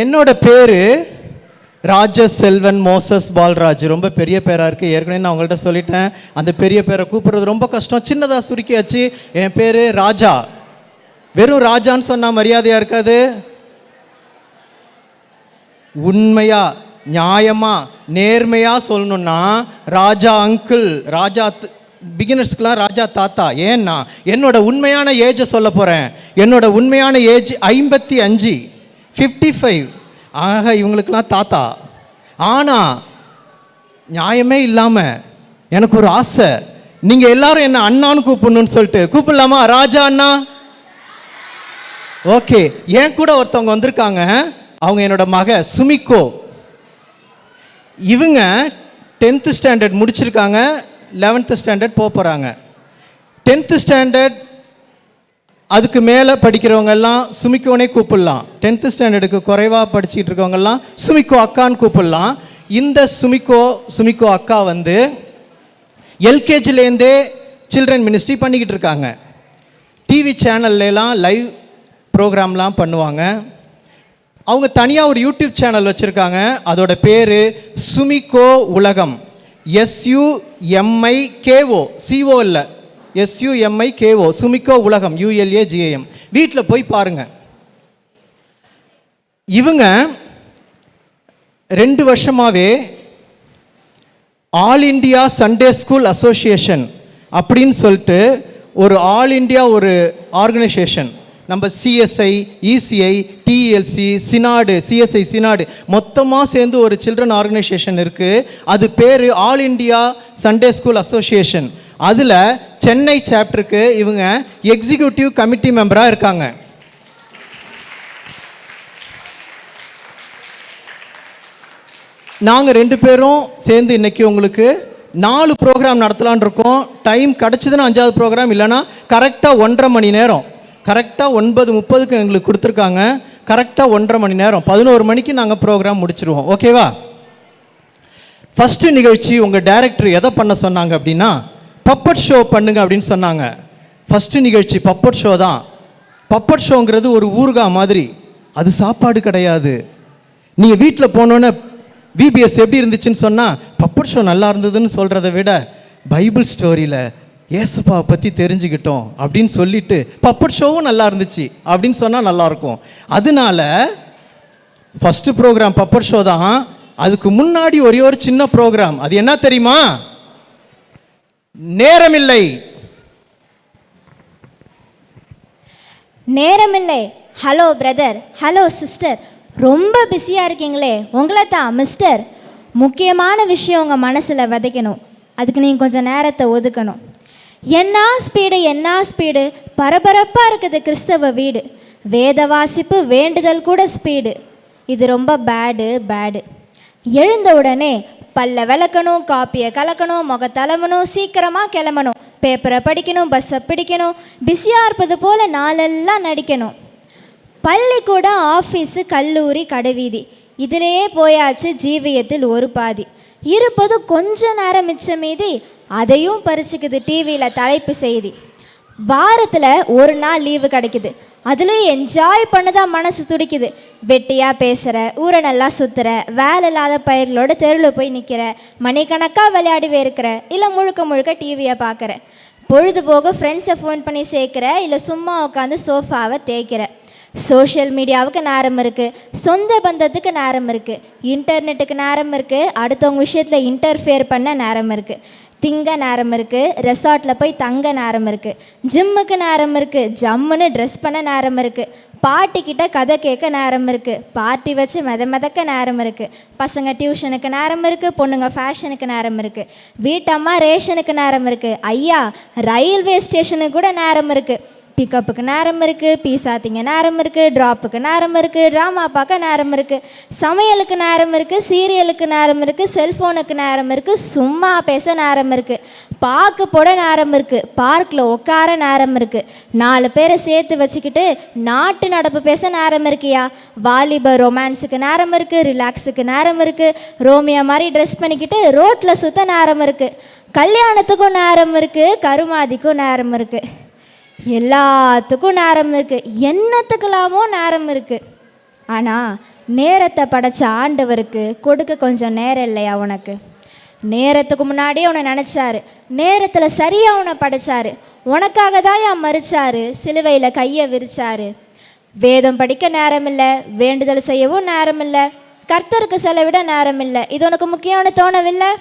என்னோட பேர் ராஜசெல்வன் மோசஸ் பால்ராஜ். ரொம்ப பெரிய பேராக இருக்குது. ஏற்கனவே நான் உங்கள்கிட்ட சொல்லிட்டேன், அந்த பெரிய பேரை கூப்பிட்றது ரொம்ப கஷ்டம். சின்னதாக சுருக்கியாச்சு. என் பேர் ராஜா. வெறும் ராஜான்னு சொன்னால் மரியாதையாக இருக்காது. உண்மையாக நியாயமாக நேர்மையாக சொல்லணுன்னா ராஜா அங்கிள், ராஜா பிகினர்ஸ்க்கெலாம் ராஜா தாத்தா. ஏன்னா என்னோட உண்மையான ஏஜை சொல்ல போகிறேன். என்னோட உண்மையான ஏஜ் 55, 55. ஆக இவங்களுக்கெல்லாம் தாத்தா. ஆனால் நியாயமே இல்லாமல் எனக்கு ஒரு ஆசை, நீங்கள் எல்லாரும் என்ன அண்ணான்னு கூப்பிடணும்னு சொல்லிட்டு கூப்பிடலாமா? ராஜா அண்ணா. ஓகே. என் கூட ஒருத்தவங்க வந்திருக்காங்க. அவங்க என்னோட மக சுமிக்கோ. இவங்க 10th ஸ்டாண்டர்ட் முடிச்சிருக்காங்க, 11th ஸ்டாண்டர்ட் போகிறாங்க. 10th ஸ்டாண்டர்ட் அதுக்கு மேலே படிக்கிறவங்கெல்லாம் சுமிக்கோனே கூப்பிடலாம். 10th ஸ்டாண்டர்டுக்கு குறைவாக படிச்சுக்கிட்டு இருக்கவங்கெல்லாம் சுமிக்கோ அக்கான்னு கூப்பிடலாம். இந்த சுமிக்கோ அக்கா வந்து எல்கேஜிலேருந்தே சில்ட்ரன் மினிஸ்ட்ரி பண்ணிக்கிட்டு இருக்காங்க. டிவி சேனல்லாம் லைவ் ப்ரோக்ராம்லாம் பண்ணுவாங்க. அவங்க தனியாக ஒரு யூடியூப் சேனல் வச்சுருக்காங்க. அதோட பேர் சுமிக்கோ உலகம். SUMIKO, CO இல்லை, SUMIKO, சுமிக்கோ உலகம், ULAGAM. வீட்டில் போய் பாருங்கள். இவங்க 2 வருஷமாகவே all India Sunday school association அப்படின்னு சொல்லிட்டு ஒரு ஆல் இண்டியா ஒரு ஆர்கனைசேஷன், நம்ம CSI, ECI, TLC, synod, CSI synod மொத்தமாக சேர்ந்து ஒரு சில்ட்ரன் ஆர்கனைசேஷன் இருக்குது. அது பேர் all India Sunday school association. அதில் சென்னை சாப்டருக்கு இவங்க எக்ஸிக்யூட்டிவ் கமிட்டி மெம்பராக இருக்காங்க. நாங்கள் 2 பேரும் சேர்ந்து இன்றைக்கி உங்களுக்கு 4 ப்ரோக்ராம் நடத்தலான் இருக்கோம். டைம் கிடச்சிதுன்னா 5வது ப்ரோக்ராம், இல்லைனா கரெக்டாக 1.5 மணி நேரம், கரெக்டாக 9:30க்கு எங்களுக்கு கொடுத்துருக்காங்க. கரெக்டாக 1.5 மணி நேரம், 11 மணிக்கு நாங்கள் ப்ரோக்ராம் முடிச்சிருவோம். ஓகேவா? ஃபஸ்ட்டு நிகழ்ச்சி உங்கள் டைரக்டர் எதை பண்ண சொன்னாங்க அப்படின்னா, பப்பட் ஷோ பண்ணுங்க அப்படின்னு சொன்னாங்க. ஃபஸ்ட்டு நிகழ்ச்சி பப்பட் ஷோ தான். பப்பட் ஷோங்கிறது ஒரு ஊறுகாய் மாதிரி, அது சாப்பாடு கிடையாது. நீங்கள் வீட்டில் போனோன்னே VBS எப்படி இருந்துச்சுன்னு சொன்னால் பப்பட் ஷோ நல்லா இருந்ததுன்னு சொல்கிறத விட பைபிள் ஸ்டோரியில் ஏசப்பாவை பற்றி தெரிஞ்சுக்கிட்டோம் அப்படின்னு சொல்லிட்டு பப்பட் ஷோவும் நல்லா இருந்துச்சு அப்படின்னு சொன்னால் நல்லாயிருக்கும். அதனால ஃபஸ்ட்டு ப்ரோக்ராம் பப்பட் ஷோ தான். அதுக்கு முன்னாடி ஒரே ஒரு சின்ன ப்ரோக்ராம். அது என்ன தெரியுமா? நேரமில்லை. நேரமில்லை. ஹலோ பிரதர், ஹலோ சிஸ்டர், ரொம்ப பிஸியாக இருக்கீங்களே, உங்களை தான் மிஸ்டர். முக்கியமான விஷயம் உங்கள் மனசில் விதைக்கணும், அதுக்கு நீங்கள் கொஞ்சம் நேரத்தை ஒதுக்கணும். என்ன ஸ்பீடு, பரபரப்பாக இருக்குது கிறிஸ்தவ வீடு. வேத வாசிப்பு வேண்டுதல் கூட ஸ்பீடு. இது ரொம்ப பேடு. எழுந்த உடனே பல்ல விளக்கணும், காப்பியை கலக்கணும், முகத்தலமணும், சீக்கிரமாக கிளம்பணும், பேப்பரை படிக்கணும், பஸ்ஸை பிடிக்கணும், பிஸியாக இருப்பது போல் நாளெல்லாம் நடிக்கணும். பள்ளிக்கூடம், ஆஃபீஸு, கல்லூரி, கடைவீதி, இதிலேயே போயாச்சு ஜீவியத்தில் ஒரு பாதி. இருப்பது கொஞ்ச நேரம் மிச்ச மீதி, அதையும் பறிச்சுக்குது டிவியில் தலைப்பு செய்தி. வாரத்தில் ஒரு நாள் லீவு கிடைக்குது, அதுலேயும் என்ஜாய் பண்ணதான் மனசு துடிக்குது. வெட்டியாக பேசுகிற, ஊரை நல்லா சுற்றுற, வேலை இல்லாத பயிர்களோட தெருவில் போய் நிற்கிற, மணிக்கணக்காக விளையாடிவே இருக்கிற, இல்லை முழுக்க டிவியை பார்க்குற, பொழுதுபோக ஃப்ரெண்ட்ஸை ஃபோன் பண்ணி சேர்க்குற, இல்லை சும்மா உட்காந்து சோஃபாவை தேய்க்கிற. சோஷியல் மீடியாவுக்கு நேரம் இருக்குது, சொந்த பந்தத்துக்கு நேரம் இருக்குது, இன்டர்நெட்டுக்கு நேரம் இருக்குது, அடுத்தவங்க விஷயத்தில் இன்டர்ஃபியர் பண்ண நேரம் இருக்குது, திங்க நேரம் இருக்குது, ரெசார்ட்டில் போய் தங்க நேரம் இருக்குது, ஜிம்முக்கு நேரம் இருக்குது, ஜம்முன்னு ட்ரெஸ் பண்ண நேரம் இருக்குது, பாட்டிக்கிட்ட கதை கேட்க நேரம் இருக்குது, பார்ட்டி வச்சு மிதக்க நேரம் இருக்குது, பசங்க டியூஷனுக்கு நேரம் இருக்குது, பொண்ணுங்க ஃபேஷனுக்கு நேரம் இருக்குது, வீட்டம்மா ரேஷனுக்கு நேரம் இருக்குது, ஐயா ரயில்வே ஸ்டேஷனுக்கு கூட நேரம் இருக்குது, பிக்கப்புக்கு நேரம் இருக்குது, பீஸாத்திங்க நேரம் இருக்குது, ட்ராப்புக்கு நேரம் இருக்குது, ட்ராமா பார்க்க நேரம் இருக்குது, சமையலுக்கு நேரம் இருக்குது, சீரியலுக்கு நேரம் இருக்குது, செல்ஃபோனுக்கு நேரம் இருக்குது, சும்மா பேச நேரம் இருக்குது, பார்க்க போட நேரம் இருக்குது, பார்க்கில் உட்கார நேரம் இருக்குது, 4 பேரை சேர்த்து வச்சுக்கிட்டு நாட்டு நடப்பு பேச நேரம் இருக்கியா, வாலிபர் ரொமான்ஸுக்கு நேரம் இருக்குது, ரிலாக்ஸுக்கு நேரம் இருக்குது, ரோமியா மாதிரி ட்ரெஸ் பண்ணிக்கிட்டு ரோட்டில் சுற்ற நேரம் இருக்குது, கல்யாணத்துக்கும் நேரம் இருக்குது, கருமாதிக்கும் நேரம் இருக்குது, எல்லாத்துக்கும் நேரம் இருக்குது, என்னத்துக்கெல்லாமோ நேரம் இருக்குது. ஆனால் நேரத்தை படைச்ச ஆண்டவருக்கு கொடுக்க கொஞ்சம் நேரம் இல்லையா உனக்கு? நேரத்துக்கு முன்னாடியே உன்னை நினச்சாரு, நேரத்தில் சரியாக உன்னை படைச்சாரு, உனக்காக தான் மறிச்சாரு, சிலுவையில் கையை விரிச்சாரு. வேதம் படிக்க நேரம் இல்லை, வேண்டுதல் செய்யவும் நேரம் இல்லை, கர்த்தருக்கு செலவிட நேரம் இல்லை. இது உனக்கு முக்கியம்னு தோணவில்லை?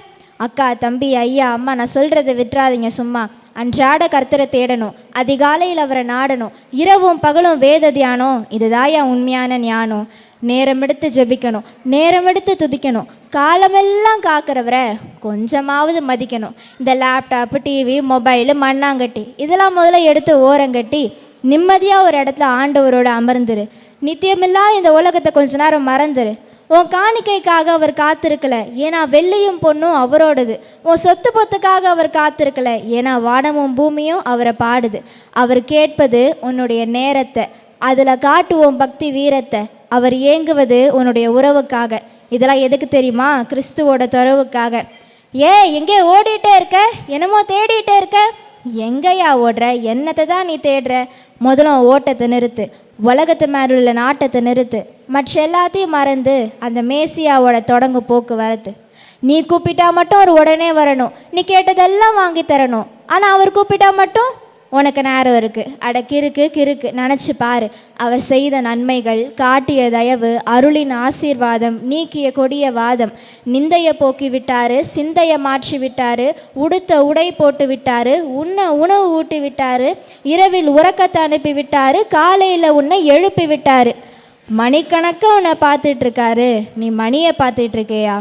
அக்கா, தம்பி, ஐயா, அம்மா, நான் சொல்கிறத விட்டுறாதீங்க. சும்மா அன்றாட கர்த்தரை தேடணும், அதிகாலையில் அவரை நாடணும், இரவும் பகலும் வேத தியானம். இதுதான் உண்மையான ஞானம். நேரம் எடுத்து ஜெபிக்கணும், நேரம் எடுத்து துதிக்கணும், காலமெல்லாம் காக்கிறவரை கொஞ்சமாவது மதிக்கணும். இந்த லேப்டாப்பு, டிவி, மொபைலு, மண்ணாங்கட்டி இதெல்லாம் முதல்ல எடுத்து ஓரங்கட்டி நிம்மதியாக ஒரு இடத்துல ஆண்டவரோட அமர்ந்துரு. நித்தியமில்லாத இந்த உலகத்தை கொஞ்ச நேரம் மறந்துரு. உன் காணிக்கைக்காக அவர் காத்திருக்கல, ஏன்னா வெள்ளியும் பொண்ணும் அவரோடது. உன் சொத்து பொத்துக்காக அவர் காத்திருக்கல, ஏன்னா வானமும் பூமியும் அவரை பாடுது. அவர் கேட்பது உன்னுடைய நேரத்தை, அதில் காட்டுவோம் பக்தி வீரத்தை. அவர் ஏங்குவது உன்னுடைய உறவுக்காக. இதெல்லாம் எதுக்கு தெரியுமா? கிறிஸ்துவோட துறவுக்காக. எங்கே ஓடிட்டே இருக்க? என்னமோ தேடிட்டே இருக்க? எங்கேயா ஓடுற? என்னத்தை தான் நீ தேடுற? முதல்ல ஓட்டத்தை நிறுத்து, உலகத்து மேல உள்ள நாட்டத்தை நிறுத்து, மற்ற எல்லாத்தையும் மறந்து அந்த மேசியாவோட தொடங்கு போக்குவரத்து. நீ கூப்பிட்டா மட்டும் அவர் உடனே வரணும், நீ கேட்டதெல்லாம் வாங்கி தரணும். ஆனால் அவர் கூப்பிட்டா மட்டும் உனக்கு நேரம் இருக்குது. அட கிறுக்கு கிறுக்கு, நினச்சி பாரு. அவர் செய்த நன்மைகள், காட்டிய தயவு, அருளின் ஆசீர்வாதம், நீக்கிய கொடிய வாதம், நிந்தையை போக்கி விட்டாரு, சிந்தையை மாற்றி விட்டாரு, உடுத்த உடை போட்டு விட்டாரு, உண்ண உணவு ஊட்டி விட்டாரு, இரவில் உறக்கத்தை அனுப்பி விட்டாரு, காலையில் உன்னை எழுப்பி விட்டாரு. மணிக்கணக்க உன்னை பார்த்துட்ருக்காரு, நீ மணியை பார்த்துட்ருக்கியா?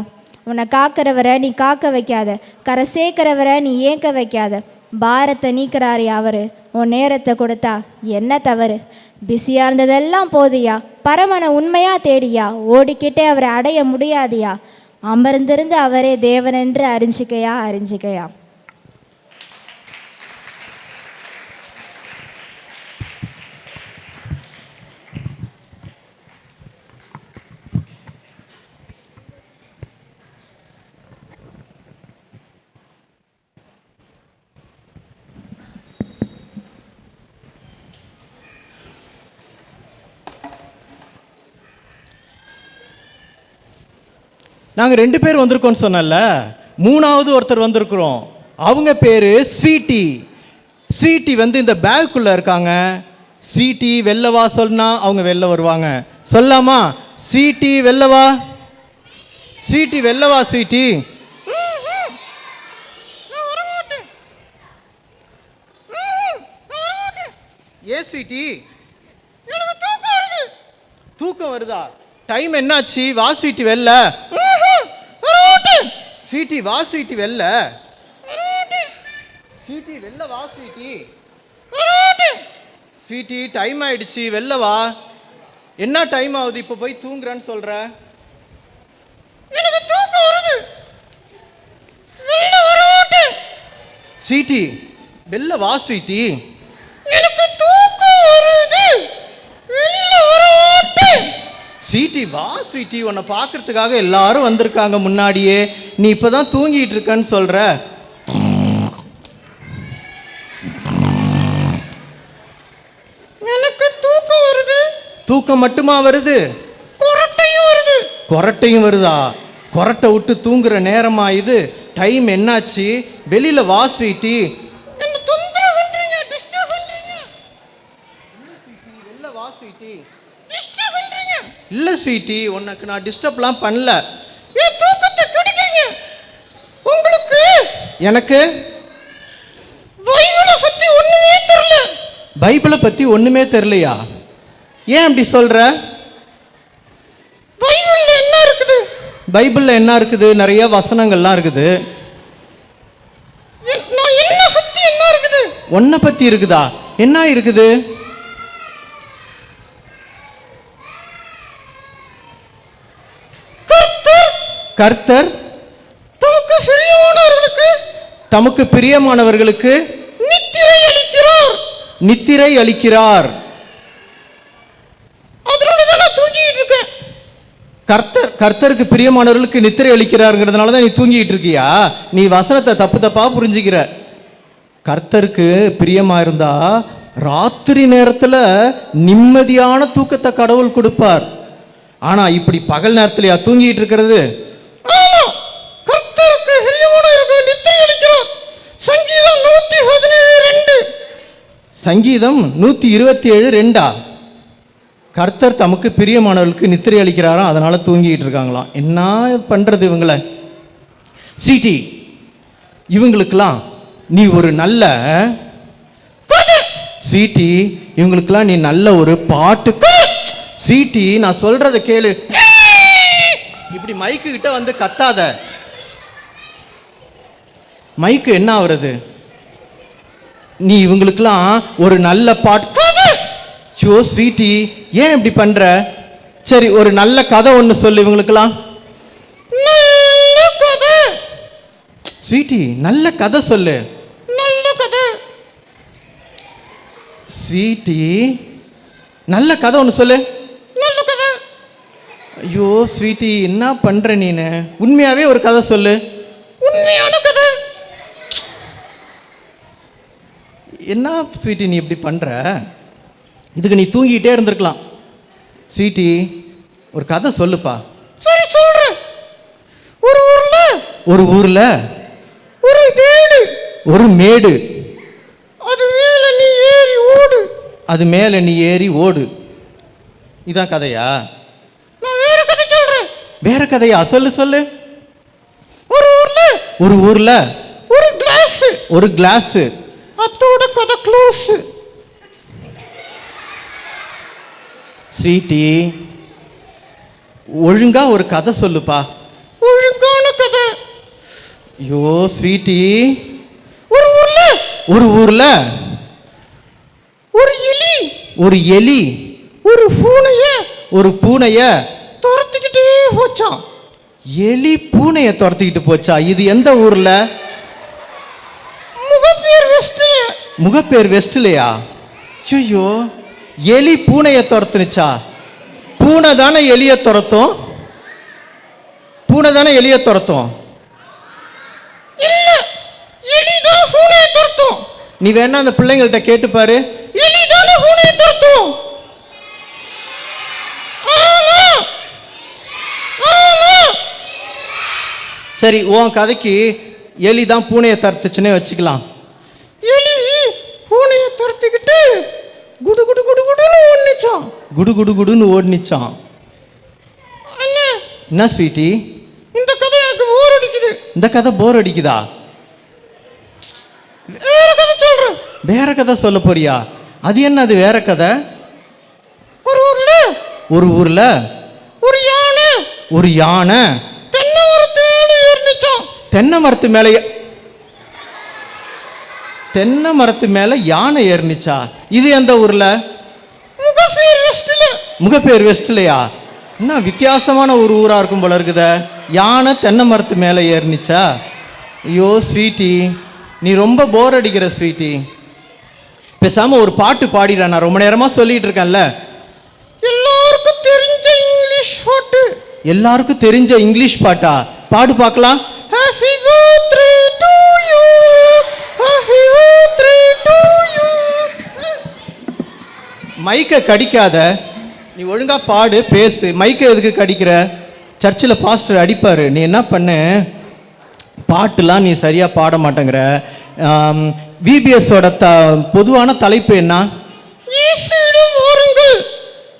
உன்னை காக்கிறவரை நீ காக்க வைக்காத, கரை சேர்க்கிறவரை நீ ஏற்க வைக்காத. பாரத்தை நீக்கிறாரு அவர், உன் நேரத்தை கொடுத்தா என்ன தவறு? பிஸியாக இருந்ததெல்லாம் போதியா? பரமனை உண்மையாக தேடியா? ஓடிக்கிட்டே அவரை அடைய முடியாதியா? அமர்ந்திருந்து அவரே தேவனென்று அறிஞ்சிக்கையா அறிஞ்சிக்கையா. நாங்கள் 2 பேர் வந்திருக்கோம்னு சொன்னல, 3ஆவது ஒருத்தர் வந்திருக்கிறோம். அவங்க பேர் ஸ்வீட்டி. ஸ்வீட்டி இந்த பேக்குள்ளே இருக்காங்க. ஸ்வீட்டி வெள்ளவா சொன்னா அவங்க வெளில வருவாங்க. சொல்லாமா? ஸ்வீட்டி வெள்ளவா, ஸ்வீட்டி வெள்ளவா. ஸ்வீட்டி ஏன் ஸ்வீட்டி? தூக்கம் வருதா? டைம் என்னாச்சு? வா ஸ்வீட்டி வெளில. ஸ்வீட்டி வா, ஸ்வீட்டி வெளில. ஸ்வீட்டி வெளில வா ஸ்வீட்டி. ஸ்வீட்டி டைம் ஆயிடுச்சு, வெளில வா. என்ன டைம் ஆகுது? இப்போ போய் தூங்குறேன்னு சொல்ற. எனக்கு தூக்கம் வருது, வெளில வரமாட்டே. ஸ்வீட்டி வெளில வா ஸ்வீட்டி. எனக்கு தூக்கம் வருது, வெளில வரமாட்டே. ஸ்வீட்டி வா ஸ்வீட்டி, உன்னை பார்க்கறதுக்காக எல்லாரும் வந்திருக்காங்க முன்னாடியே. நீ இப்பதான் தூங்கிட்டு இருக்கன்னு சொல்ற. எனக்கு தூக்கம் வருது. தூக்கம் மட்டுமா வருது? கொரட்டையும் வருது. கொரட்டையும் வருதா? கொரட்டை விட்டு தூங்குற நேரமா இது? டைம் என்னாச்சு? வெளியில வா ஸ்வீட்டி. என்ன தொந்தரவு பண்றீங்க, டிஸ்டர்ப் பண்றீங்க. இல்ல ஸ்வீட்டி, வெளில வா ஸ்வீட்டி. டிஸ்டர்ப் பண்றீங்க. இல்ல ஸ்வீட்டி, உனக்கு நான் டிஸ்டர்ப்லாம் பண்ணல. என் தூக்கத்தை கெடுக்கிறீங்க. உங்களுக்கு எனக்கு பைபிளை பத்தி ஒண்ணுமே தெரியல. பைபிளை பத்தி ஒண்ணுமே தெரியலையா? ஏன் அப்படி சொல்ற? பைபிள்ல என்ன இருக்குது? பைபிள்ல என்ன இருக்குது? நிறைய வசனங்கள்லாம் இருக்குது. நான் என்ன பத்தி என்ன இருக்குது? உன்னை பத்தி இருக்குதா? என்ன இருக்குது? கர்த்தர் தமக்கு பிரியமானவர்களுக்கு நித்திரை அளிக்கிறார். நித்திரை அளிக்கிறார். அதனால தான் நான் தூங்கிட்டு இருக்கேன். கர்த்தருக்கு பிரியமானவர்களுக்கு நித்திரை அளிக்கிறாருங்கிறதுனால தான் நீ தூங்கிட்டு இருக்கியா? நீ வசனத்தை தப்பா புரிஞ்சுக்கிற. கர்த்தருக்கு பிரியமா இருந்தா ராத்திரி நேரத்துல நிம்மதியான தூக்கத்தை கடவுள் கொடுப்பார். ஆனா இப்படி பகல் நேரத்துலயா தூங்கிட்டு இருக்கிறது? ஆமா, கர்த்தருக்கு பிரியமானவர்கள் நித்திரை அளிக்கிறார். சங்கீதம் 117:2. சங்கீதம் 127:2. கர்த்தர் தமக்கு பிரியமானவர்களுக்கு நித்திரை அளிக்கிறாராம், அதனால தூங்கிட்டு இருக்காங்களாம். என்ன பண்றது இவங்கள? சிடி, இவங்களுக்கெல்லாம் நீ ஒரு நல்ல ஸ்வீட்டி, இவங்களுக்கெல்லாம் நீ நல்ல ஒரு பாட்டு. ஸ்வீட்டி, நான் சொல்றத கேளு. இப்படி மைக்கு கிட்ட வந்து கத்தாத. மைக்கு என்ன ஆகுறது? நீ இவங்களுக்கெல்லாம் ஒரு நல்ல பாட்டு. ஷோ ஸ்வீட்டி, ஏன் இப்படி பண்ற? சரி, ஒரு நல்ல கதை ஒன்று சொல்லு இவங்களுக்கெல்லாம். நல்ல கதை. ஸ்வீட்டி, நல்ல கதை சொல்லு. நல்ல கதை. ஸ்வீட்டி, நல்ல கதை ஒன்று சொல்லு. நல்ல கதை. ஐயோ ஸ்வீட்டி, என்ன பண்ற நீனு? உண்மையாவே ஒரு கதை சொல்லு. உண்மையான கதை. என்ன ஸ்வீட்டி நீ இப்படி பண்ற? இதுக்கு நீ தூங்கிட்டே இருந்திருக்கலாம். ஸ்வீட்டி, ஒரு கதை சொல்லுப்பா. சரி, சொல்றேன். ஒரு ஊர்ல ஒரு மேடு. ஒரு மேடு. அது மேல நீ ஏறி ஓடு. அது மேல நீ ஏறி ஓடு. இதான் கதையா? நான் வேற கதை சொல்றேன். வேற கதையா? சொல்லு சொல்லு. ஒரு ஊர்ல ஒரு கிளாஸ். அத்தோட கதை க்ளோஸ். ஸ்வீட்டி, ஒழுங்கா ஒரு கதை சொல்லுப்பா. ஒழுங்கான கதை. ஐயோ ஸ்வீட்டி, ஒரு ஊர்ல ஒரு எலி ஒரு பூனைய துரத்திக்கிட்டே போச்சான். எலி பூனைய துரத்திக்கிட்டு போச்சா? இது எந்த ஊர்ல? முகப்பேர் வெஸ்ட்லயா? ஐயோ, எலி பூனைய துரத்துனுச்சா? பூனை தானே எலிய துரத்தும்? இல்ல, எலிதான் பூனையை துரத்தும். நீ வேணா அந்த பிள்ளைங்கள்ட்ட கேட்டு பாரு. எலிதானே பூனையை துரத்தும். சரி, உன் கதைக்கு எலி தான் பூனையை துரத்துச்சுன்னே வச்சுக்கலாம். எலி பூனையை துரத்திக்கிட்டு குடு குடு குடு குடுன்னு ஓடிச்சான். குடு குடு குடுன்னு ஓடிச்சான். என்ன ஸ்வீட்டி, இந்த கதை எனக்கு போர் அடிக்குது. இந்த கதை போர் அடிக்குதா? வேற கதை சொல்றேன். வேற கதை சொல்ல போறியா? அது என்னது வேற கதை? ஒரு ஊர்ல ஒரு யானை தென்னை மரத்து மேல யானை ஏறிச்சா? இது எந்த ஊர்ல? முகப்பேர் வெஸ்ட்லயா? என்ன வித்தியாசமான ஒரு ஊரா இருக்கும் போல இருக்குத. யானை தென்னை மரத்து மேல ஏறிச்சா? ஐயோ ஸ்வீட்டி, நீ ரொம்ப போர் அடிக்கிற ஸ்வீட்டி. பேசாம ஒரு பாட்டு பாடிட. நான் ரொம்ப நேரமா சொல்லிட்டு இருக்கேன்ல. எல்லாருக்கும் தெரிஞ்ச இங்கிலீஷ் பாட்டா? பாடு பார்க்கலாம். Happy birthday to you. Happy birthday to you. மைக்கை கடிக்காத. நீ ஒழுங்கா பாடு, பேசு. மைக்கை எதுக்கு கடிக்கிற? சர்ச்சில் பாஸ்டர் அடிப்பாரு. நீ என்ன பண்ணு, பாட்டுலாம் நீ சரியா பாட மாட்டேங்கிற. விபிஎஸோட பொதுவான தலைப்பு என்ன?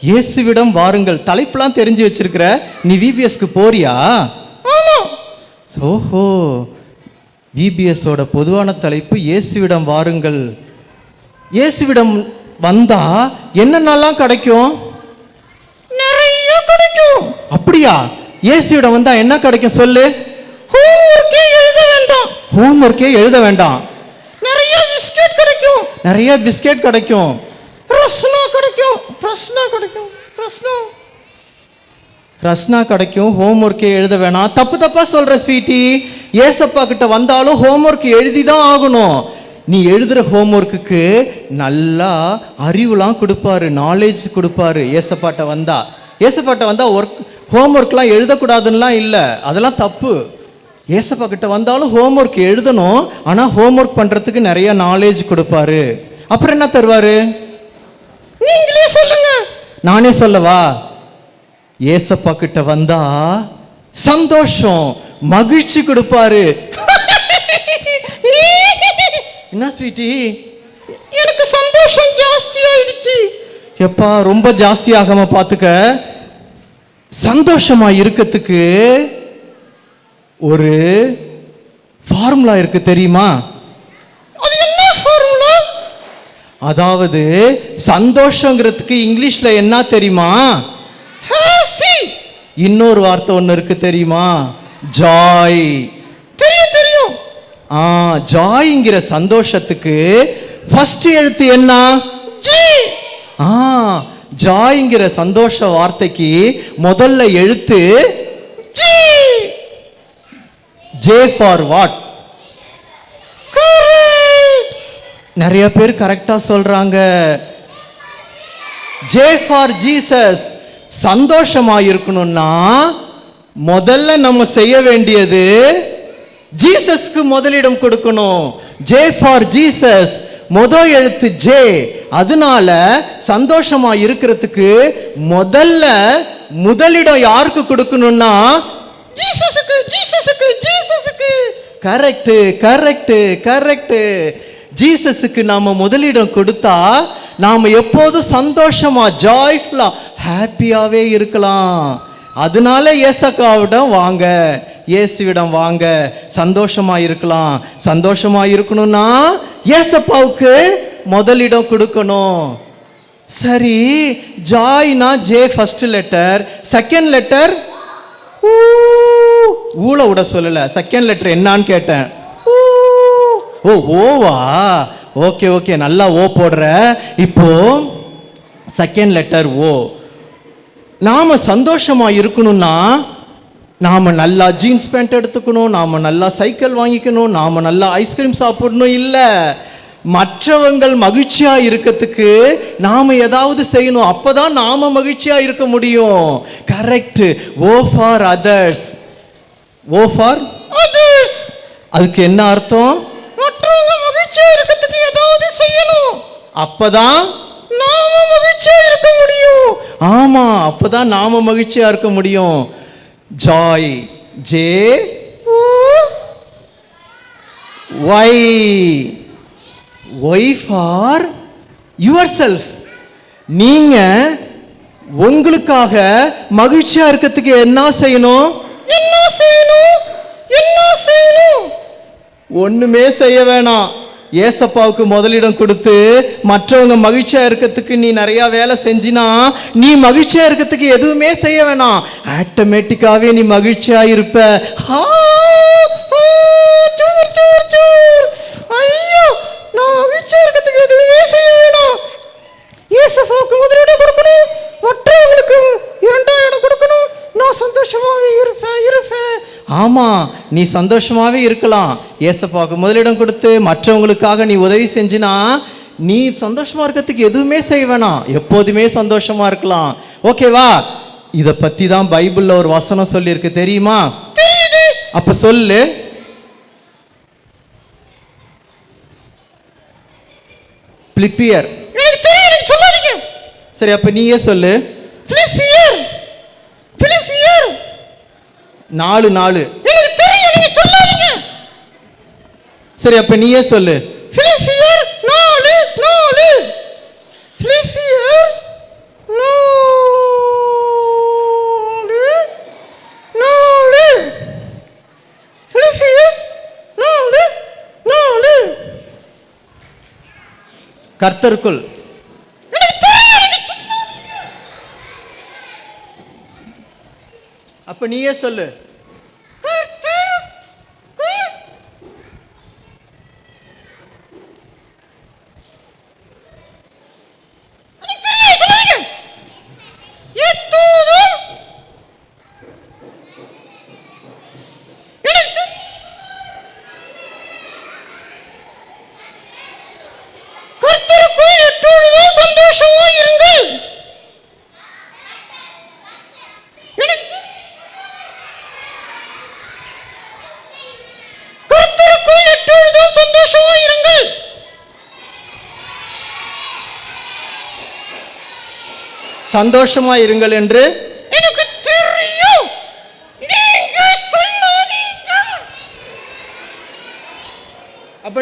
இயேசுவிடம் வாருங்கள். தலைப்புலாம் தெரிஞ்சு வச்சிருக்கிற. நீ விபிஎஸ்க்கு போறியா? ஓஹோ, விபிஎஸோட பொதுவான தலைப்பு இயேசுவிடம் வாருங்கள். இயேசுவிடம் வந்தா என்னென்னலாம் கிடைக்கும்? நிறைய கிடைக்கும். அப்படியா? இயேசுவிடம் வந்தா என்ன கிடைக்கும் சொல்லு. ஹோம்வொர்க்கே எழுத வேண்டாம். நிறைய பிஸ்கெட் கிடைக்கும். ரஸ்னா கிடைக்கும். ஹோம்வொர்க்கே எழுத வேணாம். தப்பா சொல்ற ஸ்வீட்டி. ஏசப்பா கிட்ட வந்தாலும் ஹோம்வொர்க் எழுதி தான் ஆகணும். நீ எழுதுற ஹோம்வொர்க்குக்கு நல்லா அறிவுலாம் கொடுப்பாரு, நாலேஜ் கொடுப்பாரு. ஏசப்பாட்ட வந்தா ஹோம்வொர்க்லாம் எழுதக்கூடாதுன்னெலாம் இல்லை, அதெல்லாம் தப்பு. ஏசப்பா கிட்ட வந்தாலும் ஹோம்வொர்க் எழுதணும். ஆனால் ஹோம்வொர்க் பண்ணுறதுக்கு நிறைய நாலேஜ் கொடுப்பாரு. அப்புறம் என்ன தருவாரு? நீங்களே சொல்லுங்க. நானே சொல்லவா? ஏசப்பா கிட்ட வந்தா சந்தோஷம், மகிழ்ச்சி கொடுப்பாரு. என்ன ஸ்வீட்டி, எனக்கு சந்தோஷம் ஜாஸ்தி ஆயிடுச்சு. எப்பா ரொம்ப ஜாஸ்தி ஆகாம பாத்துக்க. சந்தோஷமா இருக்கிறதுக்கு ஒரு ஃபார்முலா இருக்கு தெரியுமா? அது என்ன ஃபார்முலா? அதாவது சந்தோஷங்கிறதுக்கு இங்கிலீஷ்ல என்ன தெரியுமா? ஹாப்பி. இன்னொரு வார்த்தை ஒன்று இருக்கு தெரியுமா? ஜாய். தெரியும் தெரியும். ஜாய்ங்கிற சந்தோஷத்துக்கு ஃபர்ஸ்ட் எழுத்து என்ன? ஜி. ஜாய்ங்கிற சந்தோஷ வார்த்தைக்கு முதல்ல எழுத்து ஜி. J for what? நிறைய பேர் கரெக்டா சொல்றாங்க. J for Jesus. சந்தோஷமா இருக்கணும்னா முதல்ல நம்ம செய்ய வேண்டியது ஜீசஸ்க்கு முதலிடம் கொடுக்கணும். ஜே ஃபார் ஜீசஸ், முதல் எழுத்து ஜே. அதனால சந்தோஷமா இருக்கிறதுக்கு முதல்ல முதலிடம் யாருக்கு கொடுக்கணும்னா ஜீசஸுக்கு. ஜீசஸுக்கு ஜீசஸுக்கு. Correct correct correct. ஜீசஸுக்கு நாம முதலிடம் கொடுத்தா நாம எப்போதும் சந்தோஷமா, ஜாய்ஃபுல்லா, ஹாப்பியாவே இருக்கலாம். அதனால ஏசக்காவிடம் வாங்க, இயேசுவிடம் வாங்க, சந்தோஷமா இருக்கலாம். சந்தோஷமா இருக்கணும்னா ஏசப்பாவுக்கு முதலிடம் கொடுக்கணும். சரி, ஜாய்னா J first letter, second letter ஊல விட சொல்லல. செகண்ட் லெட்டர் என்னன்னு கேட்டேன். ஓ, ஓவா? ஓகே ஓகே, நல்லா ஓ போடுற. இப்போ செகண்ட் லெட்டர் ஓ. நாம சந்தோஷமா இருக்கணும்னா நாம நல்லா ஜீன்ஸ் பேண்ட் எடுத்துக்கணும், நாம நல்லா சைக்கிள் வாங்கிக்கணும், நாம நல்லா ஐஸ்கிரீம் சாப்பிடணும். இல்லை, மற்றவங்கள் மகிழ்ச்சியா இருக்கிறதுக்கு நாம ஏதாவது செய்யணும். அப்பதான் நாம மகிழ்ச்சியா இருக்க முடியும். Correct. O for others. O for others. அதுக்கு என்ன அர்த்தம்? மற்றவங்க மகிழ்ச்சியா இருக்கிறதுக்கு ஏதாவது செய்யணும். அப்பதான் நாம மகிழ்ச்சியா இருக்க முடியும். ஆமா, அப்பதான் நாம மகிழ்ச்சியா இருக்க முடியும். Joy, J Y. Y for yourself. நீங்க உங்களுக்காக மகிழ்ச்சியா இருக்கிறதுக்கு என்ன செய்யணும்? என்ன செய்யணும்? என்ன செய்யணும்? ஒண்ணுமே செய்ய வேணாம். ஏசப்பாவுக்கு முதலிடம் கொடுத்து மற்றவங்க மகிழ்ச்சியா இருக்கிறதுக்கு நீ நிறைய வேலை செஞ்சினா நீ மகிழ்ச்சியா இருக்கிறதுக்கு எதுவுமே செய்ய வேணாம். ஆட்டோமேட்டிக்காவே நீ மகிழ்ச்சியா இருப்ப. ஐயோ, நான் மகிழ்ச்சியா இருக்கிறதுக்கு எதுவுமே செய்ய வேணாம். ஏசப்பாவுக்கு முதலிடம் கொடுக்கணும், மற்றவங்களுக்கு இரண்டாம் இடம் கொடுக்கணும். நான் சந்தோஷமாவே இருப்பேன். ஆமா, நீ சந்தோஷமாவே இருக்கலாம். ஏசப்பாவுக்கு முதலிடம் கொடுத்து மற்றவங்களுக்காக நீ உதவி செஞ்சினா நீ சந்தோஷமா இருக்கிறதுக்கு எதுவுமே செய்ய வேணாம். எப்போதுமே சந்தோஷமா இருக்கலாம். ஓகேவா? இத பத்தி தான் பைபிள்ல ஒரு வசனம் சொல்லி இருக்கு, தெரியுமா? தெரியுது. அப்ப சொல்லு. பிலிப்பியர். எனக்கு தெரியும், எனக்கு சொல்லாதீங்க. சரி, அப்ப நீயே சொல்லு. பிலிப்பியர். பிலிப்பியர் 4:4. எனக்கு தெரியும், நீங்க சொல்லாதீங்க. சரி, அப்ப நீயே சொல்லு. பிலிப்பியர் 4:4. பிலிப்பியர் 4:4. பிலிப்பியர் 4:4. கர்த்தருக்குள். அப்ப நீயே சொல்லு. சந்தோஷமா இருங்கள் என்று எனக்கு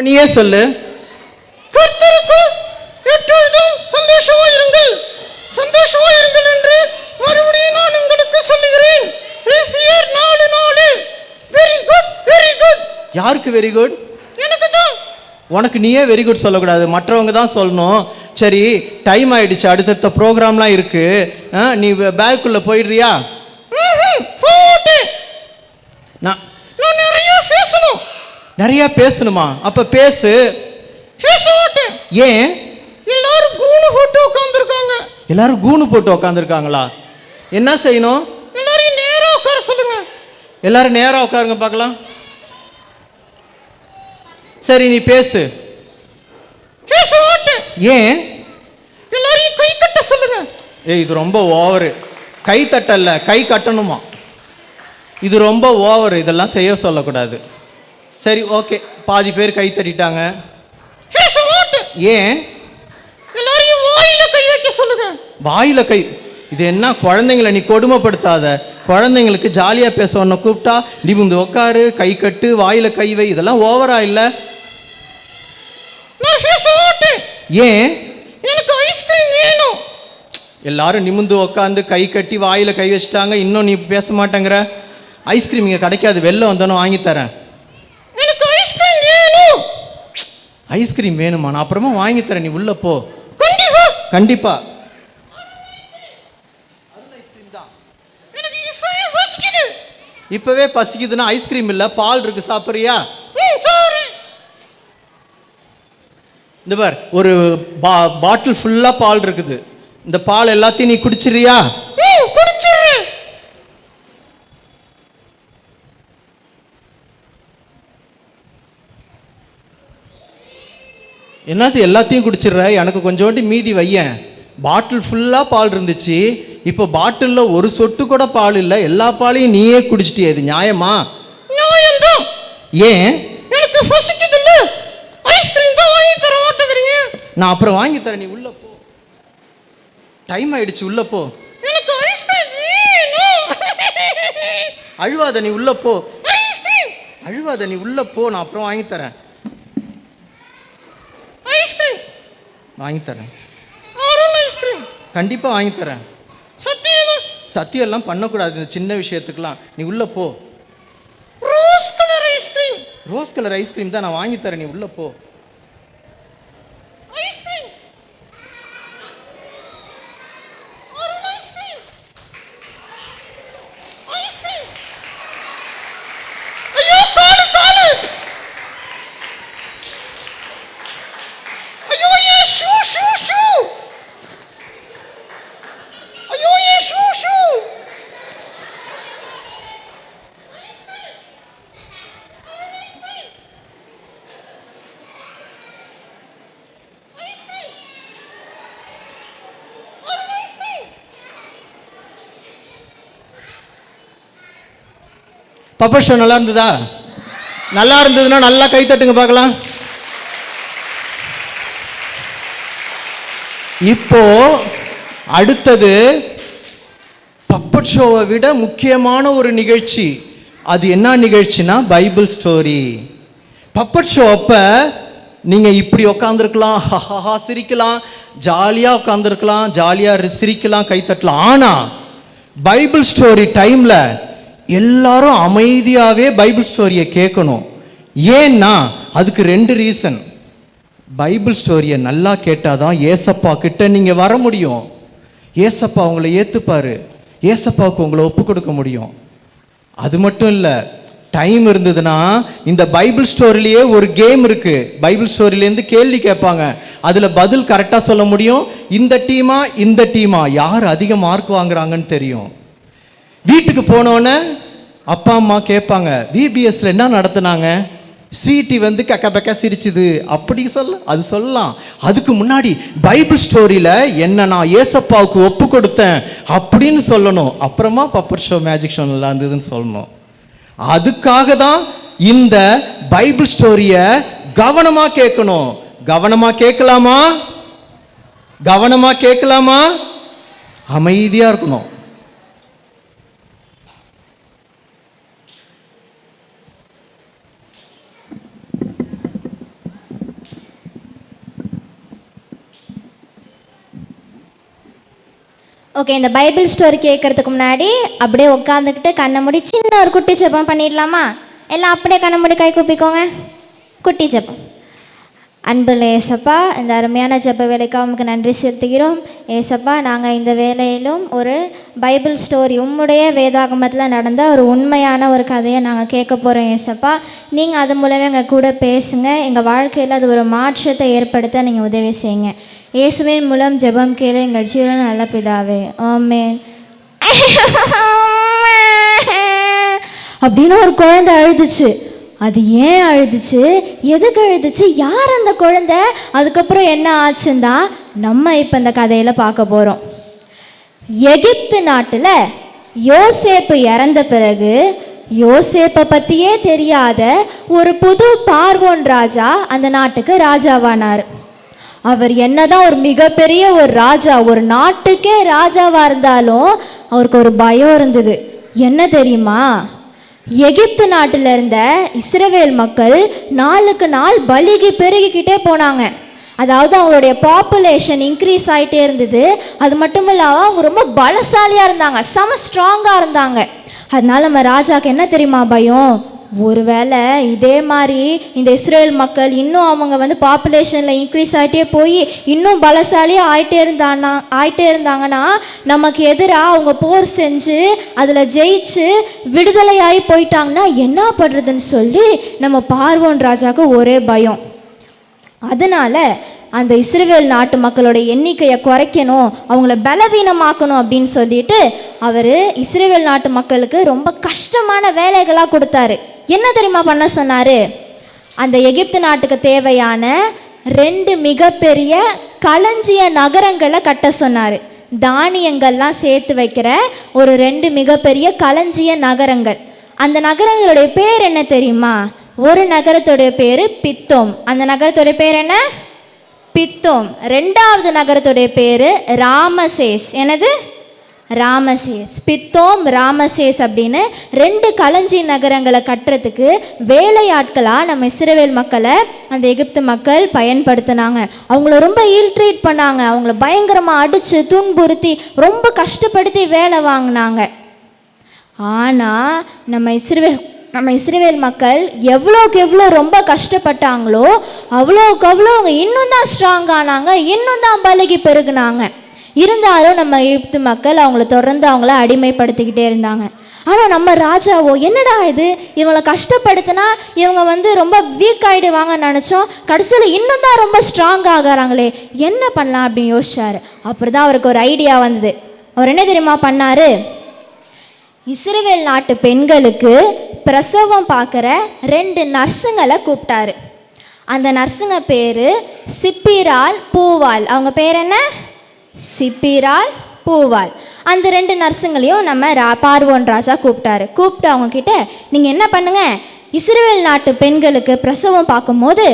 அப்ப நீயே சொல்லு. கர்த்தருக்கு எப்பொழுதும் சந்தோஷமாயிருங்கள், சந்தோஷமாயிருங்கள் என்று மறுபடியும் நான் உங்களுக்கு சொல்லுகிறேன். எபிரேயர் 4:4. Very good, very good. யாருக்கு வெரி குட்? எனக்கு தான். உனக்கு நீயே வெரி குட் சொல்லக்கூடாது, மற்றவங்க தான் சொல்லணும். சரி, டைம் ஆயிடுச்சு, அடுத்தடுத்த ப்ரோக்ராம்லாம் இருக்கு. நீ பேக்குள்ள போயிடுறியா? போட்டேன். நான் நிறைய பேசணும். நிறைய பேசணுமா? அப்ப பேசு. பேச மாட்டேன். ஏன்? எல்லாரும் கூணு போட்டு உட்கார்ந்துருக்காங்க. எல்லாரும் கூணு போட்டு உட்காந்துருக்காங்களா? என்ன செய்யணும்? எல்லாரையும் நேரா உட்கார சொல்லுங்க. எல்லாரும் நேரா உட்காருங்க பார்க்கலாம். சரி, நீ பேசு. பேச மாட்டேன். ஏன்? எல்லாரையும் கை கட்ட சொல்லுங்க. இது ரொம்ப ஓவரு. கை தட்டல்ல, கை கட்டணுமா? இது ரொம்ப ஓவர், இதெல்லாம் செய்ய சொல்லக்கூடாது. சரி, ஓகே, பாதி பேர் கை தட்டிட்டாங்க. பேச மாட்டேன். ஏன்? எல்லாரையும் வாயில கை வைக்க சொல்லுங்க. வாயில கை? இது என்ன குழந்தைங்களை நீ கொடுமைப்படுத்தாத. குழந்தைங்களுக்கு ஜாலியாக பேச ஒன்று கூப்பிட்டா நிமிந்து உட்காரு, கை கட்டு, வாயில கை வை, இதெல்லாம் ஓவரா இல்லை? நான் பேச மாட்டேன். ஏன்? எனக்கு ஐஸ்கிரீம் வேணும். எல்லாரும் நிமிந்து உட்காந்து கை கட்டி வாயில கை வச்சுட்டாங்க, இன்னும் நீ பேச மாட்டேங்கிற. ஐஸ்கிரீம் இங்கே கிடைக்காது, வெளில வந்தாலும் வாங்கி தரேன். எனக்கு ஐஸ்கிரீம் வேணும். ஐஸ்கிரீம் வேணுமா? நான் அப்புறமா வாங்கி தரேன், நீ உள்ள போ. கண்டிப்பா கண்டிப்பா. எனக்கு இப்பவே பசிக்குது. இப்பவே பசிக்குதுன்னா ஐஸ்கிரீம் இல்ல, பால் இருக்கு, சாப்பிட்றியா? சாரி. இந்த பார், ஒரு பாட்டில் ஃபுல்லா பால் இருக்குது. இந்த பால் எல்லாத்தையும் நீ குடிச்சிரியா? குடிச்சிடுறேன். என்னது எல்லாத்தையும் குடிச்சிடுற? எனக்கு கொஞ்சோண்டி மீதி வையேன். பாட்டில் ஃபுல்லா பால் இருந்துச்சு, இப்போ பாட்டில்ல ஒரு சொட்டு கூட பால் இல்லை, எல்லா பாலையும் நீயே குடிச்சிட்டியே, இது நியாயமா? நியாயம்தான். ஏன்? எனக்கு பசிக்குது இல்ல, ஐஸ்கிரீம் தான் வாங்கி தர மாட்டேங்கிறீங்க. நான் அப்புறம் வாங்கி தரேன், நீ உள்ள போ. டைம் ஆயிடுச்சு, உள்ள போ. எனக்கு ஐஸ்கிரீம் வேணும். அழுவாத, நீ உள்ள போ. ஐஸ்கிரீம். அழுவாத, நீ உள்ள போ, நான் அப்புறம் வாங்கி தரேன். ஐஸ்கிரீம் வாங்கி தரேன், அருண் ஐஸ்கிரீம். கண்டிப்பா வாங்கி தரேன். சத்தியமா? சத்தியம் எல்லாம் பண்ணக்கூடாது இந்த சின்ன விஷயத்துக்குலாம். நீ உள்ள போ. Rose colour ice cream. Rose colour ice cream தான், நான் வாங்கி தரேன், நீ உள்ள போ. ஐஸ்கிரீம். அருண் ஐஸ்கிரீம். ஐஸ்கிரீம். ஐயோ, காலு காலு. ஐயோ, ஏ ஷூ ஷூ ஷூ. ஐயோ, ஏ ஷூ ஷூ. பப்பர் ஷோ நல்லா இருந்ததா? நல்லா இருந்ததுன்னா நல்லா கை தட்டுங்க பார்க்கலாம். இப்போ அடுத்தது பப்பட் ஷோவை விட முக்கியமான ஒரு நிகழ்ச்சி. அது என்ன நிகழ்ச்சினா பைபிள் ஸ்டோரி. பப்பட் ஷோ அப்ப நீங்க இப்படி உட்காந்துருக்கலாம், ஹஹா சிரிக்கலாம், ஜாலியா உட்காந்துருக்கலாம், ஜாலியா சிரிக்கலாம், கை தட்டலாம். ஆனா பைபிள் ஸ்டோரி டைம்ல எல்லாரும் அமைதியாவே பைபிள் ஸ்டோரியை கேட்கணும். ஏன்னா அதுக்கு 2 ரீசன். பைபிள் ஸ்டோரியை நல்லா கேட்டாதான் ஏசப்பா கிட்ட நீங்க வர முடியும். ஏசப்பா உங்களை ஏத்துப்பாரு, ஏசப்பாவுக்கு உங்களை ஒப்பு கொடுக்க முடியும். அது மட்டும் இல்லை, டைம் இருந்ததுன்னா இந்த பைபிள் ஸ்டோரியிலேயே ஒரு கேம் இருக்கு. பைபிள் ஸ்டோரியிலேருந்து கேள்வி கேட்பாங்க, அதில் பதில் கரெக்டாக சொல்ல முடியும். இந்த டீமா இந்த டீமா யார் அதிக மார்க் வாங்குறாங்கன்னு தெரியும். வீட்டுக்கு போனோன்னே அப்பா அம்மா கேட்பாங்க, விபிஎஸ்ல என்ன நடத்துனாங்க, ஸ்வீட்டி வந்து கக்க பக்க சிரிச்சுது, அப்படி அது சொல்லலாம். அதுக்கு முன்னாடி பைபிள் ஸ்டோரியில் என்ன நான் ஏசப்பாவுக்கு ஒப்பு கொடுத்தேன் அப்படின்னு சொல்லணும். அப்புறமா பப்பர் ஷோ மேஜிக் ஷோ நல்லா இருந்ததுன்னு சொல்லணும். அதுக்காக தான் இந்த பைபிள் ஸ்டோரியை கவனமா கேட்கணும். கவனமா கேட்கலாமா? கவனமா கேட்கலாமா? அமைதியா இருக்கணும். ஓகே, இந்த பைபிள் ஸ்டோரி கேட்கறதுக்கு முன்னாடி அப்படியே உட்காந்துக்கிட்டு கண்ணை மூடி சின்ன ஒரு குட்டி ஜெபம் பண்ணிடலாமா? எல்லாம் அப்படியே கண்ணை மூடி கை கூப்பிக்கோங்க. குட்டி ஜெபம். அன்புள்ள ஏசப்பா, இந்த அருமையான ஜெப வேலைக்காக உமக்கு நன்றி செலுத்துகிறோம். ஏசப்பா, நாங்கள் இந்த வேலையிலும் ஒரு பைபிள் ஸ்டோரி உம்முடைய வேதாகமத்தில் நடந்த ஒரு உண்மையான ஒரு கதையை நாங்கள் கேட்க போகிறோம். ஏசப்பா, நீங்கள் அது மூலமே எங்கள் கூட பேசுங்க. எங்கள் வாழ்க்கையில் அது ஒரு மாற்றத்தை ஏற்படுத்த நீங்கள் உதவி செய்யுங்க. இயேசுவின் மூலம் ஜெபம் கேளு எங்கள் ஜீவன நல்ல பிதாவே, ஆமென். அப்படின்னு ஒரு குழந்தை அழுதுச்சு. அது ஏன் அழுதுச்சு, எதுக்கு அழுதுச்சு, யார் அந்த குழந்தை, அதுக்கப்புறம் என்ன ஆச்சுன்னா நம்ம இப்போ இந்த கதையில் பார்க்க போகிறோம். எகிப்து நாட்டில் யோசேப்பு இறந்த பிறகு யோசேப்பை பற்றியே தெரியாத ஒரு புது பார்வோன் ராஜா அந்த நாட்டுக்கு ராஜாவானார். அவர் என்னதான் ஒரு மிகப்பெரிய ஒரு ராஜா, ஒரு நாட்டுக்கே ராஜாவாக இருந்தாலும் அவருக்கு ஒரு பயம் இருந்தது. என்ன தெரியுமா? எகிப்து நாட்டில் இருந்த இஸ்ரவேல் மக்கள் நாளுக்கு நாள் பலிகி பெருகிக்கிட்டே போனாங்க. அதாவது அவங்களுடைய பாப்புலேஷன் இன்க்ரீஸ் ஆகிட்டே இருந்தது. அது மட்டும் இல்லாமல் அவங்க ரொம்ப பலசாலியாக இருந்தாங்க, செம ஸ்ட்ராங்காக இருந்தாங்க. அதனால நம்ம ராஜாவுக்கு என்ன தெரியுமா பயம்? ஒருவேளை இதே மாதிரி இந்த இஸ்ரேல் மக்கள் இன்னும் அவங்க பாப்புலேஷனில் இன்க்ரீஸ் ஆகிட்டே போய் இன்னும் பலசாலியாக ஆகிட்டே இருந்தாங்கன்னா நமக்கு எதிராக அவங்க போர் செஞ்சு அதில் ஜெயிச்சு விடுதலையாகி போயிட்டாங்கன்னா என்ன பண்ணுறதுன்னு சொல்லி நம்ம பார்வோன் ராஜாவுக்கு ஒரே பயம். அதனால் அந்த இஸ்ரவேல் நாட்டு மக்களோட எண்ணிக்கையை குறைக்கணும், அவங்கள பலவீனமாக்கணும் அப்படின்னு சொல்லிட்டு அவர் இஸ்ரவேல் நாட்டு மக்களுக்கு ரொம்ப கஷ்டமான வேலைகளாக கொடுத்தாரு. என்ன தெரியுமா பண்ண சொன்னார்? அந்த எகிப்து நாட்டுக்கு தேவையான 2 மிகப்பெரிய களஞ்சிய நகரங்களை கட்ட சொன்னார். தானியங்கள்லாம் சேர்த்து வைக்கிற ஒரு 2 மிகப்பெரிய களஞ்சிய நகரங்கள். அந்த நகரங்களுடைய பேர் என்ன தெரியுமா? ஒரு நகரத்துடைய பேர் பித்தோம். அந்த நகரத்துடைய பேர் என்ன? பித்தோம். 2வது நகரத்துடைய பேர் ராமசேஸ். என்னது? ராமசேஸ். பித்தோம், ராமசேஸ் அப்படின்னு 2 களஞ்சி நகரங்களை கட்டுறதுக்கு வேலையாட்களாக நம்ம இஸ்ரவேல் மக்களை அந்த எகிப்து மக்கள் பயன்படுத்தினாங்க. அவங்கள ரொம்ப ட்ரீட் பண்ணாங்க. அவங்கள பயங்கரமாக அடித்து துன்புறுத்தி ரொம்ப கஷ்டப்படுத்தி வேலை வாங்கினாங்க. ஆனால் நம்ம இஸ்ரவேல் மக்கள் எவ்வளோக்கு எவ்வளோ ரொம்ப கஷ்டப்பட்டாங்களோ அவ்வளோக்கு அவ்வளோ அவங்க இன்னும் தான் ஸ்ட்ராங் ஆனாங்க, இன்னும் தான் பலகி பெருகுனாங்க. இருந்தாலும் நம்ம எகிப்து மக்கள் அவங்கள தொடர்ந்து அவங்கள அடிமைப்படுத்திக்கிட்டே இருந்தாங்க. ஆனால் நம்ம ராஜாவோ என்னடா இது, இவங்களை கஷ்டப்படுத்தினா இவங்க ரொம்ப வீக் ஆகிடுவாங்கன்னு நினச்சோம், கடைசியில் இன்னும் தான் ரொம்ப ஸ்ட்ராங் ஆகிறாங்களே, என்ன பண்ணலாம் அப்படின்னு யோசிச்சார். அப்படி தான் அவருக்கு ஒரு ஐடியா வந்தது. அவர் என்ன தெரியுமா பண்ணார்? இஸ்ரவேல் நாட்டு பெண்களுக்கு பிரசவம் பார்க்குற 2 நர்ஸுங்களை கூப்பிட்டாரு. அந்த நர்ஸுங்க பேர் சிப்பிரால், பூவால். அவங்க பேர் என்ன? சிப்பிரால், பூவால். அந்த 2 நர்ஸுங்களையும் நம்ம பார்வோன் ராஜா கூப்பிட்டு அவங்க கிட்ட, நீங்கள் என்ன பண்ணுங்க, இஸ்ரவேல் நாட்டு பெண்களுக்கு பிரசவம் பார்க்கும்போது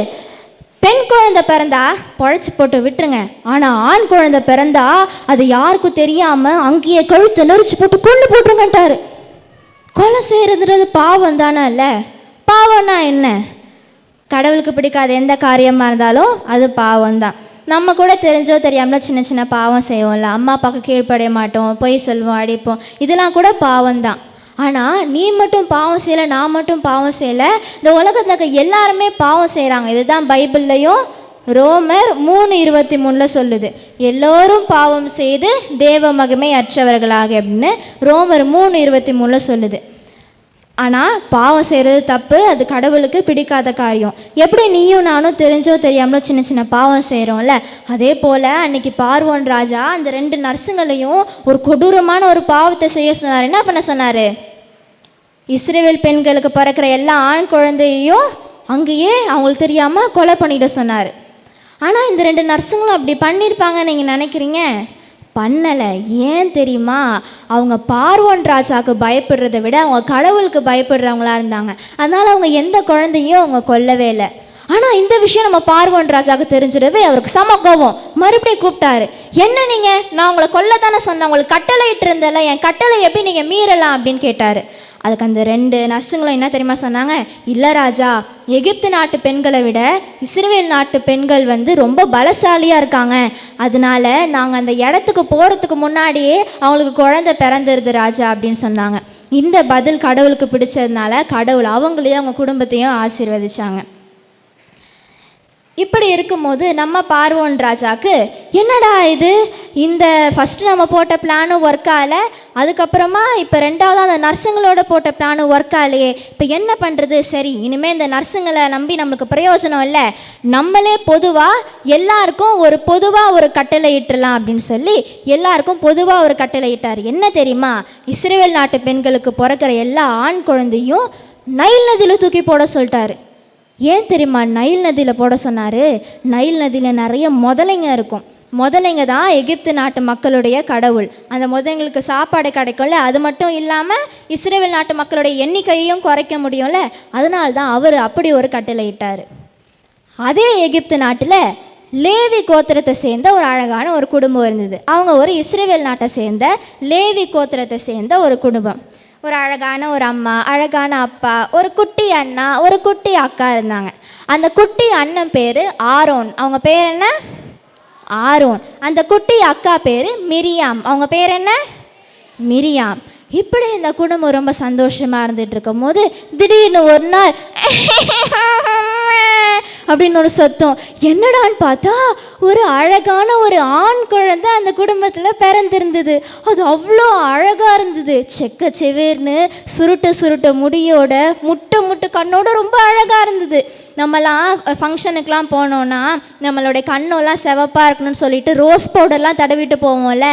பெண் குழந்தை பிறந்தா பொழைச்சி போட்டு விட்டுருங்க, ஆனால் ஆண் குழந்தை பிறந்தா அது யாருக்கும் தெரியாமல் அங்கேயே கழுத்தை நெரிச்சு போட்டு கொண்டு போட்டுருங்கட்டாரு. கொலை செய்கிறதுன்றது பாவம் தானே? இல்லை, பாவம்னா என்ன? கடவுளுக்கு பிடிக்காத எந்த காரியமாக இருந்தாலும் அது பாவம்தான். நம்ம கூட தெரிஞ்சோ தெரியாமலோ சின்ன சின்ன பாவம் செய்வோம்ல, அம்மா அப்பாவுக்கு கீழ்ப்படைய மாட்டோம், பொய் சொல்வோம், அடிப்போம், இதெல்லாம் கூட பாவம்தான். ஆனால் நீ மட்டும் பாவம் செய்யலை, நான் மட்டும் பாவம் செய்யலை, இந்த உலகத்தில் இருக்க எல்லாருமே பாவம் செய்கிறாங்க. இதுதான் பைபிள்லையும் ரோமர் 3:23 சொல்லுது, எல்லோரும் பாவம் செய்து தேவ மகிமை அற்றவர்களாக அப்படின்னு ரோமர் 3:23 சொல்லுது. ஆனால் பாவம் செய்கிறது தப்பு, அது கடவுளுக்கு பிடிக்காத காரியம். எப்படி நீயும் நானும் தெரிஞ்சோ தெரியாமலோ சின்ன சின்ன பாவம் செய்கிறோம்ல, அதே போல் அன்னைக்கு பார்வோன் ராஜா அந்த 2 நர்ஸுங்களையும் ஒரு கொடூரமான ஒரு பாவத்தை செய்ய சொன்னார். என்ன பண்ண சொன்னார்? இஸ்ரவேல் பெண்களுக்கு பிறக்கிற எல்லா ஆண் குழந்தையையும் அங்கேயே அவங்களுக்கு தெரியாமல் கொலை பண்ணிட சொன்னார். ஆனால் இந்த 2 நர்ஸுங்களும் அப்படி பண்ணியிருப்பாங்கன்னு நீங்கள் நினைக்கிறீங்க? பண்ணலை. ஏன் தெரியுமா? அவங்க பார்வோன் ராஜாவுக்கு பயப்படுறதை விட அவங்க கடவுளுக்கு பயப்படுறவங்களா இருந்தாங்க. அதனால் அவங்க எந்த குழந்தையும் அவங்க கொல்லவே இல்லை. ஆனால் இந்த விஷயம் நம்ம பார்வோன் ராஜாவுக்கு தெரிஞ்சிடவே அவருக்கு சம கோபம். மறுபடியும் கூப்பிட்டாரு, என்ன நீங்கள், நான் உங்களை கொல்ல தானே சொன்னேன், உங்களுக்கு கட்டளை இட்டு இருந்தல, என் கட்டளை எப்படி நீங்கள் மீறலாம் அப்படின்னு கேட்டார். அதுக்கு அந்த 2 நர்ஸுங்களும் என்ன தெரியுமா சொன்னாங்க, இல்லை ராஜா, எகிப்து நாட்டு பெண்களை விட இஸ்ரவேல் நாட்டு பெண்கள் வந்து ரொம்ப பலசாலியாக இருக்காங்க, அதனால நாங்கள் அந்த இடத்துக்கு போகிறதுக்கு முன்னாடியே அவங்களுக்கு குழந்தை பிறந்துருது ராஜா அப்படின்னு சொன்னாங்க. இந்த பதில் கடவுளுக்கு பிடிச்சதுனால கடவுள் அவங்களையும் அவங்க குடும்பத்தையும் ஆசீர்வதிச்சாங்க. இப்படி இருக்கும்போது நம்ம பார்வோன் ராஜாக்கு என்னடா இது, இந்த ஃபஸ்ட்டு நம்ம போட்ட பிளானும் ஒர்க் ஆகலை, அதுக்கப்புறமா இப்போ 2வது அந்த நர்ஸுங்களோட போட்ட பிளானும் ஒர்க் ஆகலையே, இப்போ என்ன பண்ணுறது, சரி இனிமேல் இந்த நர்ஸுங்களை நம்பி நம்மளுக்கு பிரயோஜனம் இல்லை, நம்மளே பொதுவாக எல்லாருக்கும் ஒரு கட்டளை இட்டுலாம் அப்படின்னு சொல்லி எல்லாருக்கும் பொதுவாக ஒரு கட்டளை இட்டார். என்ன தெரியுமா, இஸ்ரவேல் நாட்டு பெண்களுக்கு பிறக்கிற எல்லா ஆண் குழந்தையும் நைல் நதியில் தூக்கி போட சொல்லிட்டாரு. ஏன் தெரியுமா நைல் நதியில் போட சொன்னார்? நைல் நதியில் நிறைய முதலைங்க இருக்கும். முதலைங்க தான் எகிப்து நாட்டு மக்களுடைய கடவுள். அந்த முதலைங்களுக்கு சாப்பாடு கிடைக்கும்ல, அது மட்டும் இல்லாமல் இஸ்ரவேல் நாட்டு மக்களுடைய எண்ணிக்கையையும் குறைக்க முடியும்ல, அதனால தான் அவர் அப்படி ஒரு கட்டளை இட்டார். அதே எகிப்து நாட்டில் லேவி கோத்திரத்தை சேர்ந்த ஒரு அழகான ஒரு குடும்பம் இருந்தது. அவங்க ஒரு இஸ்ரவேல் நாட்டை சேர்ந்த லேவி கோத்திரத்தை சேர்ந்த ஒரு குடும்பம். ஒரு அழகான ஒரு அம்மா, அழகான அப்பா, ஒரு குட்டி அண்ணா, ஒரு குட்டி அக்கா இருந்தாங்க. அந்த குட்டி அண்ணன் பேர் ஆரோன். அவங்க பேர் என்ன? ஆரோன். அந்த குட்டி அக்கா பேர் மிரியாம். அவங்க பேர் என்ன? மிரியாம். இப்படி இந்த குடும்பம் ரொம்ப சந்தோஷமாக இருந்துகிட்டு இருக்கும் போது திடீர்னு ஒரு நாள் அப்படின்னு ஒரு சத்தம். என்னடான்னு பார்த்தா ஒரு அழகான ஒரு ஆண் குழந்தை அந்த குடும்பத்தில் பிறந்திருந்தது. அது அவ்வளோ அழகாக இருந்தது. செக்க செவேர்னு சுருட்ட முடியோட முட்டை கண்ணோட ரொம்ப அழகாக இருந்தது. நம்மலாம் ஃபங்க்ஷனுக்கெலாம் போனோன்னா நம்மளுடைய கண்ணெல்லாம் சிவப்பாக இருக்கணும்னு சொல்லிட்டு ரோஸ் பவுடர்லாம் தடவிட்டு போவோம்ல.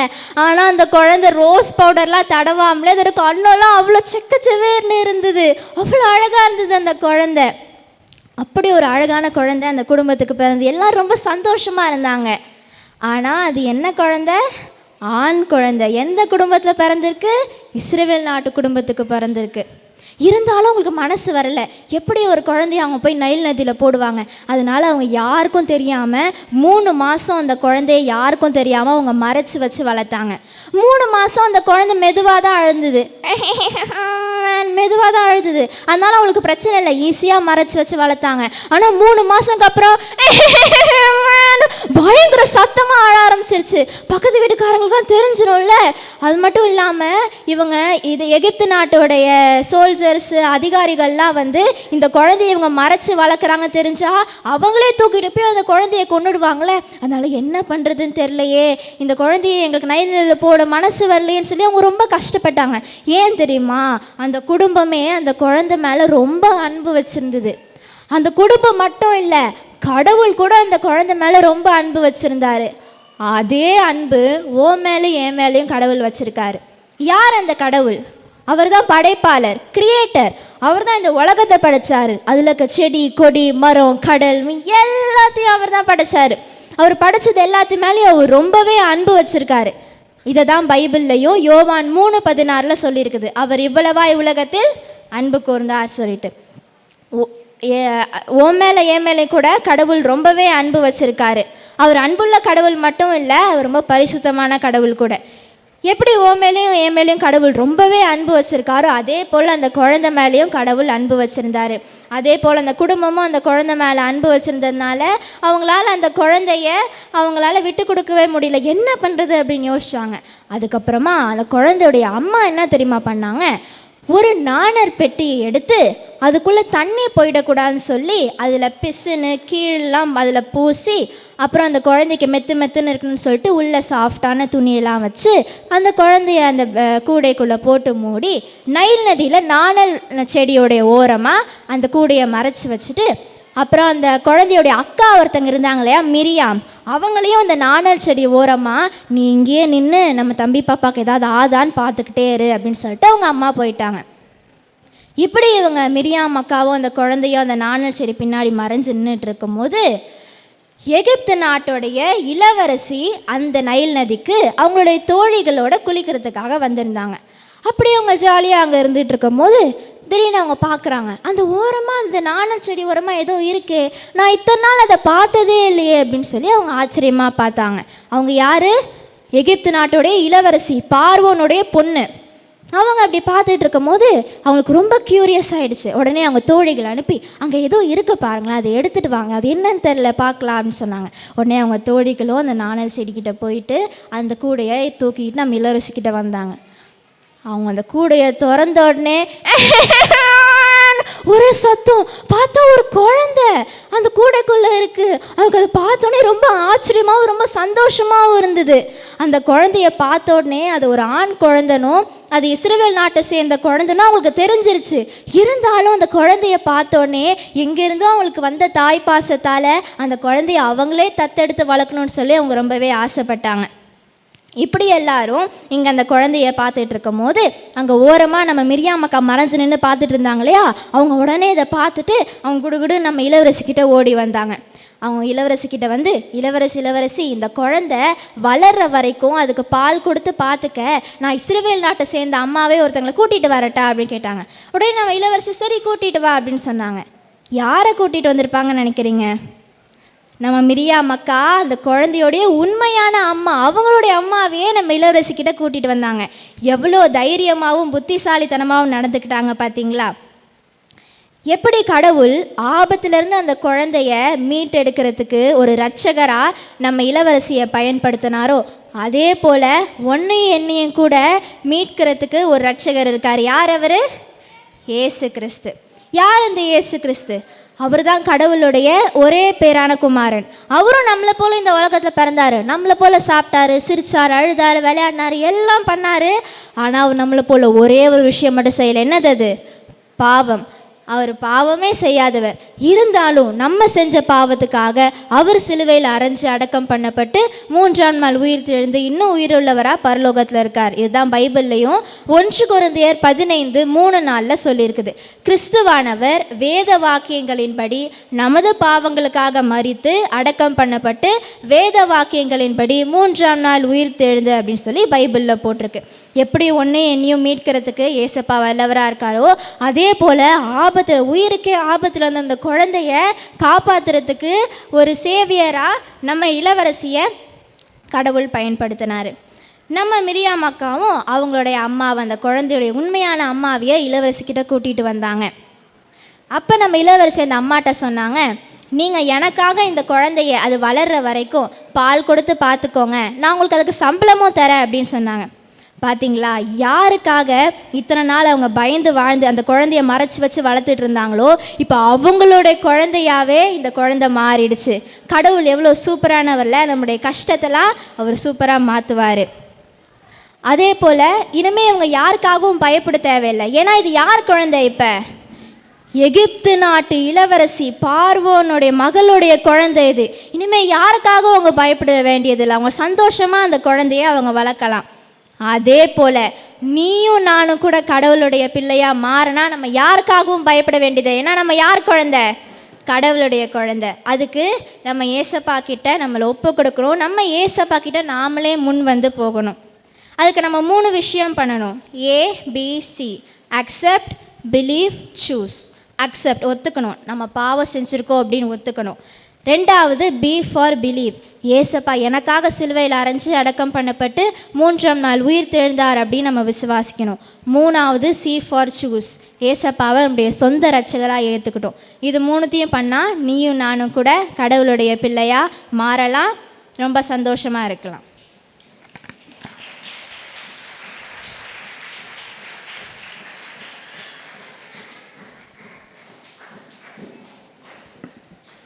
ஆனால் அந்த குழந்தை ரோஸ் பவுடர்லாம் தடவாமலே அதோட கண்ணெல்லாம் அவ்வளோ செக்க செவேர்னு இருந்தது. அவ்வளோ அழகாக இருந்தது அந்த குழந்தை. அப்படி ஒரு அழகான குழந்தை அந்த குடும்பத்துக்கு பிறந்து எல்லோரும் ரொம்ப சந்தோஷமாக இருந்தாங்க. ஆனால் அது என்ன குழந்தை? ஆண் குழந்தை. எந்த குடும்பத்தில் பிறந்திருக்கு? இஸ்ரவேல் நாட்டு குடும்பத்துக்கு பிறந்திருக்கு. இருந்தாலும் அவங்களுக்கு மனசு வரல. எப்படி ஒரு குழந்தைய அவங்க போய் நைல் நதியில் போடுவாங்க? அதனால அவங்க யாருக்கும் தெரியாமல் 3 மாதம் அந்த குழந்தைய யாருக்கும் தெரியாமல் அவங்க மறைச்சி வச்சு வளர்த்தாங்க. 3 மாதம் அந்த குழந்தை மெதுவாக தான் அழுதுது. அதனால அவங்களுக்கு பிரச்சனை இல்லை, ஈஸியாக மறைச்சி வச்சு வளர்த்தாங்க. ஆனால் 3 மாதத்துக்கு அப்புறம் பயங்கர சத்தமாக அழ ஆரம்பிச்சிருச்சு. பக்கத்து வீட்டுக்காரங்களுக்குலாம் தெரிஞ்சிடும்ல. அது மட்டும் இல்லாமல் இவங்க இது எகிப்து நாட்டோடைய சோல்ஜர்ஸ் அதிகாரிகள்லாம் வந்து இந்த குழந்தைய இவங்க மறைச்சி வளர்க்குறாங்க தெரிஞ்சா அவங்களே தூக்கிட்டு போய் அந்த குழந்தைய கொண்டுடுவாங்களே. அதனால என்ன பண்ணுறதுன்னு தெரியலையே, இந்த குழந்தைய எங்களுக்கு நைல் போட மனசு வரலையேன்னு சொல்லி அவங்க ரொம்ப கஷ்டப்பட்டாங்க. ஏன் தெரியுமா? அந்த குடும்பமே அந்த குழந்தை மேலே ரொம்ப அன்பு வச்சுருந்தது. அந்த குடும்பம் மட்டும் இல்லை, கடவுள் கூட அந்த குழந்தை மேலே ரொம்ப அன்பு வச்சுருந்தாரு. அதே அன்பு ஓ மேலேயும் என் மேலேயும் கடவுள் வச்சுருக்காரு. யார் அந்த கடவுள்? அவர் தான் படைப்பாளர், கிரியேட்டர். அவர் தான் இந்த உலகத்தை படைச்சார். அதில் இருக்க செடி கொடி மரம் கடல் எல்லாத்தையும் அவர் தான் படைச்சார். அவர் படைச்சது எல்லாத்து மேலேயும் அவர் ரொம்பவே அன்பு வச்சுருக்காரு. இதை தான் பைபிள்லையும் யோவான் 3:16 சொல்லியிருக்குது. அவர் இவ்வளவாய் உலகத்தில் அன்பு கூர்ந்தார் சொல்லிட்டு. ஓ மேலே என் மேலே கூட கடவுள் ரொம்பவே அன்பு வச்சுருக்காரு. அவர் அன்புள்ள கடவுள் மட்டும் இல்லை, அவர் ரொம்ப பரிசுத்தமான கடவுள் கூட. எப்படி ஓ மேலேயும் என் மேலேயும் கடவுள் ரொம்பவே அன்பு வச்சுருக்காரோ அதே போல் அந்த குழந்தை மேலேயும் கடவுள் அன்பு வச்சுருந்தாரு. அதே போல் அந்த குடும்பமும் அந்த குழந்தை மேலே அன்பு வச்சுருந்ததுனால அவங்களால அந்த குழந்தைய அவங்களால விட்டு கொடுக்கவே முடியல. என்ன பண்ணுறது அப்படின்னு யோசிச்சாங்க. அதுக்கப்புறமா அந்த குழந்தையுடைய அம்மா என்ன தெரியுமா பண்ணாங்க? ஒரு நாணர் பெட்டியை எடுத்து அதுக்குள்ளே தண்ணி போயிடக்கூடாதுன்னு சொல்லி அதில் பிசுன்னு கீழெல்லாம் அதில் பூசி அப்புறம் அந்த குழந்தைக்கு மெத்துன்னு இருக்குன்னு சொல்லிட்டு உள்ளே சாஃப்டான துணியெல்லாம் வச்சு அந்த குழந்தைய அந்த கூடைக்குள்ளே போட்டு மூடி நைல் நதியில் நாணல் செடியோடைய ஓரமாக அந்த கூடையை மறைச்சி வச்சுட்டு அப்புறம் அந்த குழந்தையோடைய அக்கா ஒருத்தங்க இருந்தாங்க இல்லையா, மிரியாம், அவங்களையும் அந்த நாணல் செடி ஓரமாக நீ இங்கேயே நின்று நம்ம தம்பி பாப்பாவுக்கு ஏதாவது ஆதான்னு பார்த்துக்கிட்டே இரு அப்படின்னு சொல்லிட்டு அவங்க அம்மா போயிட்டாங்க. இப்படி இவங்க மிரியாம் அக்காவும் அந்த குழந்தையும் அந்த நாணல் செடி பின்னாடி மறைஞ்சு நின்றுட்டு இருக்கும்போது எகிப்து நாட்டுடைய இளவரசி அந்த நைல் நதிக்கு அவங்களுடைய தோழிகளோட குளிக்கிறதுக்காக வந்திருந்தாங்க. அப்படி அவங்க ஜாலியாக அங்கே இருந்துகிட்டு இருக்கும்போது திடீர்னு அவங்க பார்க்குறாங்க, அந்த ஓரமாக அந்த நாணல் செடி ஓரமாக ஏதோ இருக்கே, நான் இத்தனை நாள் அதை பார்த்ததே இல்லையே அப்படின்னு சொல்லி அவங்க ஆச்சரியமாக பார்த்தாங்க. அவங்க யார்? எகிப்து நாட்டுடைய இளவரசி, பார்வோனுடைய பொண்ணு. அவங்க அப்படி பார்த்துட்டு இருக்கும் போது அவங்களுக்கு ரொம்ப க்யூரியஸ் ஆகிடுச்சு. உடனே அவங்க தோழிகள் அனுப்பி அங்கே ஏதோ இருக்க பாருங்களேன், அதை எடுத்துகிட்டு வாங்க, அது என்னன்னு தெரில பார்க்கலாம் அப்படின்னு சொன்னாங்க. உடனே அவங்க தோழிகளும் அந்த நாணல் செடிக்கிட்ட போயிட்டு அந்த கூடையை தூக்கிட்டு நம்ம இளவரசிக்கிட்ட வந்தாங்க. அவங்க அந்த கூடையை திறந்த உடனே ஒரே சத்தம், பார்த்தா ஒரு குழந்தை அந்த கூடைக்குள்ளே இருக்குது. அவங்களுக்கு அதை பார்த்தோன்னே ரொம்ப ஆச்சரியமாகவும் ரொம்ப சந்தோஷமாகவும் இருந்தது. அந்த குழந்தைய பார்த்த உடனே அது ஒரு ஆண் குழந்தைனும் அது இஸ்ரவேல் நாட்டை சேர்ந்த குழந்தைனும் அவங்களுக்கு தெரிஞ்சிருச்சு. இருந்தாலும் அந்த குழந்தைய பார்த்தோடனே எங்கேருந்தோ அவங்களுக்கு வந்த தாய் பாசத்தால் அந்த குழந்தைய அவங்களே தத்தெடுத்து வளர்க்கணும்னு சொல்லி அவங்க ரொம்பவே ஆசைப்பட்டாங்க. இப்படி எல்லாரும் இங்கே அந்த குழந்தைய பார்த்துட்டு இருக்கும் போது அங்கே ஓரமாக நம்ம மிரியாம் அக்கா மறைஞ்சு நின்று பார்த்துட்டு இருந்தாங்க இல்லையா, அவங்க உடனே இதை பார்த்துட்டு அவங்க குடுகுடு நம்ம இளவரசிக்கிட்ட ஓடி வந்தாங்க. அவங்க இளவரசிக்கிட்ட வந்து, இளவரசி இந்த குழந்தை வளர்கிற வரைக்கும் அதுக்கு பால் கொடுத்து பார்த்துக்க, நான் இஸ்ரவேல் நாட்டை சேர்ந்த அம்மாவே ஒருத்தங்களை கூட்டிகிட்டு வரட்டா அப்படின்னு கேட்டாங்க. உடனே நம்ம இளவரசி சரி கூட்டிகிட்டு வா அப்படின்னு சொன்னாங்க. யாரை கூட்டிகிட்டு வந்திருப்பாங்கன்னு நினைக்கிறீங்க? நம்ம மிரியாம் அக்கா அந்த குழந்தையோடைய உண்மையான அம்மா, அவங்களுடைய அம்மாவையே நம்ம இளவரசிக்கிட்ட கூட்டிகிட்டு வந்தாங்க. எவ்வளோ தைரியமாகவும் புத்திசாலித்தனமாகவும் நடந்துக்கிட்டாங்க பார்த்தீங்களா? எப்படி கடவுள் ஆபத்திலிருந்து அந்த குழந்தைய மீட்டெடுக்கிறதுக்கு ஒரு இரட்சகராக நம்ம இளவரசியை பயன்படுத்தினாரோ, அதே போல் ஒன்றையும் எண்ணையும் கூட மீட்கிறதுக்கு ஒரு இரட்சகர் இருக்கார். யார் அவர்? இயேசு கிறிஸ்து. யார் இந்த இயேசு கிறிஸ்து? அவர் தான் கடவுளுடைய ஒரே பேரான குமாரன். அவரும் நம்மளை போல் இந்த உலகத்தில் பிறந்தார், நம்மளை போல் சாப்பிட்டாரு, சிரிச்சார், அழுதார், விளையாடினார், எல்லாம் பண்ணார். ஆனால் அவர் நம்மளை போல் ஒரே ஒரு விஷயம் மட்டும் செய்யலை. என்னது அது? பாவம். அவர் பாவமே செய்யாதவர். இருந்தாலும் நம்ம செஞ்ச பாவத்துக்காக அவர் சிலுவையில் அரைஞ்சு அடக்கம் பண்ணப்பட்டு 3ஆம் நாள் உயிர் தெழுந்து இன்னும் உயிருள்ளவராக பரலோகத்தில் இருக்கார். இதுதான் பைபிள்லையும் 1 கொரிந்தியர் 15:3 சொல்லியிருக்குது. கிறிஸ்துவானவர் வேத வாக்கியங்களின்படி நமது பாவங்களுக்காக மரித்து அடக்கம் பண்ணப்பட்டு வேத வாக்கியங்களின்படி 3ஆம் நாள் உயிர் தெழுந்து அப்படின்னு சொல்லி பைபிளில் போட்டிருக்கு. எப்படி ஒன்றே எண்ணியும் மீட்கிறதுக்கு ஏசப்பா வல்லவராக இருக்காரோ, அதே போல் உயிருக்கே ஆபத்தில் வந்து அந்த குழந்தைய காப்பாற்றுறதுக்கு ஒரு சேவியராக நம்ம இளவரசியை கடவுள் பயன்படுத்தினார். நம்ம மிரியாம் அக்காவும் அவங்களுடைய அம்மாவை, அந்த குழந்தையுடைய உண்மையான அம்மாவையே இளவரசிக்கிட்ட கூட்டிகிட்டு வந்தாங்க. அப்போ நம்ம இளவரசி அந்த அம்மாட்ட சொன்னாங்க, நீங்கள் எனக்காக இந்த குழந்தைய அது வளர்கிற வரைக்கும் பால் கொடுத்து பார்த்துக்கோங்க, நான் உங்களுக்கு அதுக்கு சம்பளமும் தரேன் அப்படின்னு சொன்னாங்க. பார்த்தீங்களா, யாருக்காக இத்தனை நாள் அவங்க பயந்து வாழ்ந்து அந்த குழந்தைய மறைச்சி வச்சு வளர்த்துட்டு இருந்தாங்களோ, இப்போ அவங்களுடைய குழந்தையாவே இந்த குழந்தை மாறிடுச்சு. கடவுள் எவ்வளோ சூப்பரானவர்ல, நம்முடைய கஷ்டத்தெல்லாம் அவர் சூப்பராக மாற்றுவார். அதே போல் இனிமேல் இவங்க யாருக்காகவும் பயப்பட தேவையில்லை. ஏன்னா இது யார் குழந்தை? இப்போ எகிப்து நாட்டு இளவரசி பார்வோனுடைய மகளுடைய குழந்தை இது. இனிமேல் யாருக்காகவும் அவங்க பயப்பட வேண்டியதில்லை. அவங்க சந்தோஷமாக அந்த குழந்தைய அவங்க வளர்க்கலாம். அதே போல் நீயும் நானும் கூட கடவுளுடைய பிள்ளையாக மாறினா நம்ம யாருக்காகவும் பயப்பட வேண்டியது. ஏன்னா நம்ம யார் குழந்தை? கடவுளுடைய குழந்தை. அதுக்கு நம்ம ஏசப்பா கிட்ட நம்மளை ஒப்பு கொடுக்கணும். நம்ம ஏசப்பா கிட்ட நாமளே முன் வந்து போகணும். அதுக்கு நம்ம 3 விஷயம் பண்ணணும். ABC: accept, believe, choose. Accept, ஒத்துக்கணும், நம்ம பாவம் செஞ்சுருக்கோம் அப்படின்னு ஒத்துக்கணும். 2வது பி ஃபார் பிலீவ், ஏசப்பா எனக்காக சிலுவையில் அரைஞ்சு அடக்கம் பண்ணப்பட்டு 3ஆம் நாள் உயிர் தெழுந்தார் அப்படின்னு நம்ம விசுவாசிக்கணும். 3வது சி ஃபார் சூஸ், ஏசப்பாவை நம்முடைய சொந்த இரட்சகராக ஏற்றுக்கிட்டோம். இது 3த்தையும் பண்ணால் நீயும் நானும் கூட கடவுளுடைய பிள்ளையாக மாறலாம், ரொம்ப சந்தோஷமாக இருக்கலாம்.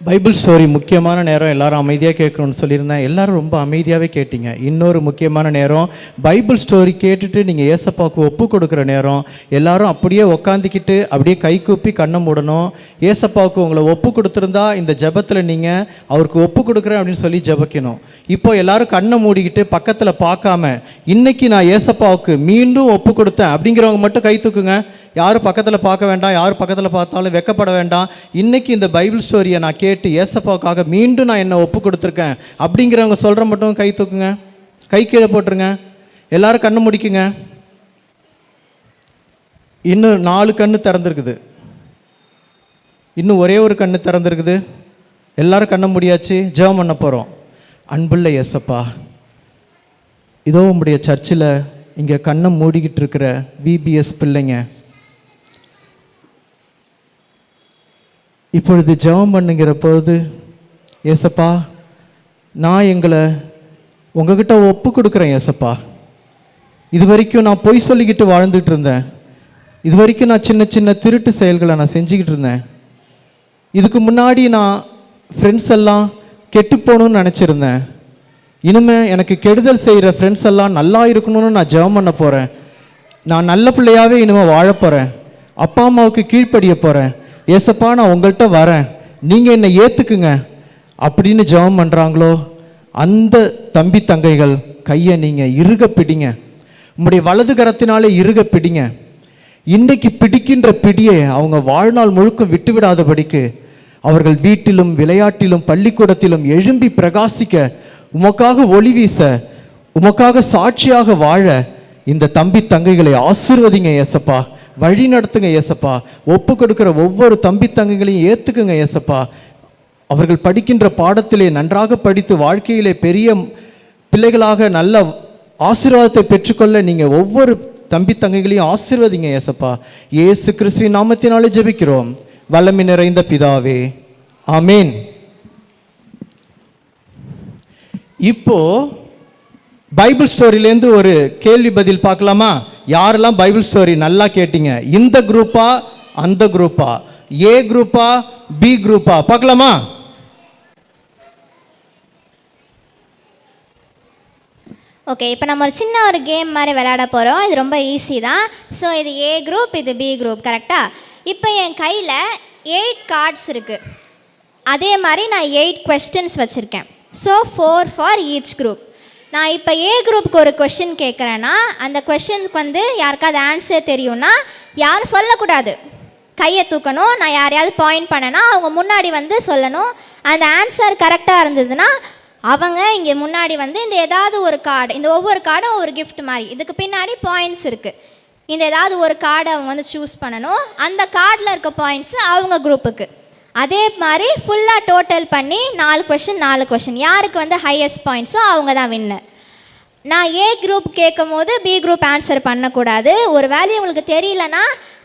பைபிள் ஸ்டோரி முக்கியமான நேரம், எல்லாரும் அமைதியாக கேட்கணும்னு சொல்லியிருந்தேன். எல்லாரும் ரொம்ப அமைதியாகவே கேட்டீங்க. இன்னொரு முக்கியமான நேரம், பைபிள் ஸ்டோரி கேட்டுட்டு நீங்கள் ஏசப்பாவுக்கு ஒப்பு கொடுக்குற நேரம். எல்லாரும் அப்படியே உக்காந்துக்கிட்டு அப்படியே கை கூப்பி கண்ணை மூடணும். ஏசப்பாவுக்கு உங்களை ஒப்பு கொடுத்துருந்தா இந்த ஜெபத்தில் நீங்கள் அவருக்கு ஒப்பு கொடுக்குறேன் அப்படின்னு சொல்லி ஜெபிக்கணும். இப்போ எல்லாரும் கண்ணை மூடிக்கிட்டு பக்கத்தில் பார்க்காம, இன்னைக்கு நான் ஏசப்பாவுக்கு மீண்டும் ஒப்பு கொடுத்தேன் அப்படிங்கிறவங்க மட்டும் கை தூக்குங்க. யாரும் பக்கத்தில் பார்க்க வேண்டாம், யார் பக்கத்தில் பார்த்தாலும் வெக்கப்பட வேண்டாம். இன்றைக்கி இந்த பைபிள் ஸ்டோரியை நான் கேட்டு ஏசப்பாவுக்காக மீண்டும் நான் என்னை ஒப்பு கொடுத்துருக்கேன் அப்படிங்கிறவங்க சொல்கிற மட்டும் கை தூக்குங்க, கை கீழே போட்டுருங்க. எல்லோரும் கண்ணு முடிக்குங்க. இன்னும் 4 கண்ணு திறந்துருக்குது, இன்னும் ஒரே ஒரு கண்ணு திறந்துருக்குது. எல்லோரும் கண்ணை முடியாச்சு, ஜெபம் பண்ண போகிறோம். அன்புள்ள ஏசப்பா, இதோ உம்முடைய சர்ச்சில் இங்கே கண்ணை மூடிக்கிட்டு இருக்கிற விபிஎஸ் பிள்ளைங்க, இப்பொழுது ஜெபம் பண்ணுங்கிற பொழுது, ஏசப்பா நான் எங்களை உங்ககிட்ட ஒப்பு கொடுக்குறேன் ஏசப்பா. இது வரைக்கும் நான் பொய் சொல்லிக்கிட்டு வாழ்ந்துட்டு இருந்தேன். இது வரைக்கும் நான் சின்ன சின்ன திருட்டு செயல்களை நான் செஞ்சுக்கிட்டு இருந்தேன். இதுக்கு முன்னாடி நான் ஃப்ரெண்ட்ஸ் எல்லாம் கெட்டு போகணுன்னு நினச்சிருந்தேன். இனிமேல் எனக்கு கெடுதல் செய்கிற ஃப்ரெண்ட்ஸ் எல்லாம் நல்லா இருக்கணும்னு நான் ஜெபம் பண்ண போகிறேன். நான் நல்ல பிள்ளையாகவே இனிமேல் வாழ போகிறேன். அப்பா அம்மாவுக்கு கீழ்ப்படிய போகிறேன். ஏசப்பா நான் உங்கள்கிட்ட வரேன், நீங்கள் என்னை ஏற்றுக்குங்க அப்படின்னு ஜெபம் பண்ணுறாங்களோ அந்த தம்பி தங்கைகள் கையை நீங்கள் இறுக பிடிங்க. உங்களுடைய வலது கரத்தினாலே இறுக பிடிங்க. இன்றைக்கு பிடிக்கின்ற பிடியை அவங்க வாழ்நாள் முழுக்க விட்டுவிடாதபடிக்கு அவர்கள் வீட்டிலும் விளையாட்டிலும் பள்ளிக்கூடத்திலும் எழும்பி பிரகாசிக்க, உமக்காக ஒளி வீச, உமக்காக சாட்சியாக வாழ இந்த தம்பி தங்கைகளை ஆசீர்வதிங்க ஏசப்பா. வழி நடத்துங்க ஏசப்பா. ஒப்பு கொடுக்குற ஒவ்வொரு தம்பி தங்கைகளையும் ஏற்றுக்குங்க ஏசப்பா. அவர்கள் படிக்கின்ற பாடத்திலே நன்றாக படித்து வாழ்க்கையிலே பெரிய பிள்ளைகளாக நல்ல ஆசீர்வாதத்தை பெற்றுக்கொள்ள நீங்கள் ஒவ்வொரு தம்பி தங்கைகளையும் ஆசீர்வதிங்க ஏசப்பா. இயேசு கிறிஸ்துவின் நாமத்தினாலே ஜெபிக்கிறோம் வல்லமை நிறைந்த பிதாவே, ஆமேன். இப்போ பைபிள் ஸ்டோரியிலேருந்து ஒரு கேள்வி பதில் பார்க்கலாமா? யாரெல்லாம் பைபிள் ஸ்டோரி நல்லா கேட்டீங்க? இந்த குரூப்பா அந்த குரூப்பா, ஏ குரூப்பா பி குரூப்பா, பார்க்கலாமா? ஓகே, இப்போ நம்ம ஒரு சின்ன ஒரு கேம் மாதிரி விளையாட போகிறோம். இது ரொம்ப ஈஸி தான். ஸோ இது ஏ குரூப், இது பி குரூப், கரெக்டாக? இப்போ என் கையில் 8 கார்ட்ஸ் இருக்குது. அதே மாதிரி நான் 8 கொஸ்டின்ஸ் வச்சுருக்கேன். So 4 for each group. நான் இப்போ ஏ குரூப்புக்கு ஒரு கொஷின் கேட்குறேன்னா அந்த கொஷினுக்கு வந்து யாருக்காவது ஆன்சர் தெரியும்னா யாரும் சொல்லக்கூடாது, கையை தூக்கணும். நான் யாரையாவது பாயிண்ட் பண்ணேன்னா அவங்க முன்னாடி வந்து சொல்லணும். அந்த ஆன்சர் கரெக்டாக இருந்ததுன்னா அவங்க இங்கே முன்னாடி வந்து இந்த ஏதாவது ஒரு கார்டு, இந்த ஒவ்வொரு கார்டும் ஒரு கிஃப்ட் மாதிரி, இதுக்கு பின்னாடி பாயிண்ட்ஸ் இருக்குது. இந்த ஏதாவது ஒரு கார்டை அவங்க வந்து சூஸ் பண்ணணும். அந்த கார்டில் இருக்க பாயிண்ட்ஸு அவங்க குரூப்புக்கு. அதே மாதிரி ஃபுல்லாக டோட்டல் பண்ணி 4 கொஷின் யாருக்கு வந்து ஹையஸ்ட் பாயிண்ட்ஸோ அவங்க தான் வின்னர். நான் ஏ குரூப் கேட்கும் போது பி குரூப் ஆன்சர் பண்ணக்கூடாது. ஒரு வேல்யூ உங்களுக்கு தெரியலனா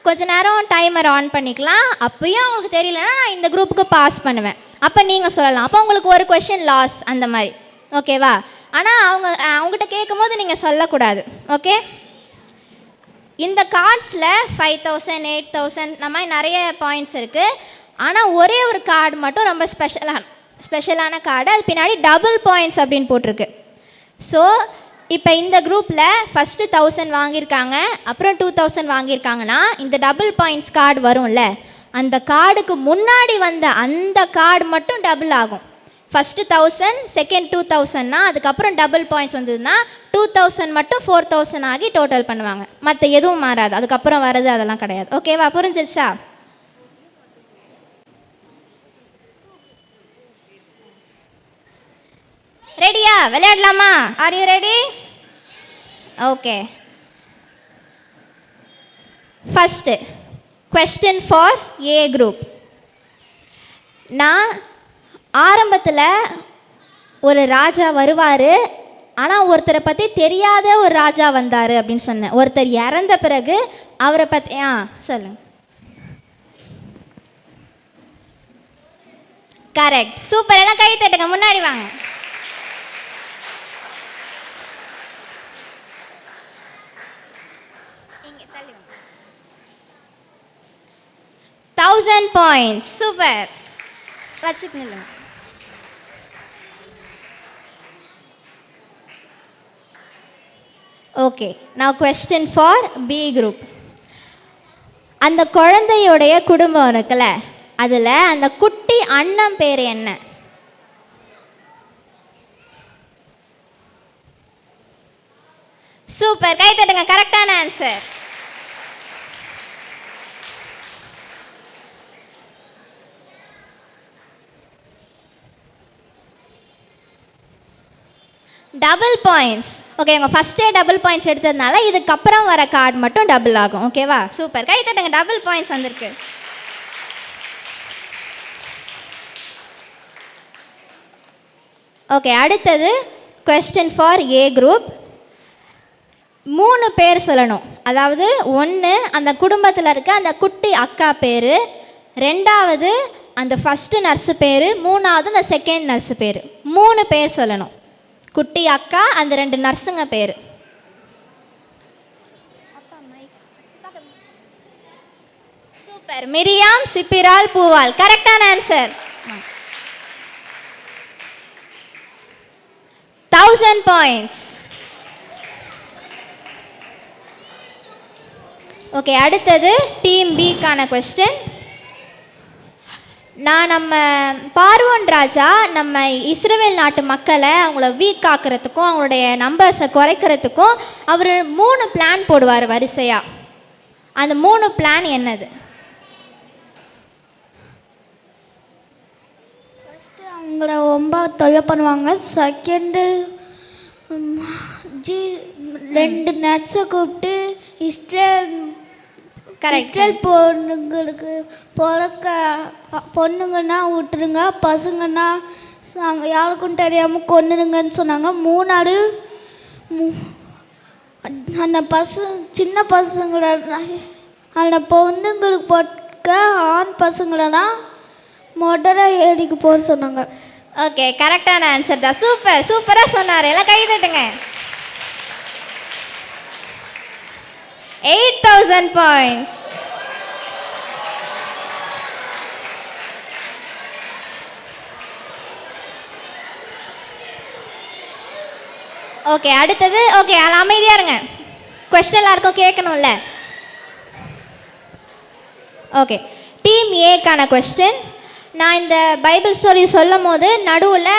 கொஞ்ச நேரம் டைமர் ஆன் பண்ணிக்கலாம். அப்பயும் உங்களுக்கு தெரியலனா நான் இந்த குரூப்புக்கு பாஸ் பண்ணுவேன். அப்போ நீங்கள் சொல்லலாம். அப்போ உங்களுக்கு ஒரு கொஷின் லாஸ் அந்த மாதிரி, ஓகேவா? ஆனால் அவங்ககிட்ட கேட்கும் போது நீங்கள் சொல்லக்கூடாது, ஓகே? இந்த கார்ட்ஸில் 5000, 8000 இந்த மாதிரி நிறைய பாயிண்ட்ஸ் இருக்குது. ஆனால் ஒரே ஒரு கார்டு மட்டும் ரொம்ப ஸ்பெஷலான கார்டு. அது பின்னாடி டபுள் பாயிண்ட்ஸ் அப்படின்னு போட்டிருக்கு. ஸோ இப்போ இந்த குரூப்பில் ஃபஸ்ட்டு 1000 வாங்கியிருக்காங்க, அப்புறம் 2000 வாங்கியிருக்காங்கன்னா இந்த டபுள் பாயிண்ட்ஸ் கார்டு வரும்ல, அந்த கார்டுக்கு முன்னாடி வந்த அந்த கார்டு மட்டும் டபுள் ஆகும். ஃபஸ்ட்டு 1000, செகண்ட் 2000னா அதுக்கப்புறம் டபுள் பாயிண்ட்ஸ் வந்ததுன்னா 2000 மட்டும் 4000 ஆகி டோட்டல் பண்ணுவாங்க. மற்ற எதுவும் மாறாது, அதுக்கப்புறம் வர்றது அதெல்லாம் கிடையாது. ஓகேவா? புரிஞ்சிருச்சா? ரெடியா? விளையாடலாமா? Are you ready? Okay. First question for A group. நான் ஆரம்பத்தில் ஒரு ராஜா வருவார், ஆனால் ஒருத்தரை பற்றி தெரியாத ஒரு ராஜா வந்தார் அப்படின்னு சொன்னேன். ஒருத்தர் இறந்த பிறகு அவரை பற்றி சொல்லுங்க. Correct, super. எல்லாம் கை தட்டுங்க, முன்னாடி வாங்க. இங்கே தள்ளி வாங்க. 1000 பாயிண்ட்ஸ், சூப்பர். வச்சுக்கணும். ஓகே, நான் கொஸ்டின் ஃபார் பி குரூப். அந்த குழந்தையுடைய குடும்பம் இருக்குல்ல, அதில் அந்த குட்டி அண்ணன் பேர் என்ன? சூப்பர், கை தட்டுங்க. கரெக்டான ஆன்சர். Double points. ஓகே, உங்கள் ஃபஸ்ட்டே டபுள் பாயிண்ட்ஸ் எடுத்ததுனால இதுக்கப்புறம் வர கார்டு மட்டும் டபுள் ஆகும். ஓகேவா? சூப்பர், கை தட்டுங்க. டபுள் பாயிண்ட்ஸ் வந்திருக்கு. ஓகே, அடுத்தது கொஸ்டின் ஃபார் ஏ குரூப். 3 பேர் சொல்லணும். அதாவது 1 அந்த குடும்பத்தில் இருக்க அந்த குட்டி அக்கா பேர், 2வது அந்த ஃபஸ்ட்டு நர்ஸு பேர், 3வது அந்த செகண்ட் நர்ஸு பேர். 3 பேர் சொல்லணும். குட்டி அக்கா, அந்த 2 நர்ஸுங்க பேர். சூப்பர். மிரியாம், சிப்பிரால், பூவால். கரெக்டான ஆன்சர். 1000 points. ஓகே, அடுத்தது டீம் பிக்கான கொஸ்டின். நம்ம பார்வோன் ராஜா நம்ம இஸ்ரவேல் நாட்டு மக்களை அவங்கள வீக் ஆக்கிறதுக்கும் அவங்களுடைய நம்பர்ஸை குறைக்கிறதுக்கும் அவர் 3 பிளான் போடுவார் வரிசையாக. அந்த 3 பிளான் என்னது? ஃபஸ்ட்டு அவங்கள ரொம்ப தொல்லை பண்ணுவாங்க. செகண்டு 2 நட்ஸை கூப்பிட்டு இஸ்ரேல் பொண்ணுங்களுக்கு பொண்ணுங்கன்னா விட்டுருங்க, பசங்கன்னா யாருக்கும் தெரியாமல் கொன்னுருங்கன்னு சொன்னாங்க. 3வது அந்த சின்ன பசங்களை அந்த பொண்ணுங்களுக்கு போட்க ஆண் பசங்களெல்லாம் மொடரை ஏரிக்கு போக சொன்னாங்க. ஓகே, கரெக்டான ஆன்சர் தான். சூப்பர், சூப்பராக சொன்னார். எல்லாம் கை தட்டுங்க. 8000 points. ஓகே, அடுத்தது. ஓகே, அமைதியாக இருங்க. கொஸ்டின் எல்லாருக்கும் கேட்கணும்ல. ஓகே, டீம் ஏக்கான கொஸ்டின். நான் இந்த பைபிள் ஸ்டோரி சொல்லும் போது நடுவில்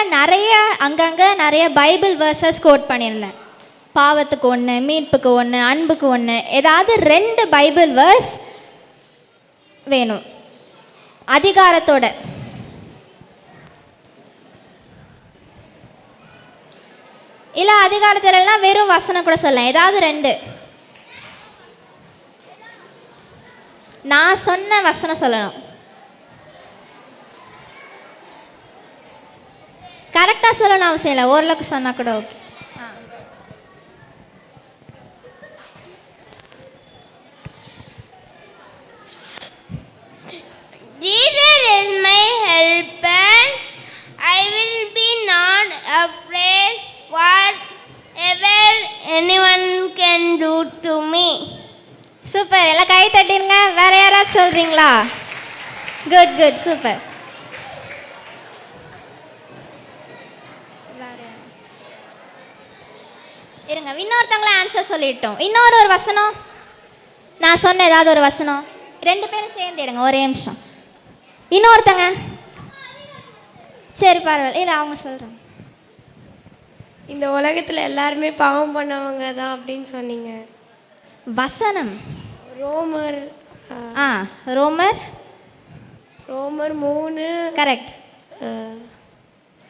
அங்கங்கே நிறைய பைபிள் வேர்சஸ் கோட் பண்ணியிருந்தேன். பாவத்துக்கு 1, மீட்புக்கு 1, அன்புக்கு 1, ஏதாவது 2 பைபிள் வேர்ஸ் வேணும் அதிகாரத்தோட. இல்லை அதிகாரத்திலலாம் வெறும் வசனம் கூட சொல்லலாம். ஏதாவது 2 நான் சொன்ன வசனம் சொல்லணும். கரெக்டாக சொல்லணும் அவசியம் இல்லை, ஓரளவுக்கு சொன்னால் கூட okay. Jesus is my helper. I will be not afraid whatever anyone can do to me. Super. எல்லாம் கை தட்டிருங்க. வேற யாராவது சொல்றீங்களா? Good good, super. இருங்க, இன்னொருத்தவங்கள ஆன்சர் சொல்லிட்டோம். ஒரு வசனம் நான் சொன்ன ஏதாவது ஒரு வசனம் 2 பேரும் சேர்ந்து எடுங்க. ஒரே நிமிஷம். இன்னொருத்தங்க. சரி, பரவாயில்ல. இல்லை, அவங்க சொல்கிறாங்க. இந்த உலகத்தில் எல்லாருமே பாவம் பண்ணவங்க தான் அப்படின்னு சொன்னீங்க. வசனம் ரோமர். ரோமர் 3. கரெக்ட்.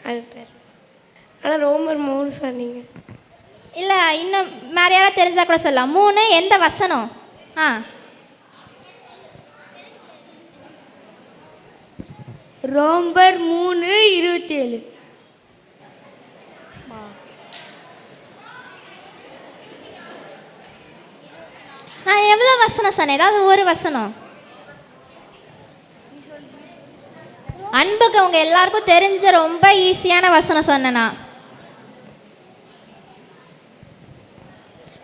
அது பேர். ஆனால் ரோமர் 3 சொன்னீங்க. இல்லை, இன்னும் வேறு யாராவது தெரிஞ்சால் கூட சொல்லலாம். 3 எந்த வசனம்? ரோமர் 3:27. நான் எவ்வளோ வசனம் சொன்னேன்? ஏதாவது ஒரு வசனம். அன்புக்கு அவங்க எல்லாருக்கும் தெரிஞ்ச ரொம்ப ஈஸியான வசனம் சொன்னேனா?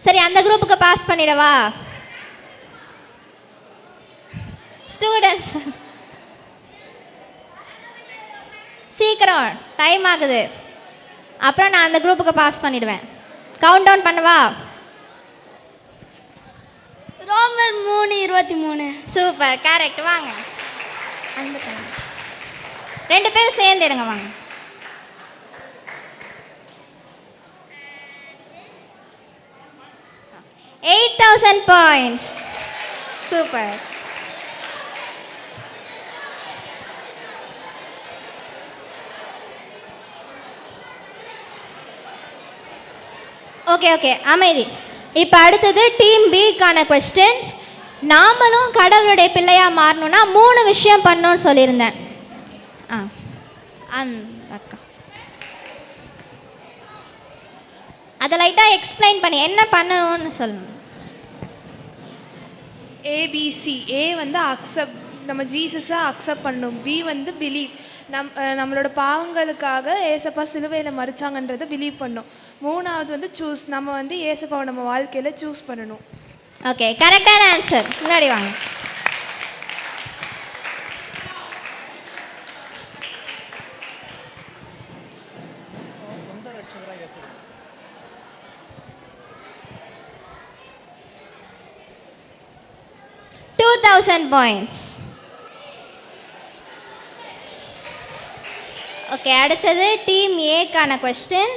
சரி, அந்த குரூப்புக்கு பாஸ் பண்ணிடவா? ஸ்டூடெண்ட்ஸ் சீக்கிரம், டைம் ஆகுது. அப்புறம் நான் அந்த குரூப்புக்கு பாஸ் பண்ணிடுவேன். கவுண்ட் டவுன் பண்ணவா? ரோமர் 3:23. Super, correct. வாங்க, 2 பேரும் சேர்ந்து எடுங்க. வாங்க. $8,000 points. சூப்பர். ஓகே ஓகே, அமைதி. இப்போ அடுத்தது டீம் பிக்கான கொஸ்டின். நாமளும் கடவுளுடைய பிள்ளையாக மாறணும்னா 3 விஷயம் பண்ணணும்னு சொல்லியிருந்தேன். அக்கா அதை லைட்டாக எக்ஸ்பிளைன் பண்ணி என்ன பண்ணணும்னு சொல்லணும். ஏபிசி. ஏ வந்து அக்செப்ட், நம்ம ஜீசஸை அக்செப்ட் பண்ணணும். பி வந்து பிலீவ், நம்மளோட பாவங்களுக்காக ஏசப்பா சிலுவையில் மறிச்சாங்கன்றதை பிலீவ் பண்ணணும். மூணாவது வந்து சூஸ், நம்ம வந்து ஏசப்பாவை நம்ம வாழ்க்கையில் சூஸ் பண்ணணும். ஓகே, கரெக்டான ஆன்சர். முன்னாடி வாங்க. $2,000. ஓகே, அடுத்தது டீம் ஏக்கான கொஸ்டின்.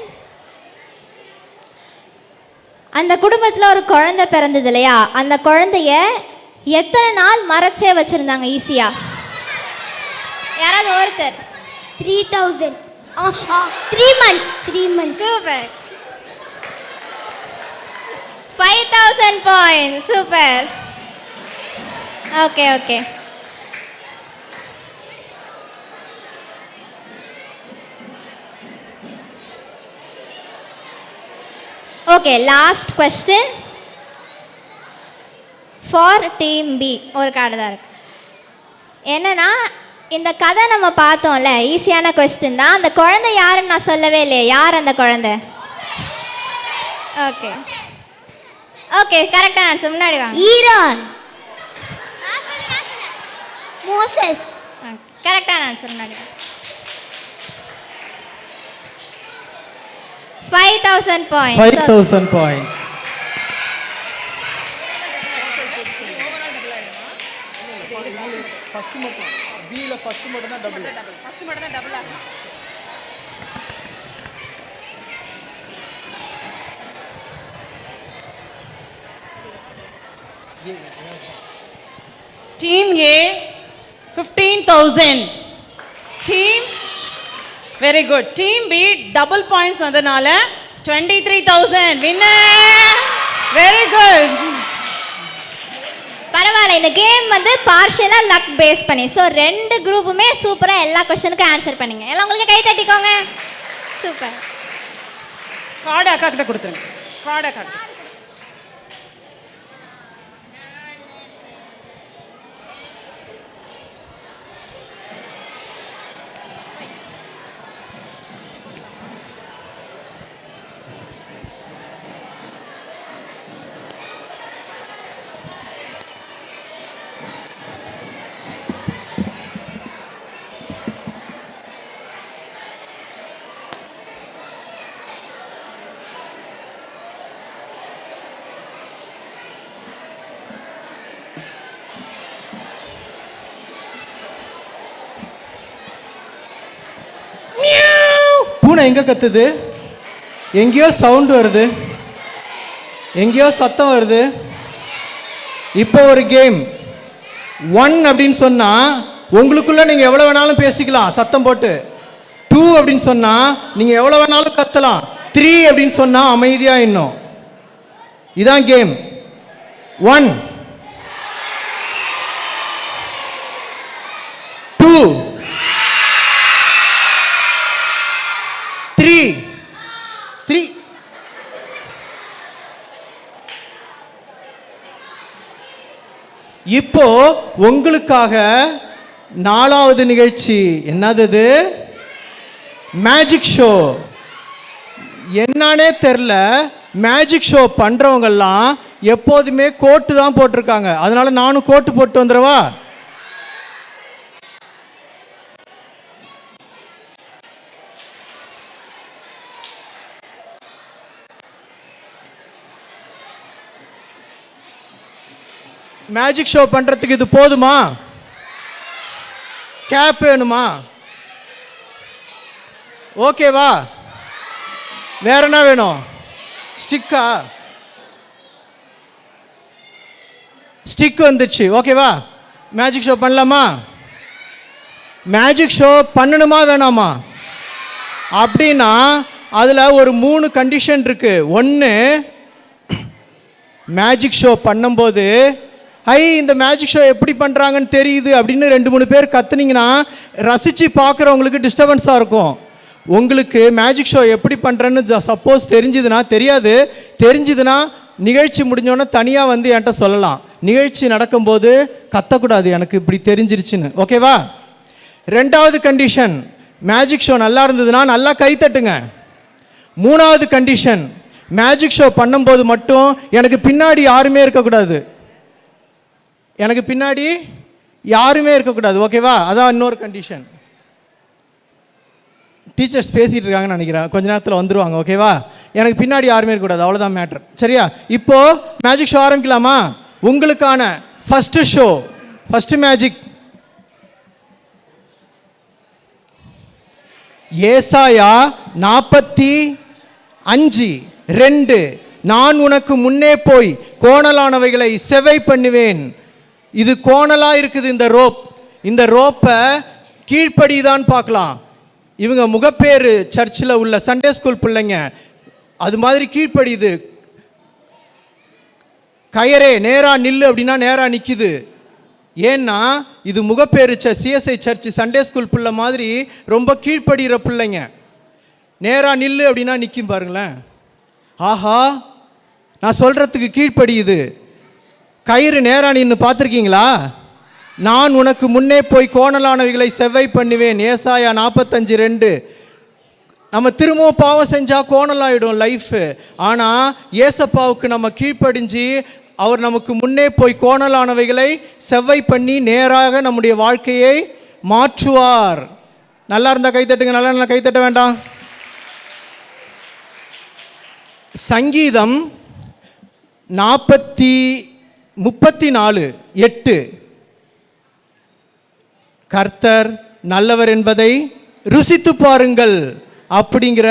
அந்த குடும்பத்தில் ஒரு குழந்தை பிறந்தது இல்லையா, அந்த குழந்தைய எத்தனை நாள் மறைச்சே வச்சுருந்தாங்க ஈஸியாக? யாராவது ஒருத்தர். 3,000. 3 months. 3 months. சூப்பர். 5,000 points. சூப்பர். Okay okay. Okay, last question for team B. ஒரு கார்டு தான் இருக்கு. என்னன்னா, இந்த கதை நம்ம பார்த்தோம்ல, ஈஸியான கொஸ்டின் தான். அந்த குழந்தை யாருன்னு நான் சொல்லவே இல்லையே, யார் அந்த குழந்தை? ஓகே ஓகே, கரெக்டான ஆன்சர். முன்னாடி வாங்க. ஈரான். மோசஸ். கரெக்டான ஆன்சர். முன்னாடி 5,000 points. 5,000 points. ஃபர்ஸ்ட் மட்டும் பில ஃபர்ஸ்ட் மட்டும் தான் டபுள். ஃபர்ஸ்ட் மட்டும் தான் டபுள் ஆகும். Team A 15,000. Team very good. Team B double points வந்தனால 23,000. Winner. Very good. பரவாயில்ல, இந்த கேம் வந்து பார்ஷியலாக லக் பேஸ் பண்ணி. ஸோ 2 குரூப்புமே சூப்பராக எல்லா கொஸ்டினுக்கும் ஆன்சர் பண்ணுங்க. எல்லாம் உங்களுக்கு கை தட்டிக்கோங்க. சூப்பர். கார்டு அக்கா கிட்ட கொடுத்துருங்க. கார்டு அக்கா கிட்ட. பூனை எங்க கத்துது? எங்கேயோ சவுண்ட் வருது, எங்கேயோ சத்தம் வருது. இப்போ ஒரு கேம் 1 அப்படின்னு சொன்னா உங்களுக்குள்ள நீங்க எவ்வளவு வேணாலும் பேசிக்கலாம் சத்தம் போட்டு. 2 அப்படின்னு சொன்னா நீங்க எவ்வளவு வேணாலும் கத்தலாம். 3 அப்படின்னு சொன்னா அமைதியா இன்னும். இதான் கேம். 1 2 3. இப்போ உங்களுக்காக 4வது நிகழ்ச்சி. என்னது? Magic show. என்னன்னே தெரில, மேஜிக் ஷோ பண்றவங்கெல்லாம் எப்போதுமே கோட்டு தான் போட்டிருக்காங்க. அதனால நானும் கோட்டு போட்டு வந்துடவா? மேஜிக் ஷோ பண்றதுக்கு இது போதுமா? கேப் வேணுமா? ஓகேவா? வேற என்ன வேணும்? ஸ்டிக்கா? ஸ்டிக் வந்துச்சு. ஓகேவா? மேஜிக் ஷோ பண்ணலாமா? மேஜிக் ஷோ பண்ணணுமா வேணாமா? அப்படின்னா அதில் ஒரு 3 கண்டிஷன் இருக்கு. 1, மேஜிக் ஷோ பண்ணும்போது இந்த மேஜிக் ஷோ எப்படி பண்ணுறாங்கன்னு தெரியுது அப்படின்னு 2-3 பேர் கத்துனீங்கன்னா ரசித்து பார்க்குறவங்களுக்கு டிஸ்டர்பன்ஸாக இருக்கும். உங்களுக்கு மேஜிக் ஷோ எப்படி பண்ணுறேன்னு சப்போஸ் தெரிஞ்சுதுன்னா நிகழ்ச்சி முடிஞ்சோன்னே தனியாக வந்து என்கிட்ட சொல்லலாம். நிகழ்ச்சி நடக்கும்போது கத்தக்கூடாது எனக்கு இப்படி தெரிஞ்சிருச்சுன்னு. ஓகேவா? ரெண்டாவது கண்டிஷன், மேஜிக் ஷோ நல்லா இருந்ததுன்னா நல்லா கை தட்டுங்க. மூணாவது கண்டிஷன், மேஜிக் ஷோ பண்ணும்போது மட்டும் எனக்கு பின்னாடி யாருமே இருக்கக்கூடாது. ஓகேவா? அதான் இன்னொரு கண்டிஷன். டீச்சர்ஸ் பேசிகிட்டு இருக்காங்கன்னு நினைக்கிறேன், கொஞ்ச நேரத்தில் வந்துடுவாங்க. ஓகேவா? எனக்கு பின்னாடி யாருமே இருக்கக்கூடாது, அவ்வளோதான் மேட்ரு. சரியா? இப்போது மேஜிக் ஷோ ஆரம்பிக்கலாமா? உங்களுக்கான ஃபஸ்ட்டு மேஜிக் ஏசாயா 45:2, நான் உனக்கு முன்னே போய் கோணலானவைகளை செவை பண்ணுவேன். இது கோணலாக இருக்குது இந்த ரோப்பை கீழ்ப்படிதான் பார்க்கலாம். இவங்க முகப்பேறு சர்ச்சில் உள்ள சண்டே ஸ்கூல் பிள்ளைங்க அது மாதிரி கீழ்ப்படியுது. கயரே நேராக நில்லு அப்படின்னா நேராக நிற்கிது. ஏன்னா இது Mugappair CSI church Sunday school பிள்ளை மாதிரி ரொம்ப கீழ்ப்படுகிற பிள்ளைங்க. நேராக நில்லு அப்படின்னா நிற்கும் பாருங்களேன். ஆஹா, நான் சொல்கிறதுக்கு கீழ்ப்படியுது. கயிறு நேராக நின்று பார்த்துருக்கீங்களா? நான் உனக்கு முன்னே போய் கோணலானவைகளை செவ்வை பண்ணுவேன். ஏசாயா 45:2. நம்ம திரும்பவும் பாவம் செஞ்சால் கோணலாயிடும் லைஃபு. ஆனால் ஏசப்பாவுக்கு நம்ம கீழ்ப்படிஞ்சு அவர் நமக்கு முன்னே போய் கோணலானவைகளை செவ்வை பண்ணி நேராக நம்முடைய வாழ்க்கையை மாற்றுவார். நல்லா இருந்தால் கைத்தட்டுங்க, நல்லா கைத்தட்ட வேண்டாம். சங்கீதம் 34:8, கர்த்தர் நல்லவர் என்பதை ருசித்து பாருங்கள் அப்படிங்கிற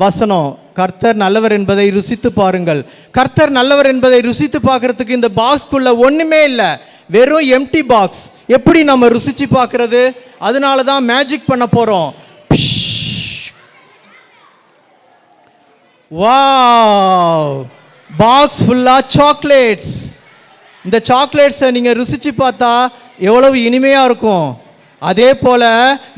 வசனம். கர்த்தர் நல்லவர் என்பதை ருசித்து பாருங்கள். கர்த்தர் நல்லவர் என்பதை ருசித்து பார்க்கறதுக்கு இந்த பாக்ஸ்குள்ள ஒன்றுமே இல்லை, வெறும் எம்டி பாக்ஸ். எப்படி நம்ம ருசிச்சு பார்க்கறது? அதனால தான் மேஜிக் பண்ண போகிறோம். வாவ், பாக்ஸ் ஃபுல்லாக சாக்லேட்ஸ். இந்த சாக்லேட்ஸை நீங்கள் ருசிச்சு பார்த்தா எவ்வளவு இனிமையாக இருக்கும். அதே போல்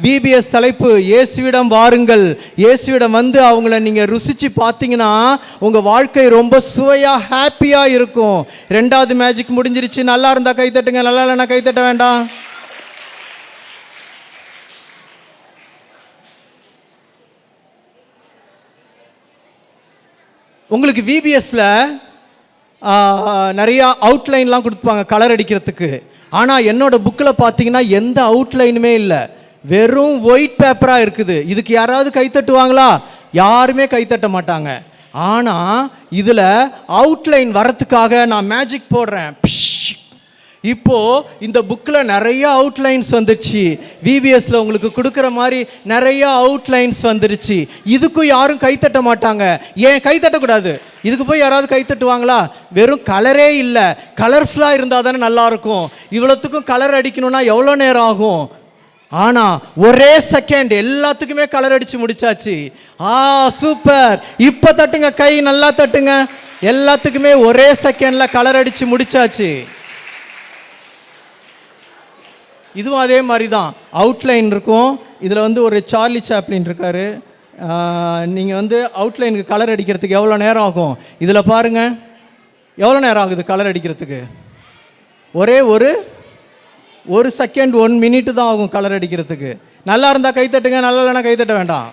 விபிஎஸ் தலைப்பு இயேசுவிடம் வாருங்கள். இயேசுவிடம் வந்து அவங்கள நீங்கள் ருசித்து பார்த்தீங்கன்னா உங்கள் வாழ்க்கை ரொம்ப சுவையாக ஹாப்பியாக இருக்கும். ரெண்டாவது மேஜிக் முடிஞ்சிருச்சு. நல்லா இருந்தால் கைத்தட்டுங்க, நல்லா இல்லைன்னா கைத்தட்ட வேண்டாம். உங்களுக்கு விபிஎஸ்ல நிறையா அவுட்லைன்லாம் கொடுப்பாங்க கலர் அடிக்கிறதுக்கு. ஆனால் என்னோட புக்கில் பார்த்தீங்கன்னா எந்த அவுட்லைனுமே இல்லை, வெறும் ஒயிட் பேப்பராக இருக்குது. இதுக்கு யாராவது கைத்தட்டுவாங்களா? யாருமே கைத்தட்ட மாட்டாங்க. ஆனால் இதில் அவுட்லைன் வரத்துக்காக நான் மேஜிக் போடுறேன். இப்போது இந்த புக்கில் நிறைய அவுட்லைன்ஸ் வந்துடுச்சு. விபிஎஸ்ல உங்களுக்கு கொடுக்குற மாதிரி நிறைய அவுட்லைன்ஸ் வந்துடுச்சு. இதுக்கும் யாரும் கைத்தட்ட மாட்டாங்க. ஏன் கைத்தட்டக்கூடாது? இதுக்கு போய் யாராவது கைத்தட்டுவாங்களா? வெறும் கலரே இல்லை, கலர்ஃபுல்லாக இருந்தால் தானே நல்லாயிருக்கும். இவ்வளோத்துக்கும் கலர் அடிக்கணும்னா எவ்வளோ நேரம் ஆகும்? ஆனால் ஒரே செகண்ட் எல்லாத்துக்குமே கலர் அடித்து முடிச்சாச்சு. சூப்பர். இப்போ தட்டுங்க, கை நல்லா தட்டுங்க. எல்லாத்துக்குமே ஒரே செகண்டில் கலர் அடித்து முடிச்சாச்சு. இதுவும் அதே மாதிரி தான் அவுட்லைன் இருக்கும். இதில் வந்து ஒரு சார்லி சாப்ளின் இருக்கார். நீங்கள் வந்து அவுட்லைனுக்கு கலர் அடிக்கிறதுக்கு எவ்வளோ நேரம் ஆகும்? இதில் பாருங்கள் எவ்வளோ நேரம் ஆகுது கலர் அடிக்கிறதுக்கு. ஒரே ஒரு செகண்ட் 1 மினிட் தான் ஆகும் கலர் அடிக்கிறதுக்கு. நல்லா இருந்தால் கைத்தட்டுங்க, நல்லா இல்லைன்னா கைத்தட்ட வேண்டாம்.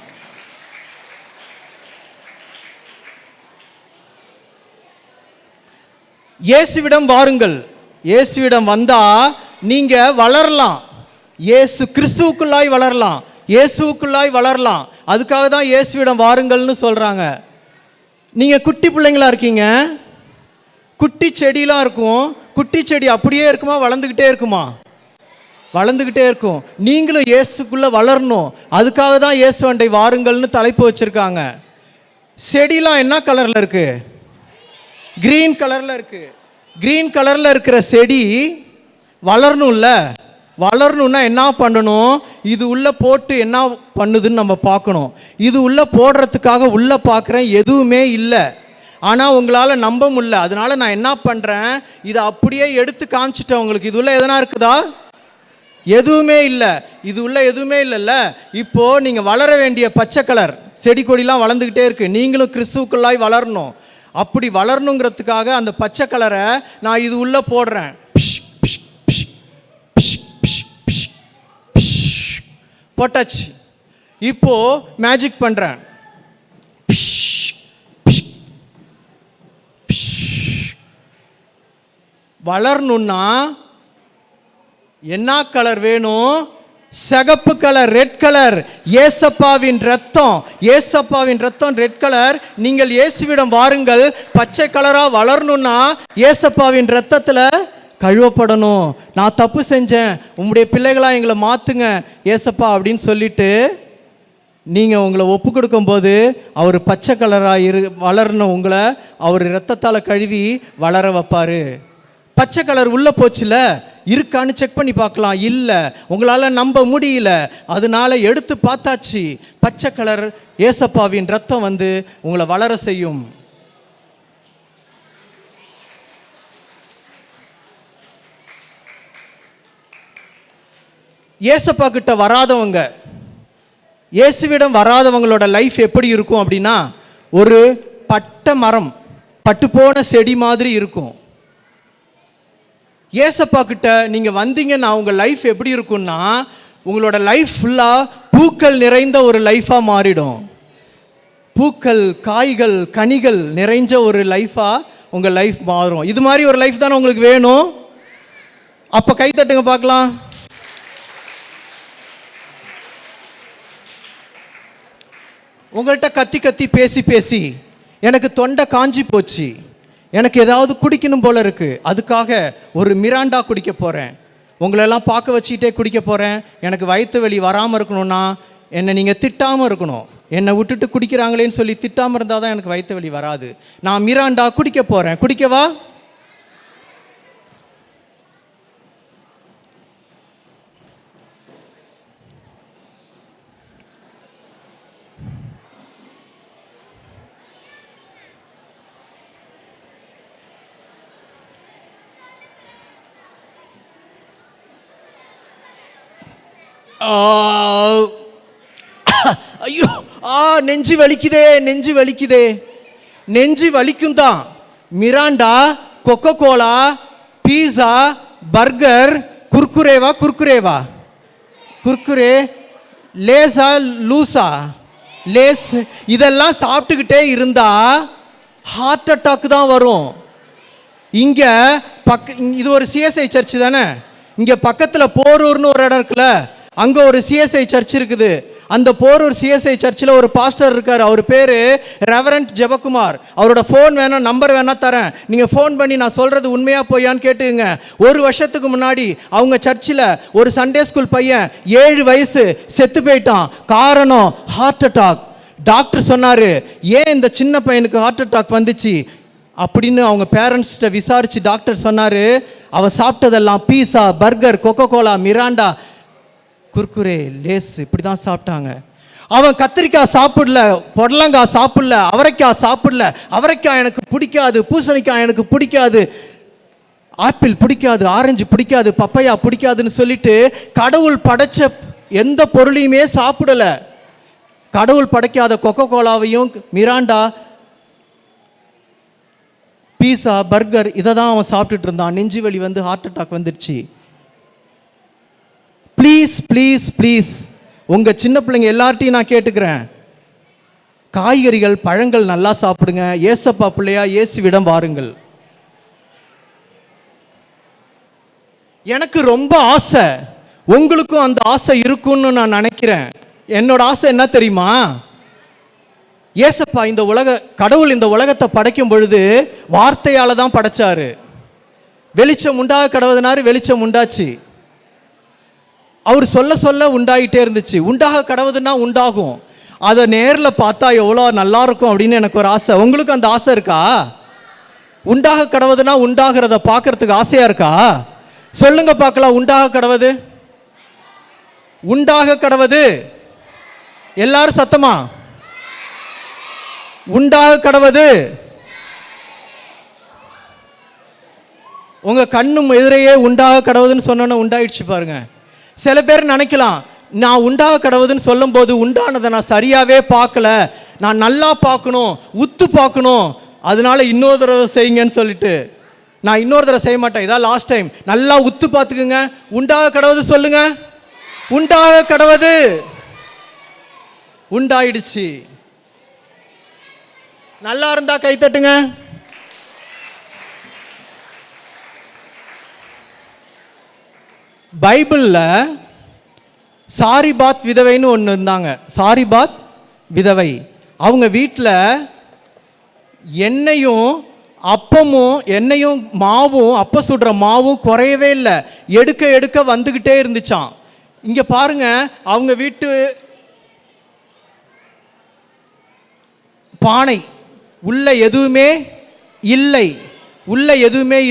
இயேசுவிடம் வாருங்கள். இயேசுவிடம் வந்தால் நீங்கள் வளரலாம். இயேசு கிறிஸ்துவுக்குள்ளாய் வளரலாம், இயேசுவுக்குள்ளாய் வளரலாம். அதுக்காக தான் இயேசுவிடம் வாருங்கள்னு சொல்கிறாங்க. நீங்கள் குட்டி பிள்ளைங்களா இருக்கீங்க, குட்டி செடியெலாம் இருக்கும். குட்டி செடி அப்படியே இருக்குமா? வளர்ந்துக்கிட்டே இருக்குமா? வளர்ந்துக்கிட்டே இருக்கும். நீங்களும் இயேசுக்குள்ளே வளரணும். அதுக்காக தான் இயேசுவண்டை வாருங்கள்னு தலைப்பு வச்சுருக்காங்க. செடியெலாம் என்ன கலரில் இருக்குது? க்ரீன் கலரில் இருக்குது. க்ரீன் கலரில் இருக்கிற செடி வளரணும்ல. வளரணுன்னா என்ன பண்ணணும்? இது உள்ளே போட்டு என்ன பண்ணுதுன்னு நம்ம பார்க்கணும். இது உள்ளே போடுறதுக்காக உள்ளே பார்க்குறேன், எதுவுமே இல்லை. ஆனால் உங்களால் நம்ப முடியல. அதனால் நான் என்ன பண்ணுறேன், இதை அப்படியே எடுத்து காமிச்சிட்டேன் உங்களுக்கு. இது உள்ள எதனா இருக்குதா? எதுவுமே இல்லை. இது உள்ள எதுவுமே இல்லைல்ல. இப்போ நீங்கள் வளர வேண்டிய பச்சை கலர் செடி கொடிலாம் வளர்ந்துக்கிட்டே இருக்கு. நீங்களும் கிறிஸ்துவுக்குள்ளாய் வளரணும். அப்படி வளரணுங்கிறதுக்காக அந்த பச்சை கலரை நான் இது உள்ள போடுறேன். போட்டாச்சு. இப்போ மேஜிக் பண்ணுறேன். வளரணும்னா என்ன கலர் வேணும்? சிகப்பு கலர், ரெட் கலர். ஏசப்பாவின் ரத்தம், ஏசப்பாவின் ரத்தம் ரெட் கலர். நீங்கள் இயேசுவிடம் வாருங்கள். பச்சை கலரா வளரணும்னா ஏசப்பாவின் ரத்தத்தில் கழுவப்படணும். நான் தப்பு செஞ்சேன், உங்களுடைய பிள்ளைகளா எங்களை மாத்துங்க ஏசப்பா அப்படின்னு சொல்லிட்டு நீங்கள் உங்களை ஒப்பு கொடுக்கும்போது அவர் பச்சை கலராக வளரணும். உங்களை அவர் ரத்தத்தால் கழுவி வளர வைப்பார். பச்சை கலர் உள்ளே போச்சுல, இருக்கான்னு செக் பண்ணி பார்க்கலாம். இல்லை, உங்களால் நம்ப முடியல, அதனால எடுத்து பார்த்தாச்சு. பச்சை கலர் ஏசப்பாவின் ரத்தம் வந்து உங்களை வளர செய்யும். ஏசப்பா கிட்ட வராதவங்க, இயேசுவிடம் வராதவங்களோட லைஃப் எப்படி இருக்கும் அப்படின்னா, ஒரு பட்டை மரம், பட்டு போன செடி மாதிரி இருக்கும். ஏசப்பா கிட்ட நீங்கள் வந்தீங்கன்னா உங்கள் லைஃப் எப்படி இருக்கும்னா, உங்களோட லைஃப் ஃபுல்லாக பூக்கள் நிறைந்த ஒரு லைஃபாக மாறிடும். பூக்கள், காய்கள், கனிகள் நிறைஞ்ச ஒரு லைஃபாக உங்கள் லைஃப் மாறும். இது மாதிரி ஒரு லைஃப் தானே உங்களுக்கு வேணும்? அப்போ கை தட்டுங்க பார்க்கலாம். உங்கள்கிட்ட கத்தி கத்தி பேசி பேசி எனக்கு தொண்டை காஞ்சி போச்சு, எனக்கு ஏதாவது குடிக்கணும் போல இருக்குது, அதுக்காக ஒரு மிராண்டா குடிக்க போகிறேன், உங்களெல்லாம் பார்க்க வச்சுக்கிட்டே குடிக்க போகிறேன். எனக்கு வயிற்று வலி வராமல் இருக்கணும்னா என்னை நீங்கள் திட்டாமல் இருக்கணும். என்னை விட்டுட்டு குடிக்கிறாங்களேன்னு சொல்லி திட்டாமல் இருந்தால் தான் எனக்கு வயிற்று வலி வராது. நான் மிராண்டா குடிக்க போகிறேன், குடிக்கவா? ஐயோ, நெஞ்சு வலிக்குதே, நெஞ்சு வலிக்குதே. நெஞ்சு வலிக்கும் தான். மிராண்டா, கொக்கோ கோலா, பீஸா, பர்கர், குர்குரேவா, குர்குரேவா, குர்குரே, லேஸா, லூஸா, லேஸ், இதெல்லாம் சாப்பிட்டுக்கிட்டே இருந்தா ஹார்ட் அட்டாக் தான் வரும். இங்கே இது ஒரு சிஎஸ்ஐ சர்ச் தானே. இங்கே பக்கத்தில் போரூர்னு ஒரு இடம் இருக்குல்ல, அங்கே ஒரு சிஎஸ்ஐ சர்ச் இருக்குது. அந்த போரூர் சிஎஸ்ஐ சர்ச்சில் ஒரு பாஸ்டர் இருக்கார். அவர் பேர் ரெவரண்ட் ஜெபக்குமார். அவரோட ஃபோன் வேணா, நம்பர் வேணா தரேன். நீங்கள் ஃபோன் பண்ணி நான் சொல்கிறது உண்மையாக போயான்னு கேட்டுங்க. ஒரு வருஷத்துக்கு முன்னாடி அவங்க சர்ச்சில் ஒரு சண்டே ஸ்கூல் பையன் 7 வயசு செத்து போயிட்டான். காரணம் ஹார்ட் அட்டாக். டாக்டர் சொன்னார், ஏன் இந்த சின்ன பையனுக்கு ஹார்ட் அட்டாக் வந்துச்சு அப்படின்னு அவங்க பேரண்ட்ஸ்கிட்ட விசாரித்து டாக்டர் சொன்னார், அவன் சாப்பிட்டதெல்லாம் pizza, burger, Coca Cola, Mirinda, Kurkure, Lay's, இப்படி தான் சாப்பிட்டாங்க. அவன் கத்திரிக்காய் சாப்பிடல, புடலங்காய் சாப்பிடல, அவரைக்காய் சாப்பிடல. அவரைக்காய் எனக்கு பிடிக்காது, பூசணிக்காய் எனக்கு பிடிக்காது, ஆப்பிள் பிடிக்காது, ஆரஞ்சு பிடிக்காது, பப்பையா பிடிக்காதுன்னு சொல்லிட்டு கடவுள் படைச்ச எந்த பொருளையுமே சாப்பிடல. கடவுள் படைக்காத கொக்கோ கோலாவையும், மிராண்டா, பீஸா, பர்கர் இதை தான் அவன் சாப்பிட்டுட்டு இருந்தான். நெஞ்சு வலி வந்து ஹார்ட் அட்டாக் வந்துடுச்சு. ப்ளீஸ் ப்ளீஸ் ப்ளீஸ், உங்கள் சின்ன பிள்ளைங்க எல்லார்ட்டையும் நான் கேட்டுக்கிறேன், காய்கறிகள், பழங்கள் நல்லா சாப்பிடுங்க. ஏசப்பா பிள்ளையா இயேசுவிடம் வாருங்கள். எனக்கு ரொம்ப ஆசை, உங்களுக்கும் அந்த ஆசை இருக்குன்னு நான் நினைக்கிறேன். என்னோட ஆசை என்ன தெரியுமா? ஏசப்பா கடவுள் இந்த உலகத்தை படைக்கும் பொழுது வார்த்தையால் தான் படைச்சாரு. வெளிச்சம் உண்டாக கடவுதுனாரு, வெளிச்சம் உண்டாச்சு. அவர் சொல்ல சொல்ல உண்டாகிட்டே இருந்துச்சு. உண்டாக கடவுதுன்னா உண்டாகும். அதை நேரில் பார்த்தா எவ்வளோ நல்லா இருக்கும் அப்படின்னு எனக்கு ஒரு ஆசை. உங்களுக்கு அந்த ஆசை இருக்கா? உண்டாக கடவுதுன்னா உண்டாகிறத பார்க்கறதுக்கு ஆசையா இருக்கா? சொல்லுங்க பார்க்கலாம். உண்டாக கடவுது, உண்டாக கடவுது. எல்லாரும் சத்தமா உண்டாக கடவுது. உங்க கண்ணும் எதிரையே உண்டாக கடவுதுன்னு சொன்னோன்னு உண்டாயிடுச்சு பாருங்க. சில பேர் நினைக்கலாம், நான் உண்டாக கடவுதுன்னு சொல்லும்போது உண்டானதை நான் சரியாகவே பார்க்கல, நான் நல்லா பார்க்கணும், உத்து பார்க்கணும், அதனால இன்னொரு தடவை செய்யுங்கன்னு சொல்லிட்டு நான் இன்னொரு தடவை செய்ய மாட்டேன். இதான் லாஸ்ட் டைம். நல்லா உத்து பார்த்துக்குங்க. உண்டாக கடவுது சொல்லுங்க. உண்டாக கடவுது. உண்டாயிடுச்சு. நல்லா இருந்தா கை தட்டுங்க. பைபிளில் சாரிபாத் விதவைன்னு ஒன்று இருந்தாங்க. சாரிபாத் விதவை. அவங்க வீட்டில் எண்ணெயும் மாவும் அப்ப சுடுற மாவும் குறையவே இல்லை. எடுக்க எடுக்க வந்துக்கிட்டே இருந்துச்சான். இங்கே பாருங்க, அவங்க வீட்டு பானை உள்ள எதுவுமே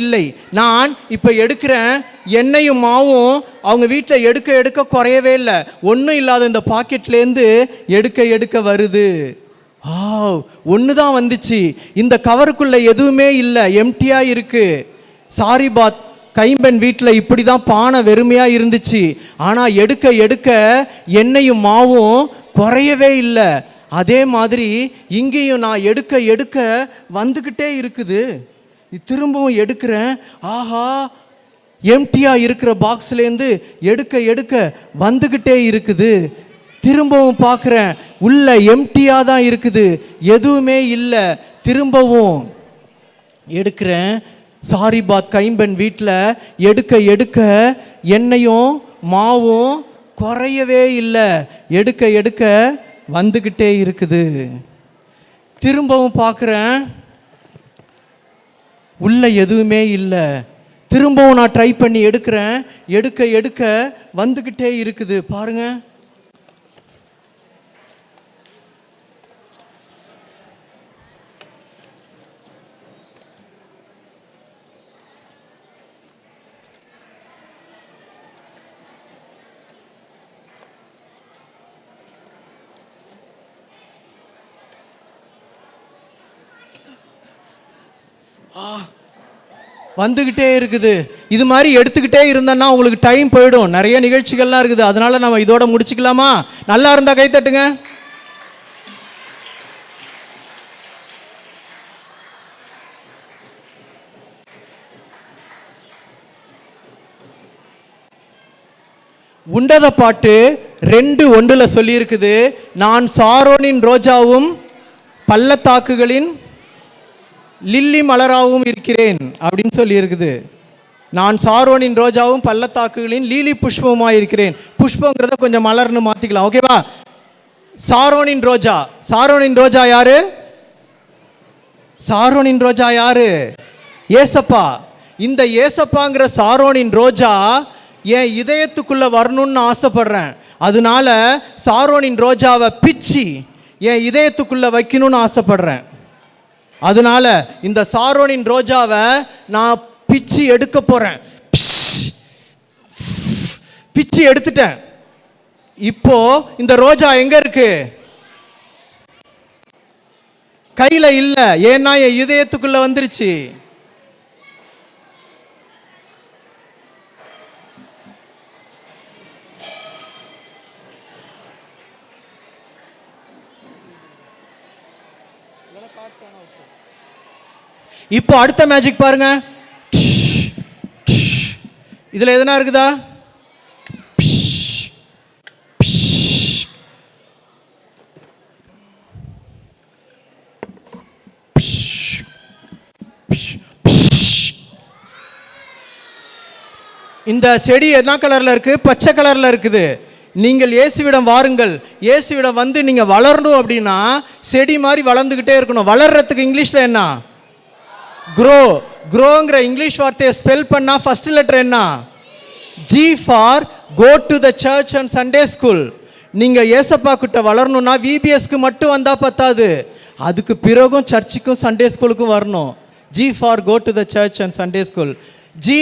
இல்லை. நான் இப்போ எடுக்கிறேன், எண்ணெயும் மாவும் அவங்க வீட்டில் எடுக்க எடுக்க குறையவே இல்லை. ஒன்றும் இல்லாத இந்த பாக்கெட்லேருந்து எடுக்க எடுக்க வருது. ஒன்று தான் வந்துச்சு. இந்த கவருக்குள்ளே எதுவுமே இல்லை, எம்டியாக இருக்குது. சாரிபாத் கைம்பெண் வீட்டில் இப்படி தான் பானை வெறுமையாக இருந்துச்சு. ஆனால் எடுக்க எடுக்க எண்ணெயும் மாவும் குறையவே இல்லை. அதே மாதிரி இங்கேயும் நான் எடுக்க எடுக்க வந்துக்கிட்டே இருக்குது. திரும்பவும் எடுக்கிறேன், ஆஹா, எம்டியாக இருக்கிற பாக்ஸ்லேருந்து எடுக்க எடுக்க வந்துக்கிட்டே இருக்குது. திரும்பவும் பார்க்குறேன், உள்ள எம்டியாக தான் இருக்குது, எதுவுமே இல்லை. திரும்பவும் எடுக்கிறேன். சாரிபாத் கைம்பெண் வீட்டில் எடுக்க எடுக்க எண்ணெயும் மாவும் குறையவே இல்லை, எடுக்க எடுக்க வந்துக்கிட்டே இருக்குது. திரும்பவும் பார்க்குறேன், உள்ள எதுவுமே இல்லை. திரும்பவும் நான் ட்ரை பண்ணி எடுக்கிறேன், எடுக்க எடுக்க வந்துக்கிட்டே இருக்குது. பாருங்க, வந்துக்கிட்டே இருக்குது. இது மாதிரி எடுத்துக்கிட்டே இருந்தேன்னா உங்களுக்கு டைம் போயிடும். நிறைய நிகழ்ச்சிகள்லாம் இருக்குது. அதனால நம்ம இதோட முடிச்சுக்கலாமா? நல்லா இருந்தா கை தட்டுங்க. உண்டத பாட்டு 2:1 சொல்லி இருக்குது, நான் சாரோனின் ரோஜாவும் பள்ளத்தாக்குகளின் லில்லி மலராகவும் இருக்கிறேன் அப்படின்னு சொல்லி இருக்குது. நான் சாரோனின் ரோஜாவும் பள்ளத்தாக்குகளின் லீலி புஷ்பமாக இருக்கிறேன். புஷ்பங்கிறத கொஞ்சம் மலர்னு மாற்றிக்கலாம், ஓகேவா? சாரோனின் ரோஜா. சாரோனின் ரோஜா யாரு? சாரோனின் ரோஜா யாரு? ஏசப்பா. இந்த ஏசப்பாங்கிற சாரோனின் ரோஜா என் இதயத்துக்குள்ள வரணும்னு ஆசைப்படுறேன். அதனால சாரோனின் ரோஜாவை பிச்சு என் இதயத்துக்குள்ள வைக்கணும்னு ஆசைப்படுறேன். அதனால இந்த சாரோனின் ரோஜாவை நான் பிச்சு எடுக்க போறேன். பிச்சு எடுத்துட்டேன். இப்போ இந்த ரோஜா எங்க இருக்கு? கையில இல்ல, ஏன்னா என் இதயத்துக்குள்ள வந்துருச்சு. இப்போ அடுத்த மேஜிக் பாருங்க. இதுல எதனா இருக்குதா? இந்த செடி என்ன கலர்ல இருக்கு? பச்சை கலர்ல இருக்குது. நீங்கள் இயேசுவிடம் வாருங்கள். இயேசுவிடம் வந்து நீங்க வளரணும் அப்படின்னா செடி மாதிரி வளர்ந்துகிட்டே இருக்கணும். வளர்றதுக்கு இங்கிலீஷ்ல என்ன? க்ரோ. க்ரோங்கிற இங்கிலீஷ் வார்த்தையை ஸ்பெல் பண்ணா ஃபர்ஸ்ட் லெட்டர் என்ன? G for go to the church and Sunday school. நீங்க ஏசப்பா கிட்ட வளரணும்னா விபிஎஸ்க்கு மட்டும் வந்தா பத்தாது, அதுக்கு பிறகும் சர்ச்சுக்கும் சண்டே ஸ்கூலுக்கும் வரணும். G for go to the church and Sunday school. G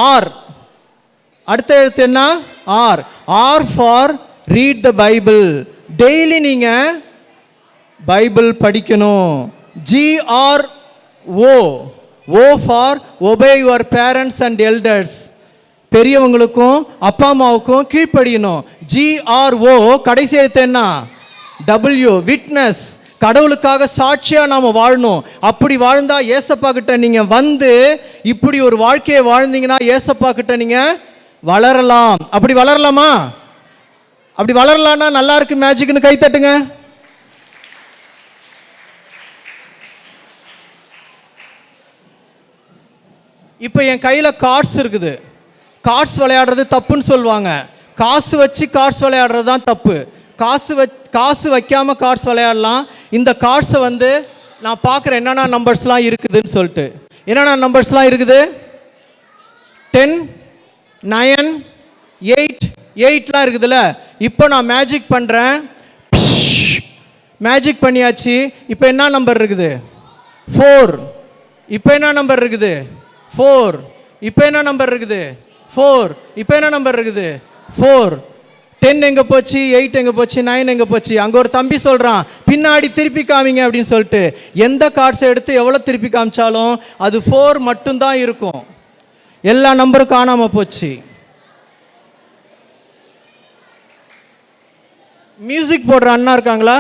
R, அடுத்த எழுத்து என்ன? R. R for read the Bible. Daily நீங்க பைபிள் படிக்கணும். G R O. O for obey your parents and elders. பெரியவங்களுக்கும் அப்பா அம்மாவுக்கும் கீழ்ப்படியணும். GRO கடைசி எழுத்து என்ன? W, witness. கடவுளுக்காக சாட்சியா நாம வாழணும். அப்படி வாழ்ந்தா ஏசப்பா கிட்ட நீங்க வந்து இப்படி ஒரு வாழ்க்கையை வாழ்ந்தீங்கன்னா ஏசப்பா கிட்ட நீங்க வளரலாம். அப்படி வளரலாமா? அப்படி வளரலாம்னா நல்லா இருக்கு மேஜிக்னு கை தட்டுங்க. இப்போ என் கையில் கார்ட்ஸ் இருக்குது. கார்ட்ஸ் விளையாடுறது தப்புன்னு சொல்லுவாங்க. காசு வச்சு கார்ட்ஸ் விளையாடுறது தான் தப்பு. காசு வைக்காம கார்ட்ஸ் விளையாடலாம். இந்த கார்ட்ஸை வந்து நான் பார்க்குறேன் என்னென்ன நம்பர்ஸ்லாம் இருக்குதுன்னு சொல்லிட்டு. என்னென்ன நம்பர்ஸ்லாம் இருக்குது? 10, 9, 8, 8லாம் இருக்குதுல்ல. இப்போ நான் மேஜிக் பண்ணுறேன். மேஜிக் பண்ணியாச்சு. இப்போ என்ன நம்பர் இருக்குது? 4. இப்போ என்ன நம்பர் இருக்குது? 4. இப்போ என்ன நம்பர் இருக்குது? 4. இப்போ என்ன நம்பர் இருக்குது? 4. 10 எங்கே போச்சு? 8 எங்கே போச்சு? 9 எங்கே போச்சு? அங்கே ஒரு தம்பி சொல்கிறான், பின்னாடி திருப்பி காமிங்க அப்படின்னு சொல்லிட்டு. எந்த கார்ட்ஸை எடுத்து எவ்வளோ திருப்பி காமிச்சாலும் அது 4 மட்டும்தான் இருக்கும். எல்லா நம்பரும் காணாமல் போச்சு. மியூசிக் போடுற அண்ணா இருக்காங்களா?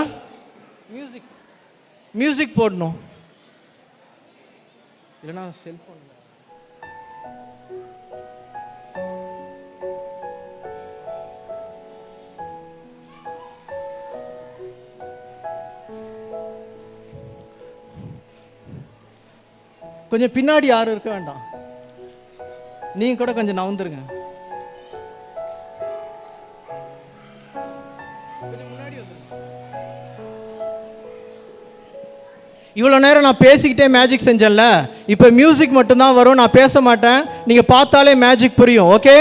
மியூசிக் போடணும். இல்லைன்னா செல்ஃபோன். கொஞ்சம் பின்னாடி யாரும் இருக்க வேண்டாம், நீங்க கூட கொஞ்சம் நவுந்துருங்க. இவ்வளோ நேரம் நான் பேசிக்கிட்டே மேஜிக் செஞ்சேன்ல, இப்போ மியூசிக் மட்டும்தான் வரும், நான் பேச மாட்டேன். நீங்கள் பார்த்தாலே மேஜிக் புரியும். ஓகே?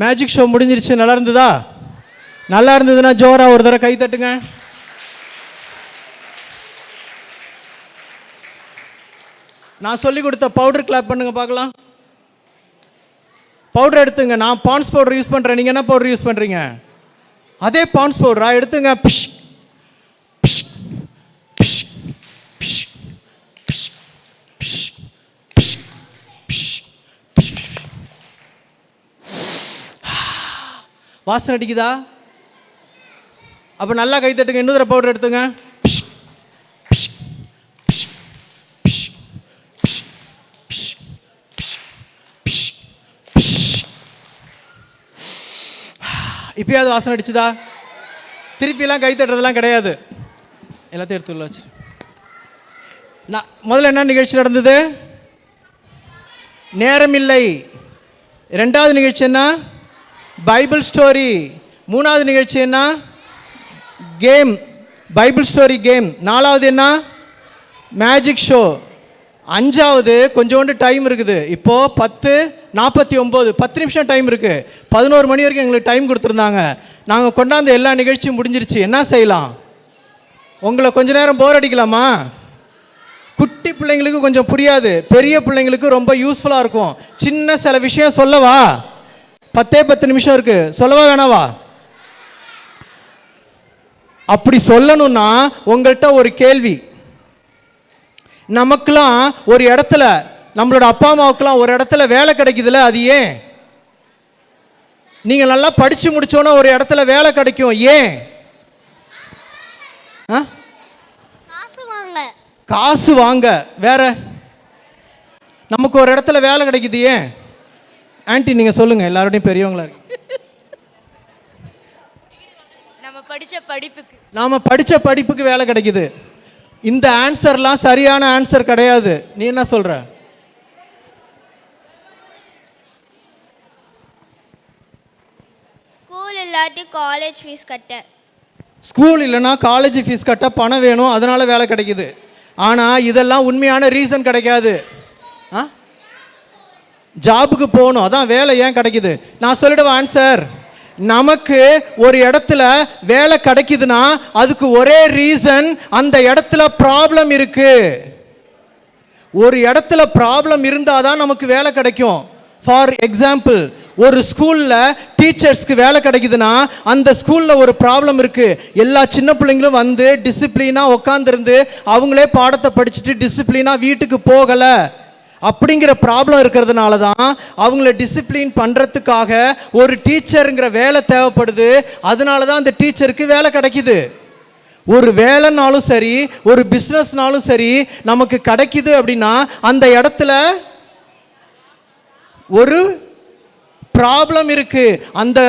மேஜிக் ஷோ முடிஞ்சிருச்சு. நல்லா இருந்ததா? நல்லா இருந்ததுன்னா ஜோரா ஒரு தடவை கை தட்டுங்க. நான் சொல்லி கொடுத்த பவுடர் கிளாப் பண்ணுங்க பார்க்கலாம். பவுடர் எடுத்துங்க. நான் பான்ஸ் பவுடர் யூஸ் பண்ணுறேன். நீங்கள் என்ன பவுடர் யூஸ் பண்ணுறீங்க? அதே பான்ஸ் பவுடரா? எடுத்துங்க. Fish fish fish fish fish fish fish fish. வாசனை அடிக்குதா? அப்போ நல்லா கை தட்டுங்க. இன்னொரு தடவை பவுடர் எடுத்துங்க. Fish fish fish fish fish fish fish fish. இப்பயாவது வாசனை அடிச்சுதா? திருப்பிலாம் கை தட்டுறதுலாம் கிடையாது. எல்லாத்தையும் எடுத்து உள்ள வச்சு. நான் முதல்ல என்ன நிகழ்ச்சி நடந்தது? நேரமில்லை. ரெண்டாவது நிகழ்ச்சி என்ன? Bible story. மூணாவது நிகழ்ச்சி என்ன? Game, Bible story game. நாலாவது என்ன? Magic show. அஞ்சாவது கொஞ்சோண்டு டைம் இருக்குது. இப்போது 10:49, 10 நிமிஷம் டைம் இருக்குது. 11 மணி வரைக்கும் எங்களுக்கு டைம் கொடுத்துருந்தாங்க. நாங்கள் கொண்டாந்த எல்லா நிகழ்ச்சியும் முடிஞ்சிருச்சு. என்ன செய்யலாம்? உங்களை கொஞ்ச நேரம் போர் அடிக்கலாமா? குட்டி பிள்ளைங்களுக்கு கொஞ்சம் புரியாது, பெரிய பிள்ளைங்களுக்கு ரொம்ப யூஸ்ஃபுல்லாக இருக்கும். சின்ன சில விஷயம் சொல்லவா? 10 நிமிஷம் இருக்குது, சொல்லவா வேணாவா? அப்படி சொல்லணும்னா உங்கள்கிட்ட ஒரு கேள்வி. நமக்கெல்லாம் ஒரு இடத்துல, நம்மளோட அப்பா அம்மாவுக்கெல்லாம் ஒரு இடத்துல வேலை கிடைக்குதுல்ல, அது ஏன்? நீங்கள் நல்லா படித்து முடிச்சோன்னா ஒரு இடத்துல வேலை கிடைக்கும். ஏன்? காசு வாங்க. வேற நமக்கு ஒரு இடத்துல வேலை கிடைக்குது. ஏன் ஆன்ட்டி நீங்கள் சொல்லுங்கள், எல்லாரோடையும் பெரியவங்களா இருக்கு. நாம் படித்த படிப்புக்கு வேலை கிடைக்குது. இந்த ஆன்சர்லாம் சரியான ஆன்சர் கிடையாது. நீ என்ன சொல்ற? ஸ்கூல் இல்லாட்டி காலேஜ் ஃபீஸ் கட்ட. ஸ்கூல் இல்லைன்னா காலேஜ் ஃபீஸ் கட்ட பணம் வேணும், அதனால வேலை கிடைக்குது. ஆனால் இதெல்லாம் உண்மையான ரீசன் கிடைக்காது. ஜாபுக்கு போகணும், அதான் வேலை ஏன் கிடைக்குது. நான் சொல்லிடுவேன் ஆன்சர். நமக்கு ஒரு இடத்துல வேலை கிடைக்குதுன்னா அதுக்கு ஒரே ரீசன், அந்த இடத்துல ப்ராப்ளம் இருக்கு. ஒரு இடத்துல ப்ராப்ளம் இருந்தால் தான் நமக்கு வேலை கிடைக்கும். ஃபார் எக்ஸாம்பிள், ஒரு ஸ்கூலில் டீச்சர்ஸ்க்கு வேலை கிடைக்குதுன்னா அந்த ஸ்கூலில் ஒரு ப்ராப்ளம் இருக்குது. எல்லா சின்ன பிள்ளைங்களும் வந்து டிசிப்ளினாக உட்காந்துருந்து அவங்களே பாடத்தை படிச்சுட்டு டிசிப்ளினாக வீட்டுக்கு போகலை அப்படிங்கிற ப்ராப்ளம் இருக்கிறதுனால தான் அவங்கள டிசிப்ளின் பண்ணுறதுக்காக ஒரு டீச்சருங்கிற வேலை தேவைப்படுது. அதனால தான் அந்த டீச்சருக்கு வேலை கிடைக்குது. ஒரு வேலைனாலும் சரி, ஒரு பிஸ்னஸ்னாலும் சரி, நமக்கு கிடைக்குது அப்படின்னா அந்த இடத்துல ஒரு ப்ராப்ளம் இருக்குது. அந்த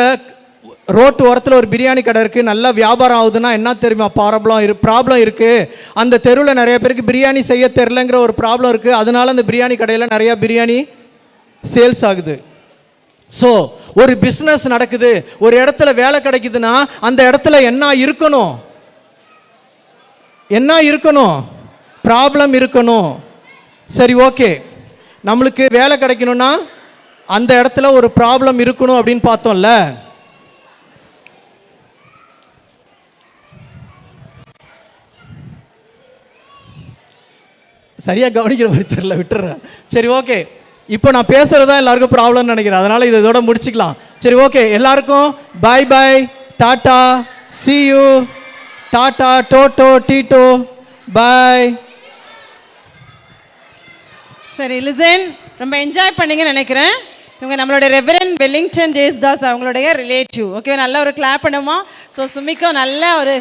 ரோட்டு ஓரத்தில் ஒரு பிரியாணி கடை இருக்குது, நல்லா வியாபாரம் ஆகுதுன்னா என்ன தெரியுமா ப்ராப்ளம் இருக்குது. அந்த தெருவில் நிறைய பேருக்கு பிரியாணி செய்ய தெரிலங்கிற ஒரு ப்ராப்ளம் இருக்குது. அதனால அந்த பிரியாணி கடையில் நிறையா பிரியாணி சேல்ஸ் ஆகுது. ஸோ ஒரு பிஸ்னஸ் நடக்குது, ஒரு இடத்துல வேலை கிடைக்குதுன்னா அந்த இடத்துல என்ன இருக்கணும்? என்ன இருக்கணும்? ப்ராப்ளம் இருக்கணும். சரி, ஓகே. நம்மளுக்கு வேலை கிடைக்கணும்னா அந்த இடத்துல ஒரு ப்ராப்ளம் இருக்கணும் அப்படின்னு பார்த்தோம்ல. சரியாக கவனிக்கிற மாதிரி தெரியல, விட்டுறேன். சரி, ஓகே. இப்போ நான் பேசுகிறது தான் எல்லாருக்கும் ப்ராப்ளம்னு நினைக்கிறேன். அதனால் இதோட முடிச்சுக்கலாம். சரி, ஓகே. எல்லாருக்கும் பாய் பாய், டாட்டா, see you, டாட்டா, டோட்டோ, டீட்டோ, பாய். சரி, லிசன், ரொம்ப என்ஜாய் பண்ணிங்கன்னு நினைக்கிறேன். இவங்க நம்மளோட ரெவரண்ட் வெல்லிங்டன் ஜேசுதாஸ் அவங்களுடைய ரிலேட்டிவ். ஓகே, நல்ல ஒரு கிளாப் பண்ணுமா? ஸோ சுமிக்கோ நல்ல ஒரு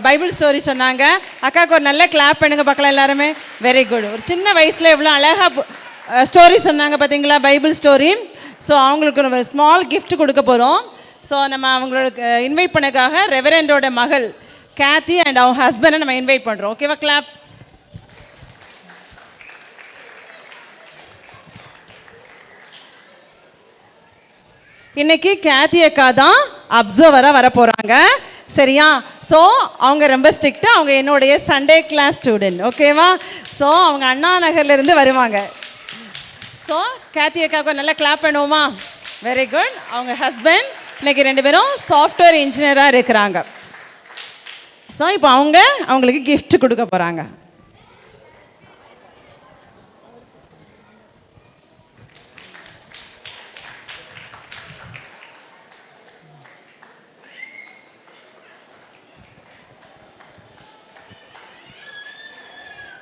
பைபிள் ஸ்டோரி சொன்னாங்க. அக்காவுக்கு ஒரு நல்ல கிளாப் பண்ணுங்க பார்க்கலாம் எல்லாருமே. Very good. ஒரு சின்ன வயசில் எவ்வளோ அழகாக ஸ்டோரி சொன்னாங்க பார்த்தீங்களா, பைபிள் ஸ்டோரி. ஸோ அவங்களுக்கு ஒரு ஸ்மால் கிஃப்ட் கொடுக்க போகிறோம். ஸோ நம்ம அவங்களோட இன்வைட் பண்ணக்காக ரெவரண்டோட மகள் கேத்தி அண்ட் அவங்க ஹஸ்பண்டை நம்ம இன்வைட் பண்ணுறோம். ஓகேவா? கிளாப். இன்னைக்கு கேத்தி அக்கா தான் அப்சர்வராக வர போகிறாங்க. சரியா? ஸோ அவங்க ரொம்ப ஸ்ட்ரிக்டாக, அவங்க என்னுடைய சண்டே கிளாஸ் ஸ்டூடெண்ட். ஓகேவா? ஸோ அவங்க அண்ணா நகர்லேருந்து வருவாங்க. ஸோ கேத்தி அக்காவுக்கு நல்லா கிளாப் பண்ணுவோமா? Very good. அவங்க ஹஸ்பண்ட் இன்னைக்கு 2 பேரும் சாஃப்ட்வேர் இன்ஜினியராக இருக்கிறாங்க. ஸோ இப்போ அவங்களுக்கு gift கொடுக்க போகிறாங்க.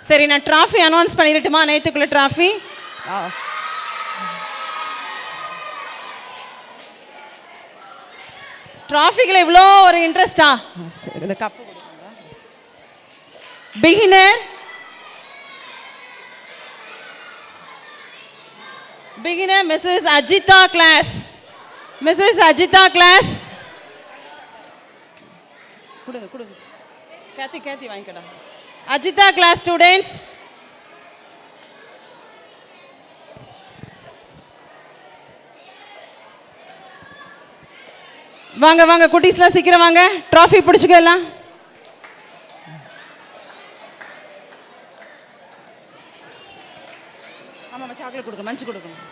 சரி, நான் ட்ராஃபி அனௌன்ஸ் பண்ணிடட்டுமா? நேற்றுக்குள்ள ட்ராஃபி ட்ராஃபிக்கில் இவ்வளோ ஒரு இன்ட்ரெஸ்டா? இந்த cup beginner Mrs Ajitha class. Mrs Ajitha class கொடுங்க. கேத்தி வாங்கிக்கடா. அஜிதா கிளாஸ் ஸ்டூடெண்ட்ஸ், வாங்க குட்டீஸ்லாம் சீக்கிரம் வாங்க, ட்ராஃபி பிடிச்சிக்கலாம். ஆமாம், சாக்லேட் கொடுக்கணும், மஞ்சள் கொடுக்கணும்.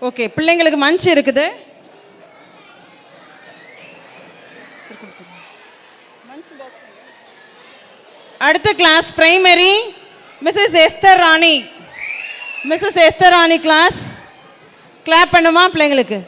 ஓகே, பிள்ளைங்களுக்கு மஞ்ச் இருக்குது. அடுத்த class primary Mrs Esther Rani. Mrs Esther Rani class clap பண்ணுமா பிள்ளைங்களுக்கு?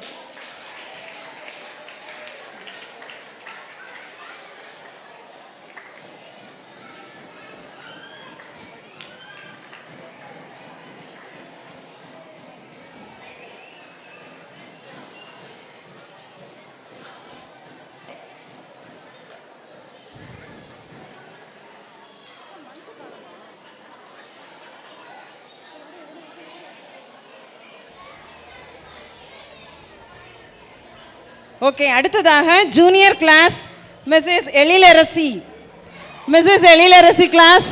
ஓகே, அடுத்ததாக junior class Mrs Ezhilarasi. Mrs Ezhilarasi class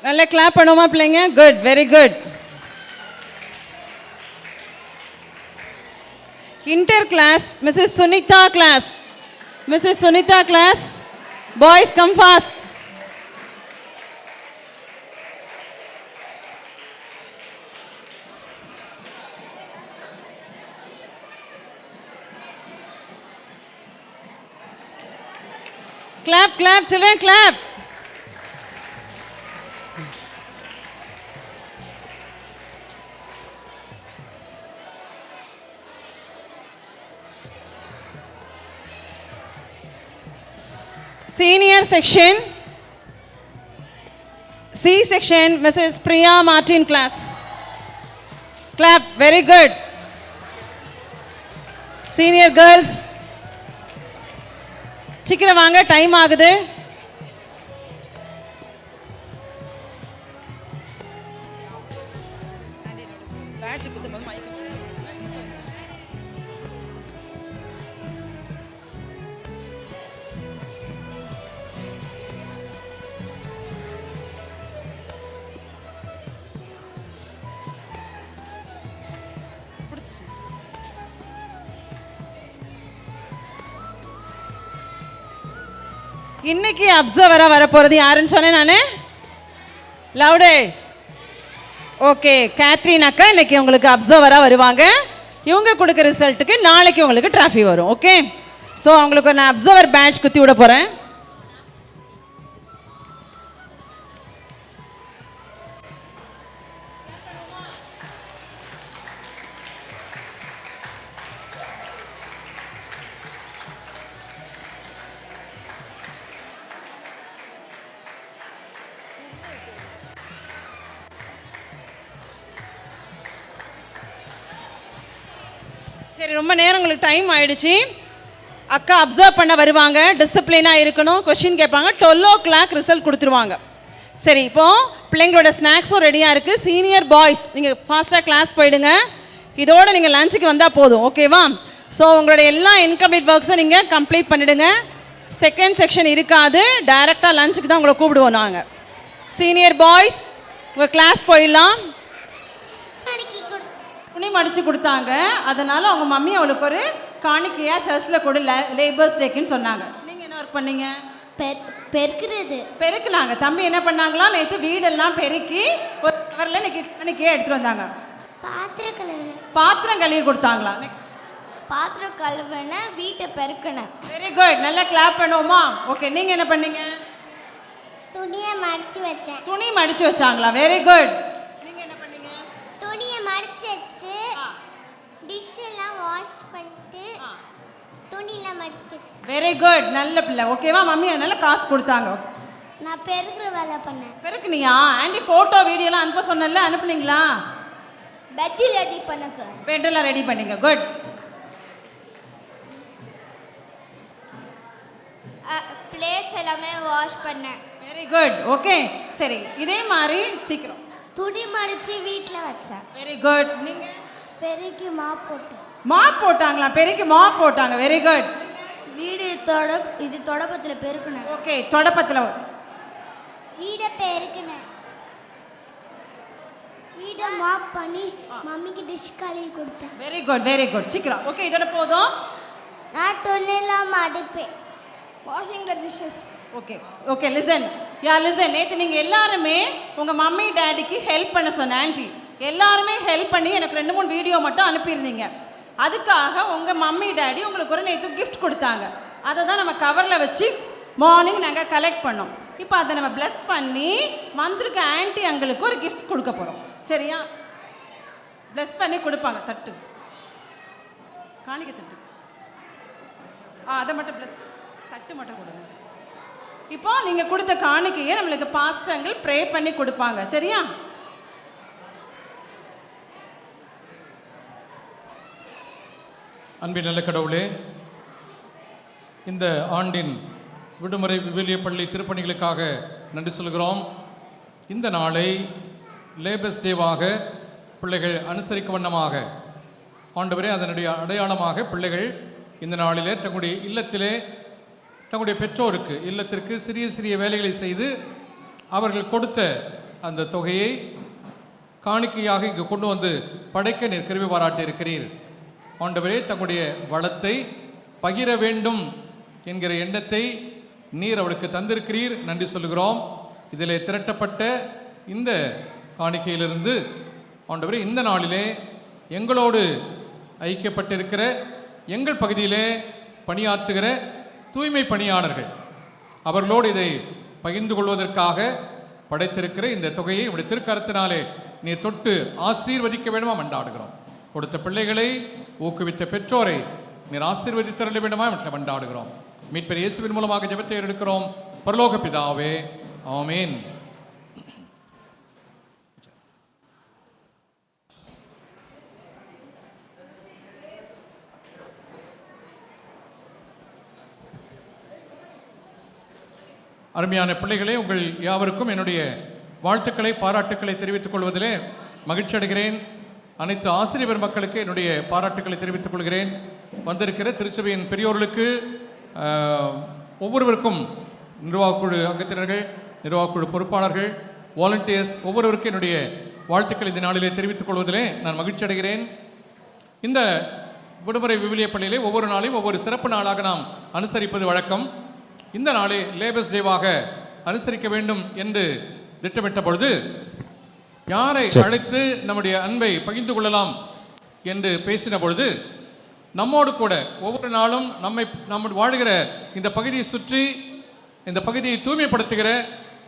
நல்லா கிளாப் பண்ணுவோமா பிள்ளைங்க? Good, very good. Inter class, Mrs. Sunita class. Mrs. Sunita class, boys come fast. Clap, children, clap. Senior section, C section, Mrs. Priya Martin class. Clap, very good. Senior girls, சீக்கிரம் வாங்க, time ஆகுது. இன்னைக்கு அப்சர்வரா வரப்போறது யாருன்னு சொன்னேன் நானு? லவுடே. Okay, Catherine அக்கா இன்னைக்கு உங்களுக்கு அப்சர்வரா வருவாங்க. இவங்க கொடுக்குற ரிசல்ட்டுக்கு நாளைக்கு உங்களுக்கு ட்ராஃபி வரும். ஓகே, ஸோ அவங்களுக்கு நான் அப்சர்வர் பேட்ச் குத்தி விட போறேன். சரி, ரொம்ப நேரம் உங்களுக்கு டைம் ஆயிடுச்சு. அக்கா அப்சர்வ் பண்ண வருவாங்க, டிசிப்ளினாக இருக்கணும், கொஷின் கேட்பாங்க. 12 o'clock ரிசல்ட் கொடுத்துருவாங்க. சரி, இப்போது பிள்ளைங்களோட ஸ்நாக்ஸும் ரெடியாக இருக்குது. சீனியர் பாய்ஸ் நீங்கள் ஃபாஸ்ட்டாக கிளாஸ் போயிடுங்க. இதோட நீங்கள் லஞ்சுக்கு வந்தால் போதும், ஓகேவா? ஸோ உங்களுடைய எல்லா இன்கம்ப்ளீட் ஒர்க்ஸை நீங்கள் கம்ப்ளீட் பண்ணிவிடுங்க. செகண்ட் செக்ஷன் இருக்காது, டைரெக்டாக லஞ்சுக்கு தான் உங்களை கூப்பிடுவோம் நாங்கள். சீனியர் பாய்ஸ் உங்கள் கிளாஸ் போயிடலாம். துணி மடித்து கொடுத்தாங்க, அதனால் அவங்க மம்மி அவளுக்கு ஒரு காணிக்கையாக சர்ச்சில் கொடு லேபர்ஸ் டேக்குன்னு சொன்னாங்க. நீங்கள் என்ன ஒர்க் பண்ணீங்க? பெருக்கிறது. பெருக்குனாங்க. தம்பி என்ன பண்ணாங்களா, நேற்று வீடெல்லாம் பெருக்கி ஒரு கவரில் இன்னைக்கு காணிக்கையாக எடுத்துகிட்டு வந்தாங்க. பாத்திரம் கழுவின. பாத்திரம் கழுவி கொடுத்தாங்களா? நெக்ஸ்ட் பாத்திரம் கழுவின, வீட்டை பெருக்கினேன். வெரி குட், நல்லா கிளாப் பண்ணுவோமா? ஓகே, நீங்கள் என்ன பண்ணீங்க? துணியை மடிச்சு வச்சேன். துணி மடிச்சு வச்சாங்களா? Very good. நீங்கள் என்ன பண்ணீங்க? துணியை மடிச்சு வச்சு டிஷ் எல்லாம் வாஷ் பண்ணிட்டு துணியெல்லாம் மடிச்சு வச்சு. வெரி குட், நல்ல பிள்ளை, ஓகேவா? மம்மி அதனால காசு கொடுத்தாங்க. நான் பெருக்கிற வேலை பண்ணேன். பெருக்குனியா? ஆண்டி ஃபோட்டோ வீடியோலாம் அனுப்ப சொன்னல, அனுப்புனீங்களா? பெட்டில் ரெடி பண்ணக்கு. பெட்டெல்லாம் ரெடி பண்ணீங்க, குட். பிளேட்ஸ் எல்லாமே வாஷ் பண்ணேன். Very good, okay. சரி, இதே மாதிரி சீக்கிரம். துணி மடிச்சு வீட்டில் வச்சேன். Very good. நீங்கள்? பெருக்கி மாப் போட்டேன். மாப் போட்டாங்களா? பெருக்கி மாப் போட்டாங்க, வெரி குட். வீடு தொடப்பத்தில் பெருக்கினேன். ஓகே, தொடப்பத்தில் வீடை பெருக்கினேன். வீடை மாப் பண்ணி மம்மிக்கு டிஷ் கழுவி கொடுத்தேன். Very good, very good. சீக்கிரம். ஓகே, இதோட போதும். நான் துணியெல்லாம் மடிப்பேன். Washing the dishes. Okay okay, listen. Listen. நேற்று நீங்கள் எல்லாருமே உங்கள் மம்மி டேடிக்கு ஹெல்ப் பண்ண சொன்ன ஆண்டி எல்லாருமே ஹெல்ப் பண்ணி எனக்கு 2-3 வீடியோ மட்டும் அனுப்பியிருந்தீங்க. அதுக்காக உங்கள் மம்மி டேடி உங்களுக்கு ஒரு நேற்று கிஃப்ட் கொடுத்தாங்க. அதை தான் நம்ம கவரில் வச்சு மார்னிங் நாங்கள் கலெக்ட் பண்ணோம். இப்போ அதை நம்ம ப்ளஸ் பண்ணி வந்திருக்க ஆன்ட்டி அங்களுக்கு ஒரு கிஃப்ட் கொடுக்க போகிறோம். சரியா? ப்ளஸ் பண்ணி கொடுப்பாங்க. தட்டு, காணிக்க தட்டு. அதை மட்டும் ப்ளஸ், தட்டு மட்டும் கொடுங்க. இப்போ நீங்கள் கொடுத்த காணிக்கையை நம்மளுக்கு பாஸ்டர்கள் ப்ரே பண்ணி கொடுப்பாங்க. சரியா? அன்பின் நல்ல கடவுளே, இந்த ஆண்டின் விடுமுறை விவிலிய பள்ளி திருப்பணிகளுக்காக நன்றி சொல்கிறோம். இந்த நாளை லேபர்ஸ் டேவாக பிள்ளைகள் அனுசரிக்க வண்ணமாக ஆண்டவரே அதனுடைய அடையாளமாக பிள்ளைகள் இந்த நாளிலே தங்களுடைய இல்லத்திலே தங்களுடைய பெற்றோருக்கு இல்லத்திற்கு சிறிய சிறிய வேலைகளை செய்து அவர்கள் கொடுத்த அந்த தொகையை காணிக்கையாக இங்கு கொண்டு வந்து படைக்க நீர் கிருபை பாராட்டி இருக்கிறீர். ஆண்டவரே, தங்களுடைய வளத்தை பகிர வேண்டும் என்கிற எண்ணத்தை நீர் அவளுக்கு தந்திருக்கிறீர். நன்றி சொல்கிறோம். இதில் திரட்டப்பட்ட இந்த காணிக்கையிலிருந்து ஆண்டவரே இந்த நாளிலே எங்களோடு ஐக்கியப்பட்டிருக்கிற எங்கள் பகுதியிலே பணியாற்றுகிற தூய்மை பணியாளர்கள் அவர்களோடு இதை பகிர்ந்து கொள்வதற்காக படைத்திருக்கிற இந்த தொகையை உடைய திருக்கரத்தினாலே நீர் தொட்டு ஆசீர்வதிக்க வேண்டுமா மன்றாடுகிறோம். கொடுத்த பிள்ளைகளை ஊக்குவித்த பெற்றோரை நீர் ஆசீர்வதித்தரல வேண்டுமா என்று மன்றாடுகிறோம். மீட்பர் இயேசுவின் மூலமாக ஜெபத்தை எடுக்கிறோம். பரலோக பிதாவே, ஆமென். அருமையான பிள்ளைகளே, உங்கள் யாவருக்கும் என்னுடைய வாழ்த்துக்களை பாராட்டுக்களை தெரிவித்துக் கொள்வதிலே மகிழ்ச்சி அடைகிறேன். அனைத்து ஆசிரியர் மக்களுக்கு என்னுடைய பாராட்டுக்களை தெரிவித்துக் கொள்கிறேன். வந்திருக்கிற திருச்சபையின் பெரியோர்களுக்கு ஒவ்வொருவருக்கும் நிர்வாகக்குழு அங்கத்தினர்கள், நிர்வாகக்குழு பொறுப்பாளர்கள், வாலண்டியர்ஸ் ஒவ்வொருவருக்கும் என்னுடைய வாழ்த்துக்களை இந்த நாளிலே தெரிவித்துக் கொள்வதிலே நான் மகிழ்ச்சி அடைகிறேன். இந்த விடுமுறை விவிலிய பள்ளியிலே ஒவ்வொரு நாளையும் ஒவ்வொரு சிறப்பு நாளாக நாம் அனுசரிப்பது வழக்கம். இந்த நாளை லேபர்ஸ் டேவாக அனுசரிக்க வேண்டும் என்று திட்டமிட்ட பொழுது யாரை அழைத்து நம்முடைய அன்பை பகிர்ந்து கொள்ளலாம் என்று பேசின பொழுது நம்மோடு கூட ஒவ்வொரு நாளும் நம்ம வாழுகிற இந்த பகுதியை சுற்றி இந்த பகுதியை தூய்மைப்படுத்துகிற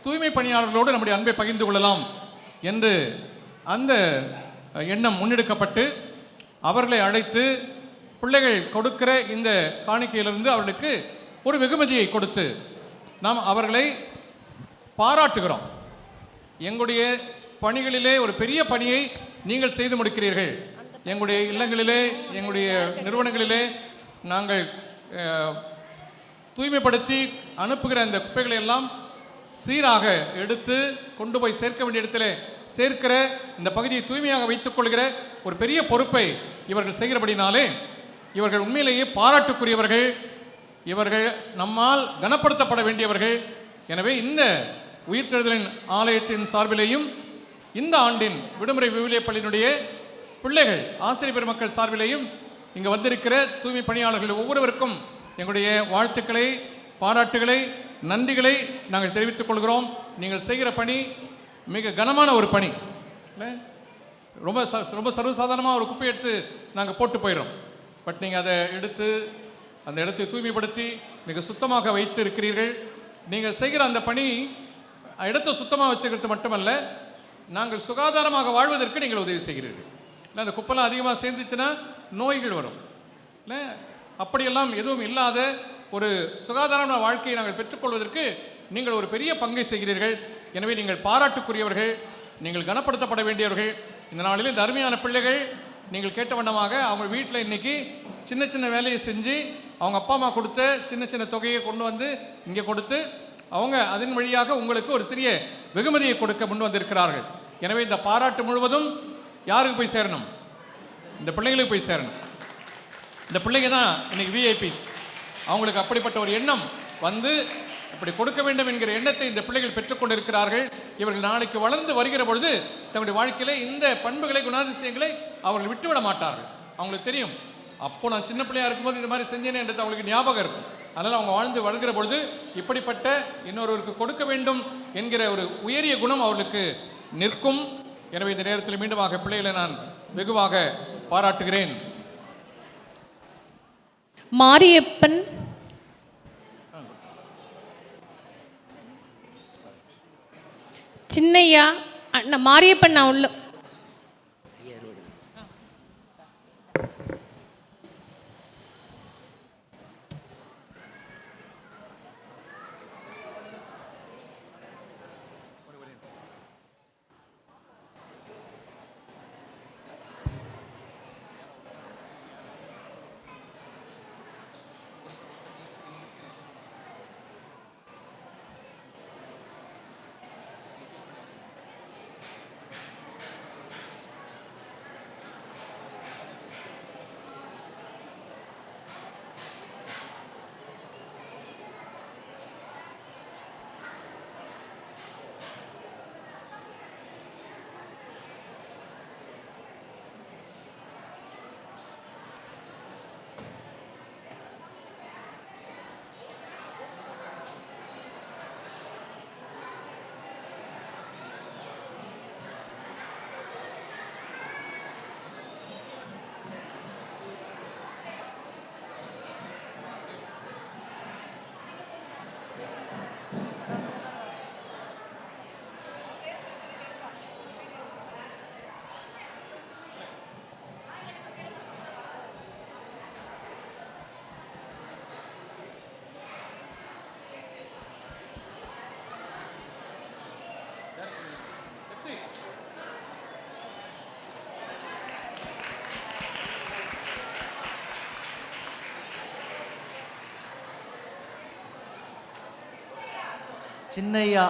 தூய்மை பணியாளர்களோடு நம்முடைய அன்பை பகிர்ந்து கொள்ளலாம் என்று அந்த எண்ணம் முன்னெடுக்கப்பட்டு அவர்களை அழைத்து பிள்ளைகள் கொடுக்கிற இந்த காணிக்கையிலிருந்து அவர்களுக்கு ஒரு வெகுமதியை கொடுத்து நாம் அவர்களை பாராட்டுகிறோம். எங்களுடைய பணிகளிலே ஒரு பெரிய பணியை நீங்கள் செய்து முடிக்கிறீர்கள். எங்களுடைய இல்லங்களிலே, எங்களுடைய நிறுவனங்களிலே நாங்கள் தூய்மைப்படுத்தி அனுப்புகிற அந்த குப்பைகளை எல்லாம் சீராக எடுத்து கொண்டு போய் சேர்க்க வேண்டிய இடத்துல சேர்க்கிற, இந்த பகுதியை தூய்மையாக வைத்துக் கொள்கிற ஒரு பெரிய பொறுப்பை இவர்கள் செய்கிறபடினாலே இவர்கள் உண்மையிலேயே பாராட்டுக்குரியவர்கள். இவர்கள் நம்மால் கனப்படுத்தப்பட வேண்டியவர்கள். எனவே இந்த உயிர்த்தெழுதலின் ஆலயத்தின் சார்பிலேயும் இந்த ஆண்டின் விடுமுறை விவிலிய பள்ளியினுடைய பிள்ளைகள் ஆசிரியர் பெருமக்கள் சார்பிலேயும் இங்கே வந்திருக்கிற தூய்மை பணியாளர்கள் ஒவ்வொருவருக்கும் எங்களுடைய வாழ்த்துக்களை, பாராட்டுகளை, நன்றிகளை நாங்கள் தெரிவித்துக் கொள்கிறோம். நீங்கள் செய்கிற பணி மிக கனமான ஒரு பணி. ரொம்ப ரொம்ப சர்வசாதாரணமாக ஒரு குப்பை எடுத்து நாங்கள் போட்டு போயிடுறோம். பட் நீங்கள் அதை எடுத்து அந்த இடத்தை தூய்மைப்படுத்தி மிக சுத்தமாக வைத்து இருக்கிறீர்கள். நீங்கள் செய்கிற அந்த பணி இடத்தை சுத்தமாக வச்சுக்கிறது மட்டுமல்ல, நாங்கள் சுகாதாரமாக வாழ்வதற்கு நீங்கள் உதவி செய்கிறீர்கள். இல்லை, அந்த குப்பெல்லாம் அதிகமாக சேர்ந்துச்சுன்னா நோய்கள் வரும். இல்லை, அப்படியெல்லாம் எதுவும் இல்லாத ஒரு சுகாதாரமான வாழ்க்கையை நாங்கள் பெற்றுக்கொள்வதற்கு நீங்கள் ஒரு பெரிய பங்கை செய்கிறீர்கள். எனவே நீங்கள் பாராட்டுக்குரியவர்கள், நீங்கள் கனப்படுத்தப்பட வேண்டியவர்கள். இந்த நாளில் இந்த அருமையான பிள்ளைகள் நீங்கள் கேட்ட வண்ணமாக அவங்க வீட்டில் இன்னைக்கு சின்ன சின்ன வேலையை செஞ்சு அவங்க அப்பா அம்மா கொடுத்த சின்ன சின்ன தொகையை கொண்டு வந்து இங்கே கொடுத்து அவங்க அதன் வழியாக உங்களுக்கு ஒரு சிறிய வெகுமதியை கொடுக்க முன் வந்திருக்கிறார்கள். எனவே இந்த பாராட்டு முழுவதும் யாருக்கு போய் சேரணும்? இந்த பிள்ளைங்களுக்கு போய் சேரணும். இந்த பிள்ளைங்க தான் இன்னைக்கு விஐபிஸ். அவங்களுக்கு அப்படிப்பட்ட ஒரு எண்ணம் வந்து இப்படி கொடுக்க வேண்டும் என்கிற எண்ணத்தை இந்த பிள்ளைகள் பெற்றுக்கொண்டிருக்கிறார்கள். இவர்கள் நாளைக்கு வளர்ந்து வருகிற பொழுது தங்களுடைய வாழ்க்கையில இந்த பண்புகளை, குணாதிசயங்களை அவர்கள் விட்டுவிட மாட்டார்கள். அவங்களுக்கு தெரியும், அப்போ நான் சின்ன பிள்ளையா இருக்கும்போது இந்த மாதிரி செஞ்சேனே என்றது அவங்களுக்கு ஞாபகம் இருக்கும். அதனால் அவங்க வாழ்ந்து வருகிற பொழுது இப்படிப்பட்ட இன்னொருவருக்கு கொடுக்க வேண்டும் என்கிற ஒரு உயரிய குணம் அவர்களுக்கு நிற்கும். எனவே இந்த நேரத்தில் மீண்டுமாக பிள்ளைகளை நான் வெகுவாக பாராட்டுகிறேன். மாரியப்பன், சின்னையா, அண்ணா மாரியப்பன், நான் உள்ள சின்னையா,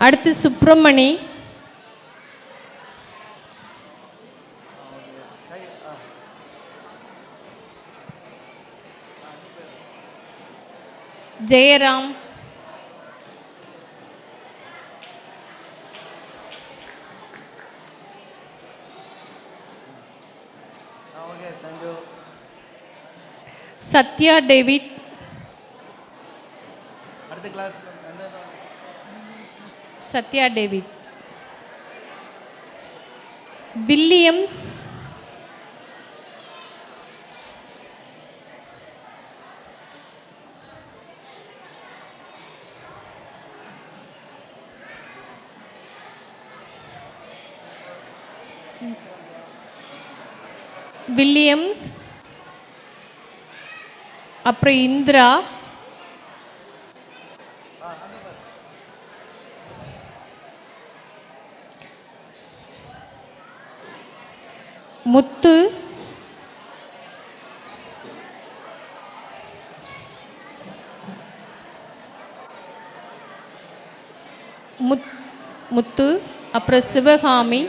அடுத்து சுப்பிரமணி, ஜெயராம், சத்யா டேவிட், அடுத்த class Sathya David, Williams, Williams, அப்புறம் இந்திரா, முத்து, முத்து, அப்புறம் சிவகாமி,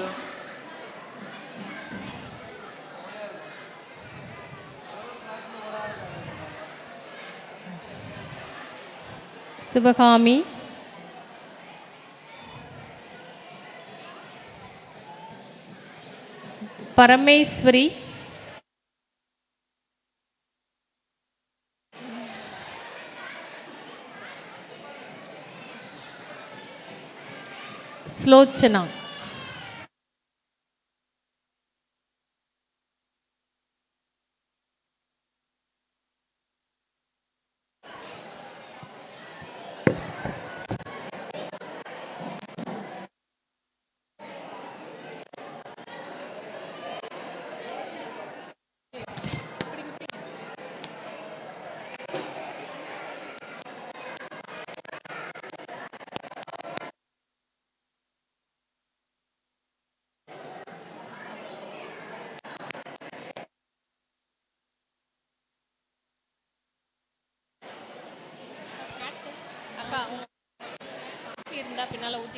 சிவகாமி, பரமேஸ்வரி, ஸ்லோச்சனா. அக்கா இருந்தா பின்னால ஊத்தி.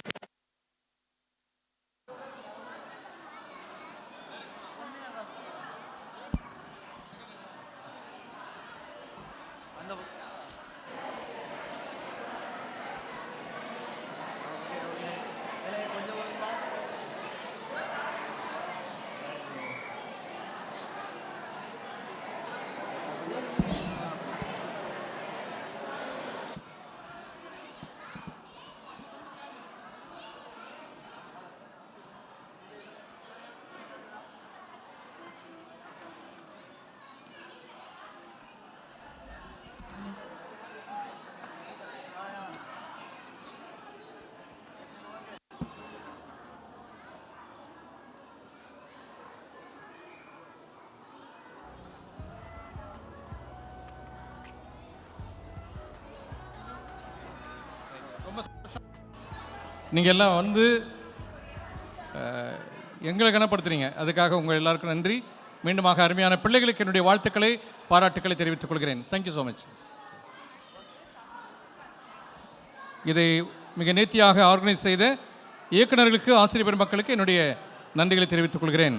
நீங்கள் எல்லாம் வந்து எங்களை கனப்படுத்துறீங்க, அதுக்காக உங்கள் எல்லாருக்கும் நன்றி. மீண்டுமாக அருமையான பிள்ளைகளுக்கு என்னுடைய வாழ்த்துக்களை, பாராட்டுக்களை தெரிவித்துக் கொள்கிறேன். Thank you so much. இதை மிக நேர்த்தியாக ஆர்கனைஸ் செய்த இயக்குநர்களுக்கு, ஆசிரியர் பெருமக்களுக்கு என்னுடைய நன்றிகளை தெரிவித்துக் கொள்கிறேன்.